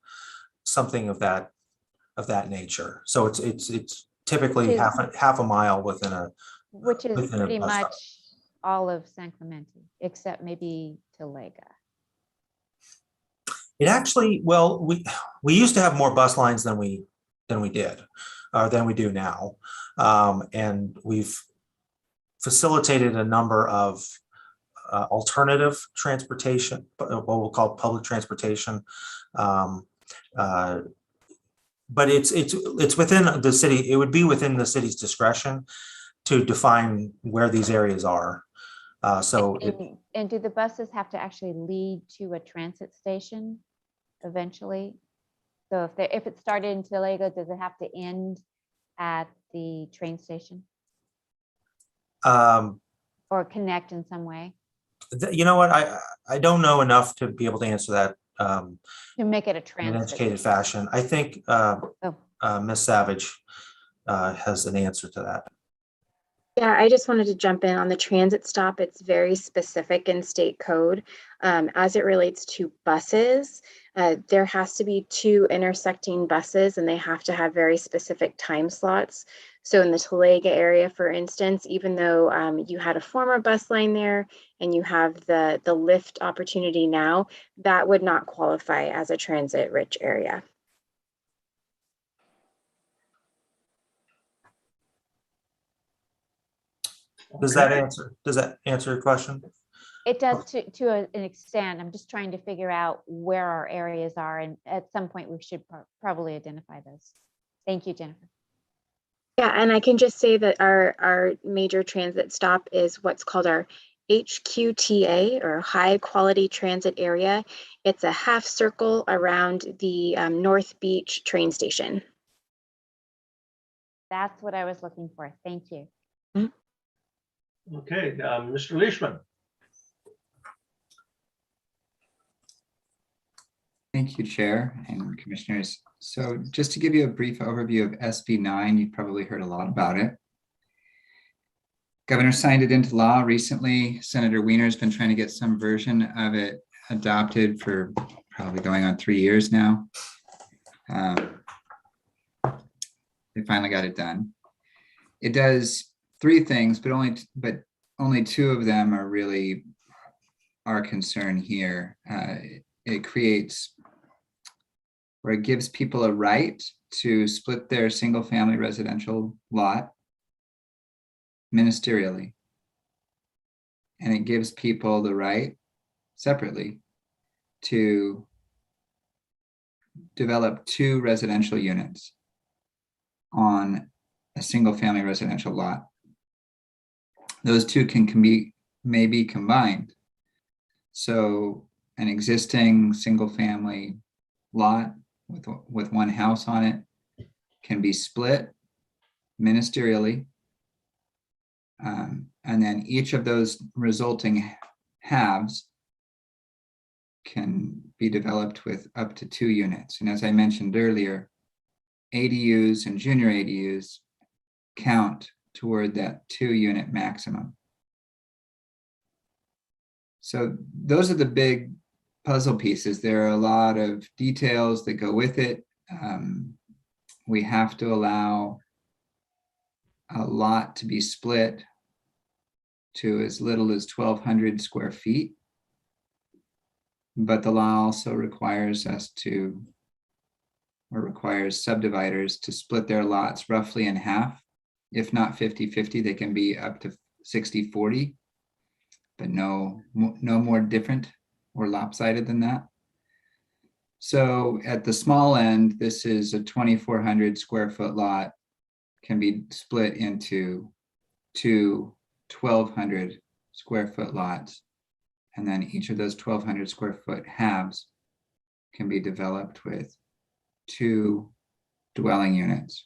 something of that nature. So it's typically half a mile within a,
which is
within a
pretty
bus
much
stop.
all of San Clemente, except maybe Talega.
It actually, well, we used to have more bus lines than we did, or than we do now. And we've facilitated a number of alternative transportation, what we'll call public transportation. But it's within the city. It would be within the city's discretion to define where these areas are.
And do the buses have to actually lead to a transit station eventually? So if it started in Talega, does it have to end at the train station or connect in some way?
You know what? I don't know enough to be able to answer that
To make it a
in
transit.
an educated fashion. I think Ms. Savage has an answer to that.
Yeah, I just wanted to jump in on the transit stop. It's very specific in state code. As it relates to buses, there has to be 2 intersecting buses and they have to have very specific time slots. So in the Talega area, for instance, even though you had a former bus line there and you have the lift opportunity now, that would not qualify as a transit rich area.
Does that answer your question?
It does to an extent. I'm just trying to figure out where our areas are, and at some point we should probably identify those. Thank you, Jennifer.
Yeah, and I can just say that our major transit stop is what's called our HQTA, or High Quality Transit Area. It's a half circle around the North Beach train station.
That's what I was looking for. Thank you.
Okay, Mr. Leishman.
Thank you, Chair and Commissioners. So just to give you a brief overview of SB 9, you've probably heard a lot about it. Governor signed it into law recently. Senator Wiener's been trying to get some version of it adopted for probably going on 3 years now. They finally got it done. It does 3 things, but only 2 of them are really our concern here. It creates, or it gives people a right to split their single-family residential lot ministerially. And it gives people the right separately to develop 2 residential units on a single-family residential lot. Those 2 may be combined. So an existing single-family lot with 1 house on it can be split ministerially. And then each of those resulting halves can be developed with up to 2 units. And as I mentioned earlier, ADUs and junior ADUs count toward that 2-unit maximum. So those are the big puzzle pieces. There are a lot of details that go with it. We have to allow a lot to be split to as little as 1,200 square feet. But the law also requires us to, or requires subdividers to split their lots roughly in half. If not 50-50, they can be up to 60-40, but no more different or lopsided than that. So at the small end, this is a 2,400 square foot lot, can be split into two 1,200 square foot lots. And then each of those 1,200 square foot halves can be developed with 2 dwelling units.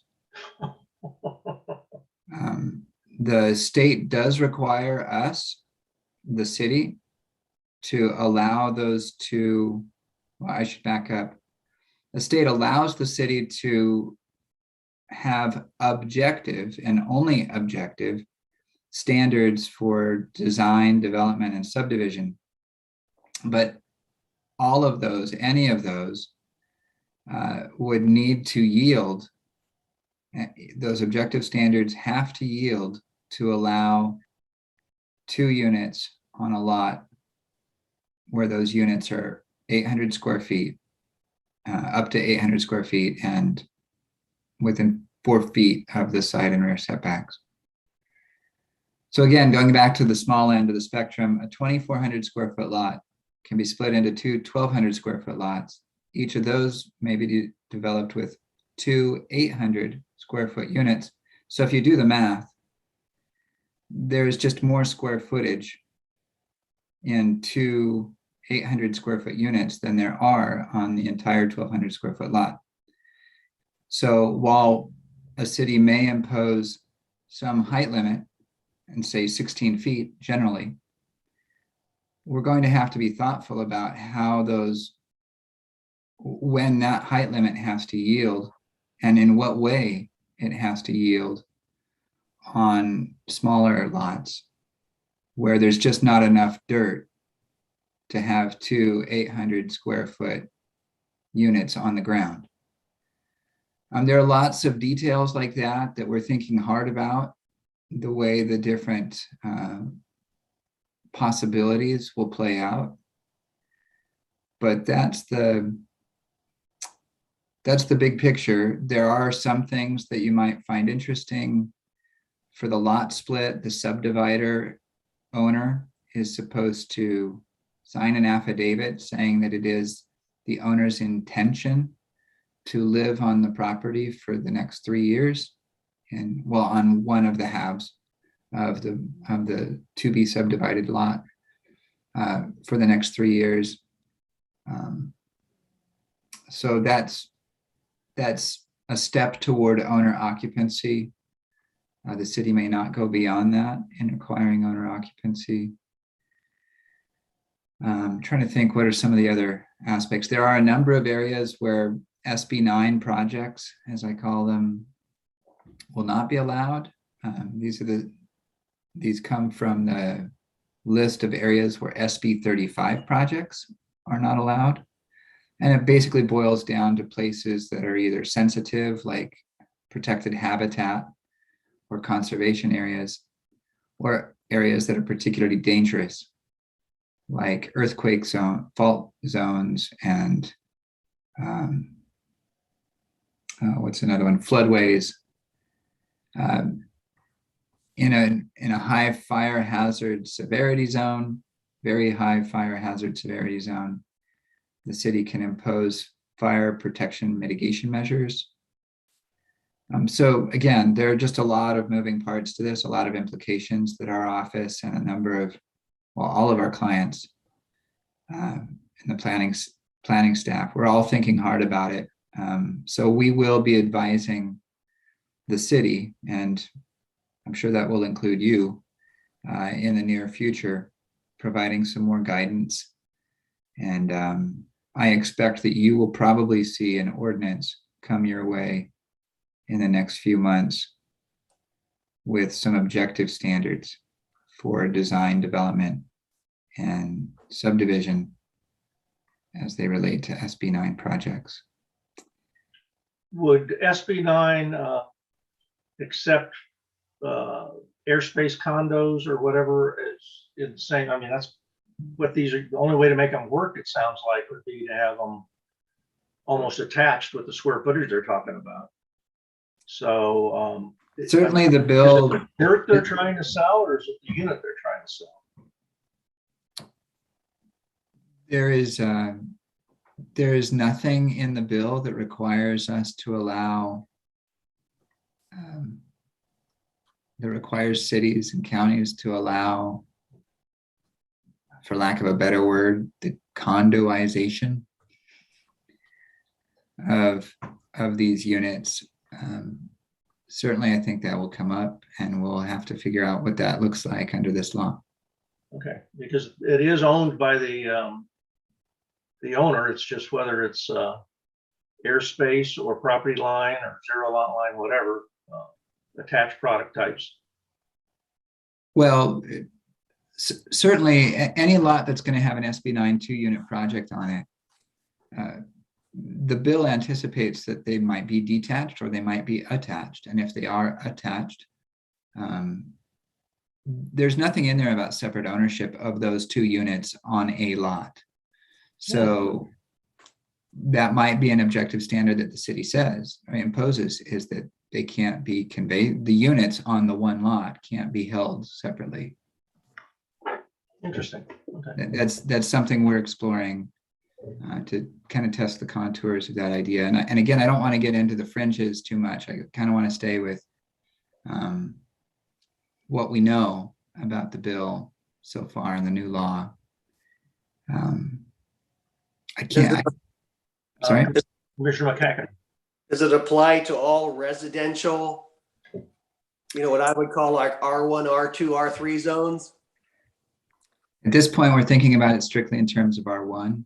The state does require us, the city, to allow those two, well, I should back up. The state allows the city to have objective and only objective standards for design, development, and subdivision. But all of those, any of those, would need to yield. Those objective standards have to yield to allow 2 units on a lot where those units are 800 square feet, up to 800 square feet, and within 4 feet of the side and rear setbacks. So again, going back to the small end of the spectrum, a 2,400 square foot lot can be split into 2 1,200 square foot lots. Each of those may be developed with 2 800 square foot units. So if you do the math, there's just more square footage in 2 800 square foot units than there are on the entire 1,200 square foot lot. So while a city may impose some height limit and say 16 feet generally, we're going to have to be thoughtful about how those, when that height limit has to yield and in what way it has to yield on smaller lots where there's just not enough dirt to have 2 800 square foot units on the ground. There are lots of details like that that we're thinking hard about, the way the different possibilities will play out. But that's the big picture. There are some things that you might find interesting. For the lot split, the subdivider owner is supposed to sign an affidavit saying that it is the owner's intention to live on the property for the next 3 years, and well, on one of the halves of the to be subdivided lot for the next 3 years. So that's a step toward owner occupancy. The city may not go beyond that in acquiring owner occupancy. I'm trying to think, what are some of the other aspects? There are a number of areas where SB 9 projects, as I call them, will not be allowed. These come from the list of areas where SB 35 projects are not allowed. And it basically boils down to places that are either sensitive, like protected habitat or conservation areas, or areas that are particularly dangerous, like earthquake zone, fault zones, and what's another one? Floodways. In a high fire hazard severity zone, very high fire hazard severity zone, the city can impose fire protection mitigation measures. So again, there are just a lot of moving parts to this, a lot of implications that our office and a number of, well, all of our clients and the planning staff, we're all thinking hard about it. So we will be advising the city, and I'm sure that will include you in the near future, providing some more guidance. And I expect that you will probably see an ordinance come your way in the next few months with some objective standards for design, development, and subdivision as they relate to SB 9 projects.
Would SB 9 accept airspace condos or whatever is insane? I mean, that's what these are. The only way to make them work, it sounds like, would be to have them almost attached with the square footage they're talking about. So
Certainly the
is it
bill,
the dirt they're trying to sell, or is it the unit they're trying to sell?
there is nothing in the bill that requires us to allow, that requires cities and counties to allow, for lack of a better word, the condoization of these units. Certainly, I think that will come up, and we'll have to figure out what that looks like under this law.
Okay, because it is owned by the owner. It's just whether it's airspace or property line or zero lot line, whatever, attached product types.
Well, certainly any lot that's going to have an SB 9 2-unit project on it, the bill anticipates that they might be detached or they might be attached. And if they are attached, there's nothing in there about separate ownership of those 2 units on a lot. So that might be an objective standard that the city says, or imposes, is that they can't be conveyed. The units on the one lot can't be held separately.
Interesting. Okay.
That's something we're exploring to kind of test the contours of that idea. And again, I don't want to get into the fringes too much. I kind of want to stay with what we know about the bill so far in the new law. I can't. Sorry,
Commissioner McCacken.
Does it apply to all residential, what I would call like R1, R2, R3 zones?
at this point, we're thinking about it strictly in terms of R1.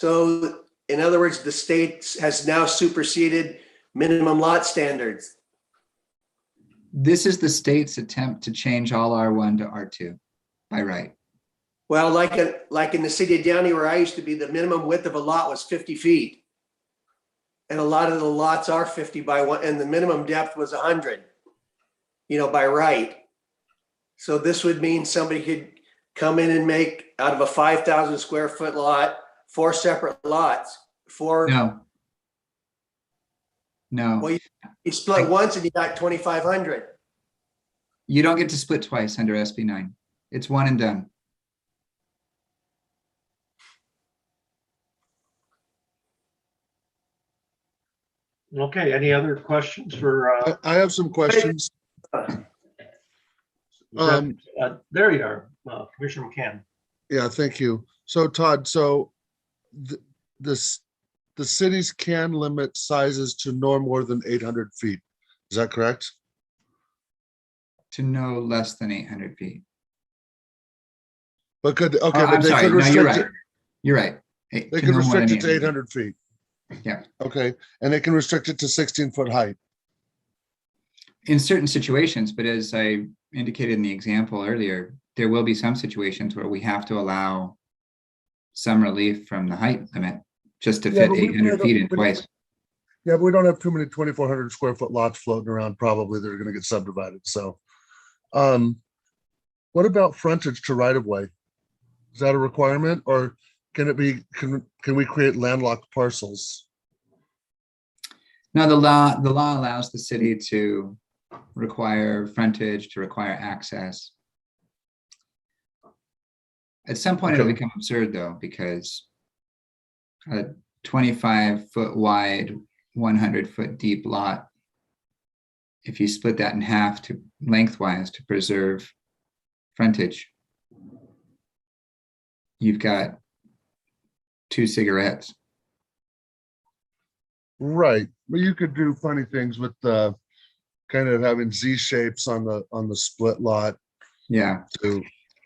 So in other words, the state has now superseded minimum lot standards.
This is the state's attempt to change all R1 to R2 by right.
Well, like in the city of Downey where I used to be, the minimum width of a lot was 50 feet. And a lot of the lots are 50 by 1, and the minimum depth was 100, by right. So this would mean somebody could come in and make out of a 5,000 square foot lot, 4 separate lots,
No.
Well, you split once and you got 2,500.
You don't get to split twice under SB 9. It's one and done.
Okay, any other questions for?
I have some questions.
There you are, Commissioner McCann.
Yeah, thank you. So Todd, the cities can limit sizes to no more than 800 feet. Is that correct?
To no less than 800 feet.
But could,
Oh,
okay,
I'm
but they
sorry.
could
No, you're
restrict
right.
it.
You're right.
They could restrict it to 800 feet.
Yeah.
Okay, and they can restrict it to 16-foot height.
In certain situations, but as I indicated in the example earlier, there will be some situations where we have to allow some relief from the height limit just to fit 800 feet in twice.
Yeah, but we don't have too many 2,400 square foot lots floating around probably that are going to get subdivided. So what about frontage to right of way? Is that a requirement, or can it be, can we create landlocked parcels?
No, the law allows the city to require frontage, to require access. At some point, it'll become absurd though, because a 25-foot wide, 100-foot deep lot, if you split that in half to lengthwise to preserve frontage, you've got 2 cigarettes.
Right, but you could do funny things with the kind of having Z shapes on the split lot.
Yeah.
Too.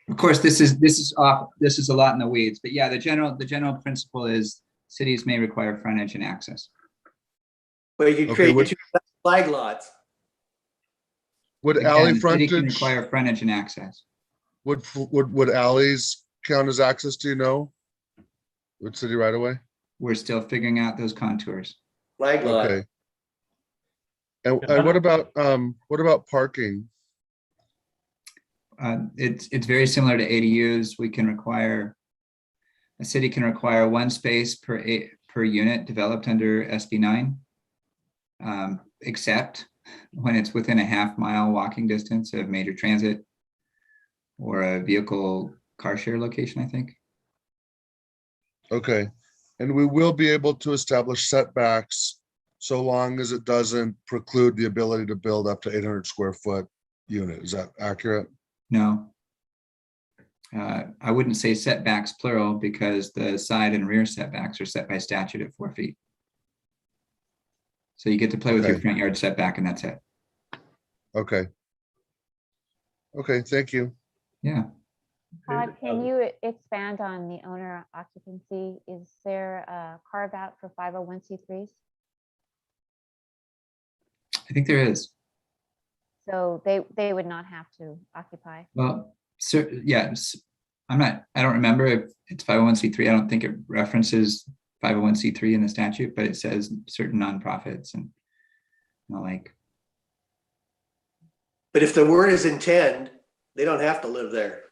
Of course, this is a lot in the weeds, but yeah, the general principle is cities may require frontage and access.
But you could create 2 flag lots.
Would
Again,
alley
the city can
frontage
require frontage and access.
would alleys count as access? Do you know? With city right away?
We're still figuring out those contours.
Flag lot.
Okay. And what about parking?
It's very similar to ADUs. A city can require one space per unit developed under SB 9, except when it's within a half-mile walking distance of major transit or a vehicle car share location, I think.
Okay. And we will be able to establish setbacks so long as it doesn't preclude the ability to build up to 800 square foot unit. Is that accurate?
No. I wouldn't say setbacks plural because the side and rear setbacks are set by statute at 4 feet. So you get to play with your
Okay.
front yard setback and that's it.
Okay. Okay, thank you.
Yeah.
Todd, can you expand on the owner occupancy? Is there a carve out for 501c3s?
I think there is.
So they would not have to occupy.
Well, yes, I don't remember if it's 501c3. I don't think it references 501c3 in the statute, but it says certain nonprofits and the like.
But if the word is intend, they don't have to live there.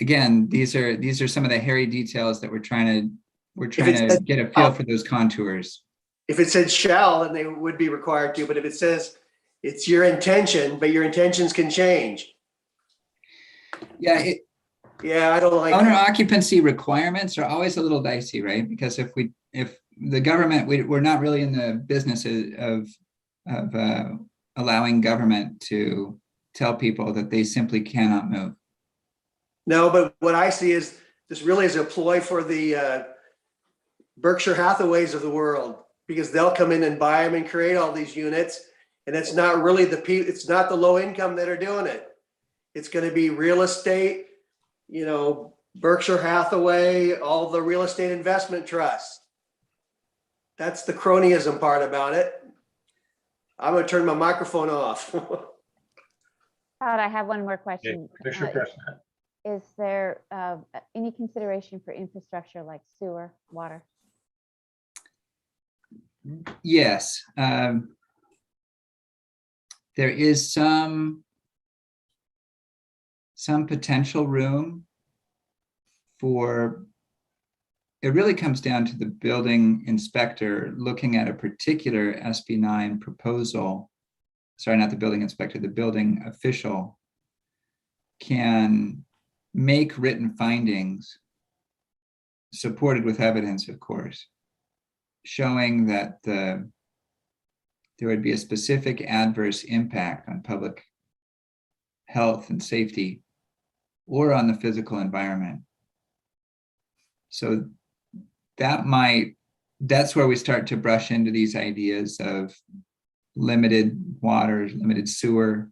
Again, these are some of the hairy details that we're trying to
said-
get a feel for those contours.
If it said shall, then they would be required to, but if it says it's your intention, but your intentions can change.
Yeah,
Yeah, I don't like
owner
that.
occupancy requirements are always a little dicey, right? Because if the government, we're not really in the business of allowing government to tell people that they simply cannot move.
No, but what I see is this really is a ploy for the Berkshire Hathaways of the world, because they'll come in and buy them and create all these units. And it's not really it's not the low income that are doing it. It's going to be real estate, Berkshire Hathaway, all the real estate investment trusts. That's the cronyism part about it. I'm going to turn my microphone off.
Todd, I have one more question.
Commissioner Prescott.
Is there any consideration for infrastructure like sewer, water?
Yes. There is some potential room for, it really comes down to the building inspector looking at a particular SB 9 proposal. Sorry, not the building inspector, the building official can make written findings supported with evidence, of course, showing that there would be a specific adverse impact on public health and safety or on the physical environment. So that's where we start to brush into these ideas of limited water, limited sewer.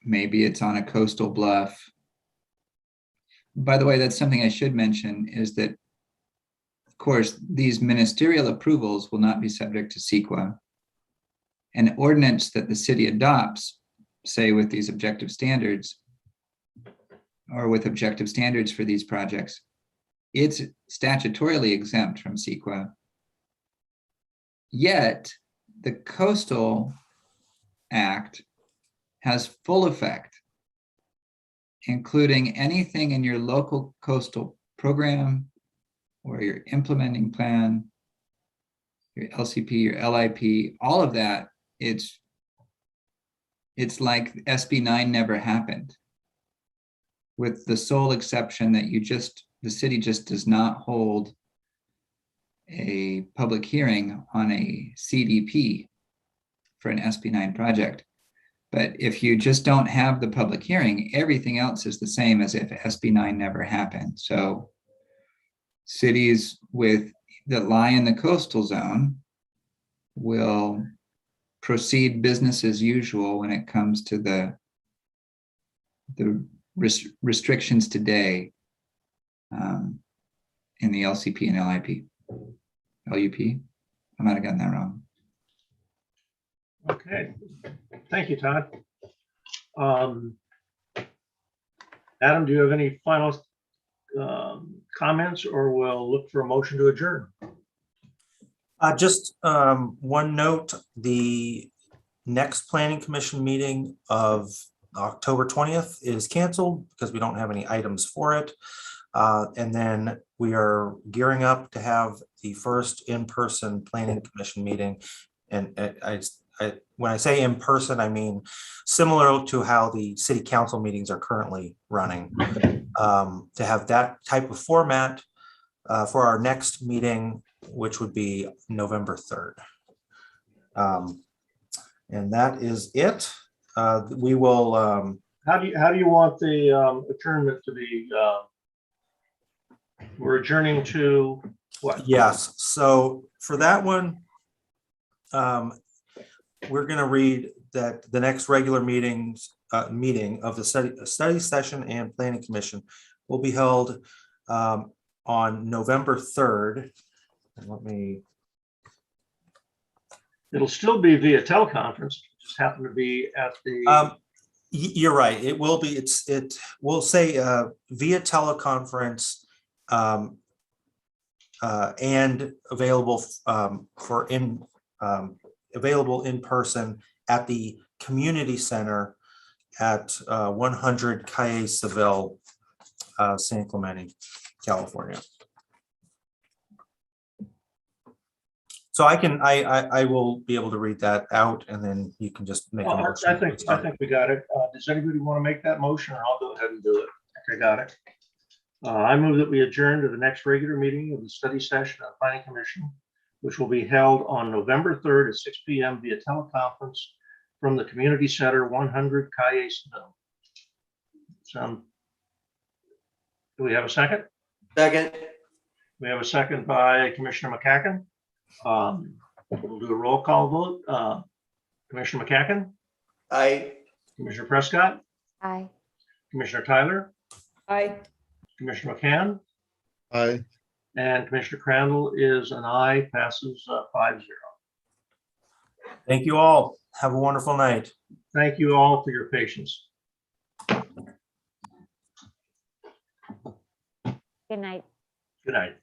Maybe it's on a coastal bluff. By the way, that's something I should mention is that, of course, these ministerial approvals will not be subject to CEQA. An ordinance that the city adopts, say with these objective standards, or with objective standards for these projects, it's statutorily exempt from CEQA. Yet, the Coastal Act has full effect, including anything in your local coastal program or your implementing plan, your LCP, your LIP, all of that, it's like SB 9 never happened, with the sole exception that the city just does not hold a public hearing on a CDP for an SB 9 project. But if you just don't have the public hearing, everything else is the same as if SB 9 never happened. So cities that lie in the coastal zone will proceed business as usual when it comes to the restrictions today in the LCP and LIP. LUP? I might have gotten that wrong.
Okay, thank you, Todd. Adam, do you have any final comments, or we'll look for a motion to adjourn?
Just one note, the next planning commission meeting of October 20th is canceled because we don't have any items for it. And then we are gearing up to have the first in-person planning commission meeting. And when I say in person, I mean similar to how the city council meetings are currently running. To have that type of format for our next meeting, which would be November 3rd. And that is it. We will.
How do you want the adjournment to be? We're adjourning to what?
Yes, so for that one, we're going to read that the next regular meeting of the study session and planning commission will be held on November 3rd. And let me.
It'll still be via teleconference, just happen to be at the.
You're right, it will be, it will say via teleconference and available available in person at the community center at 100 Calle Seville, San Clemente, California. So I will be able to read that out, and then you can just make a motion.
I think we got it. Does anybody want to make that motion, or I'll go ahead and do it? Okay, got it. I move that we adjourn to the next regular meeting of the study session of Planning Commission, which will be held on November 3rd at 6 p.m. via teleconference from the Community Center, 100 Calle Seville. Do we have a second?
Second.
We have a second by Commissioner McCacken. We'll do a roll call vote. Commissioner McCacken?
Aye.
Commissioner Prescott?
Aye.
Commissioner Tyler?
Aye.
Commissioner McCann?
Aye.
And Commissioner Crandall is an aye, passes 5-0.
Thank you all. Have a wonderful night.
Thank you all for your patience.
Good night.
Good night.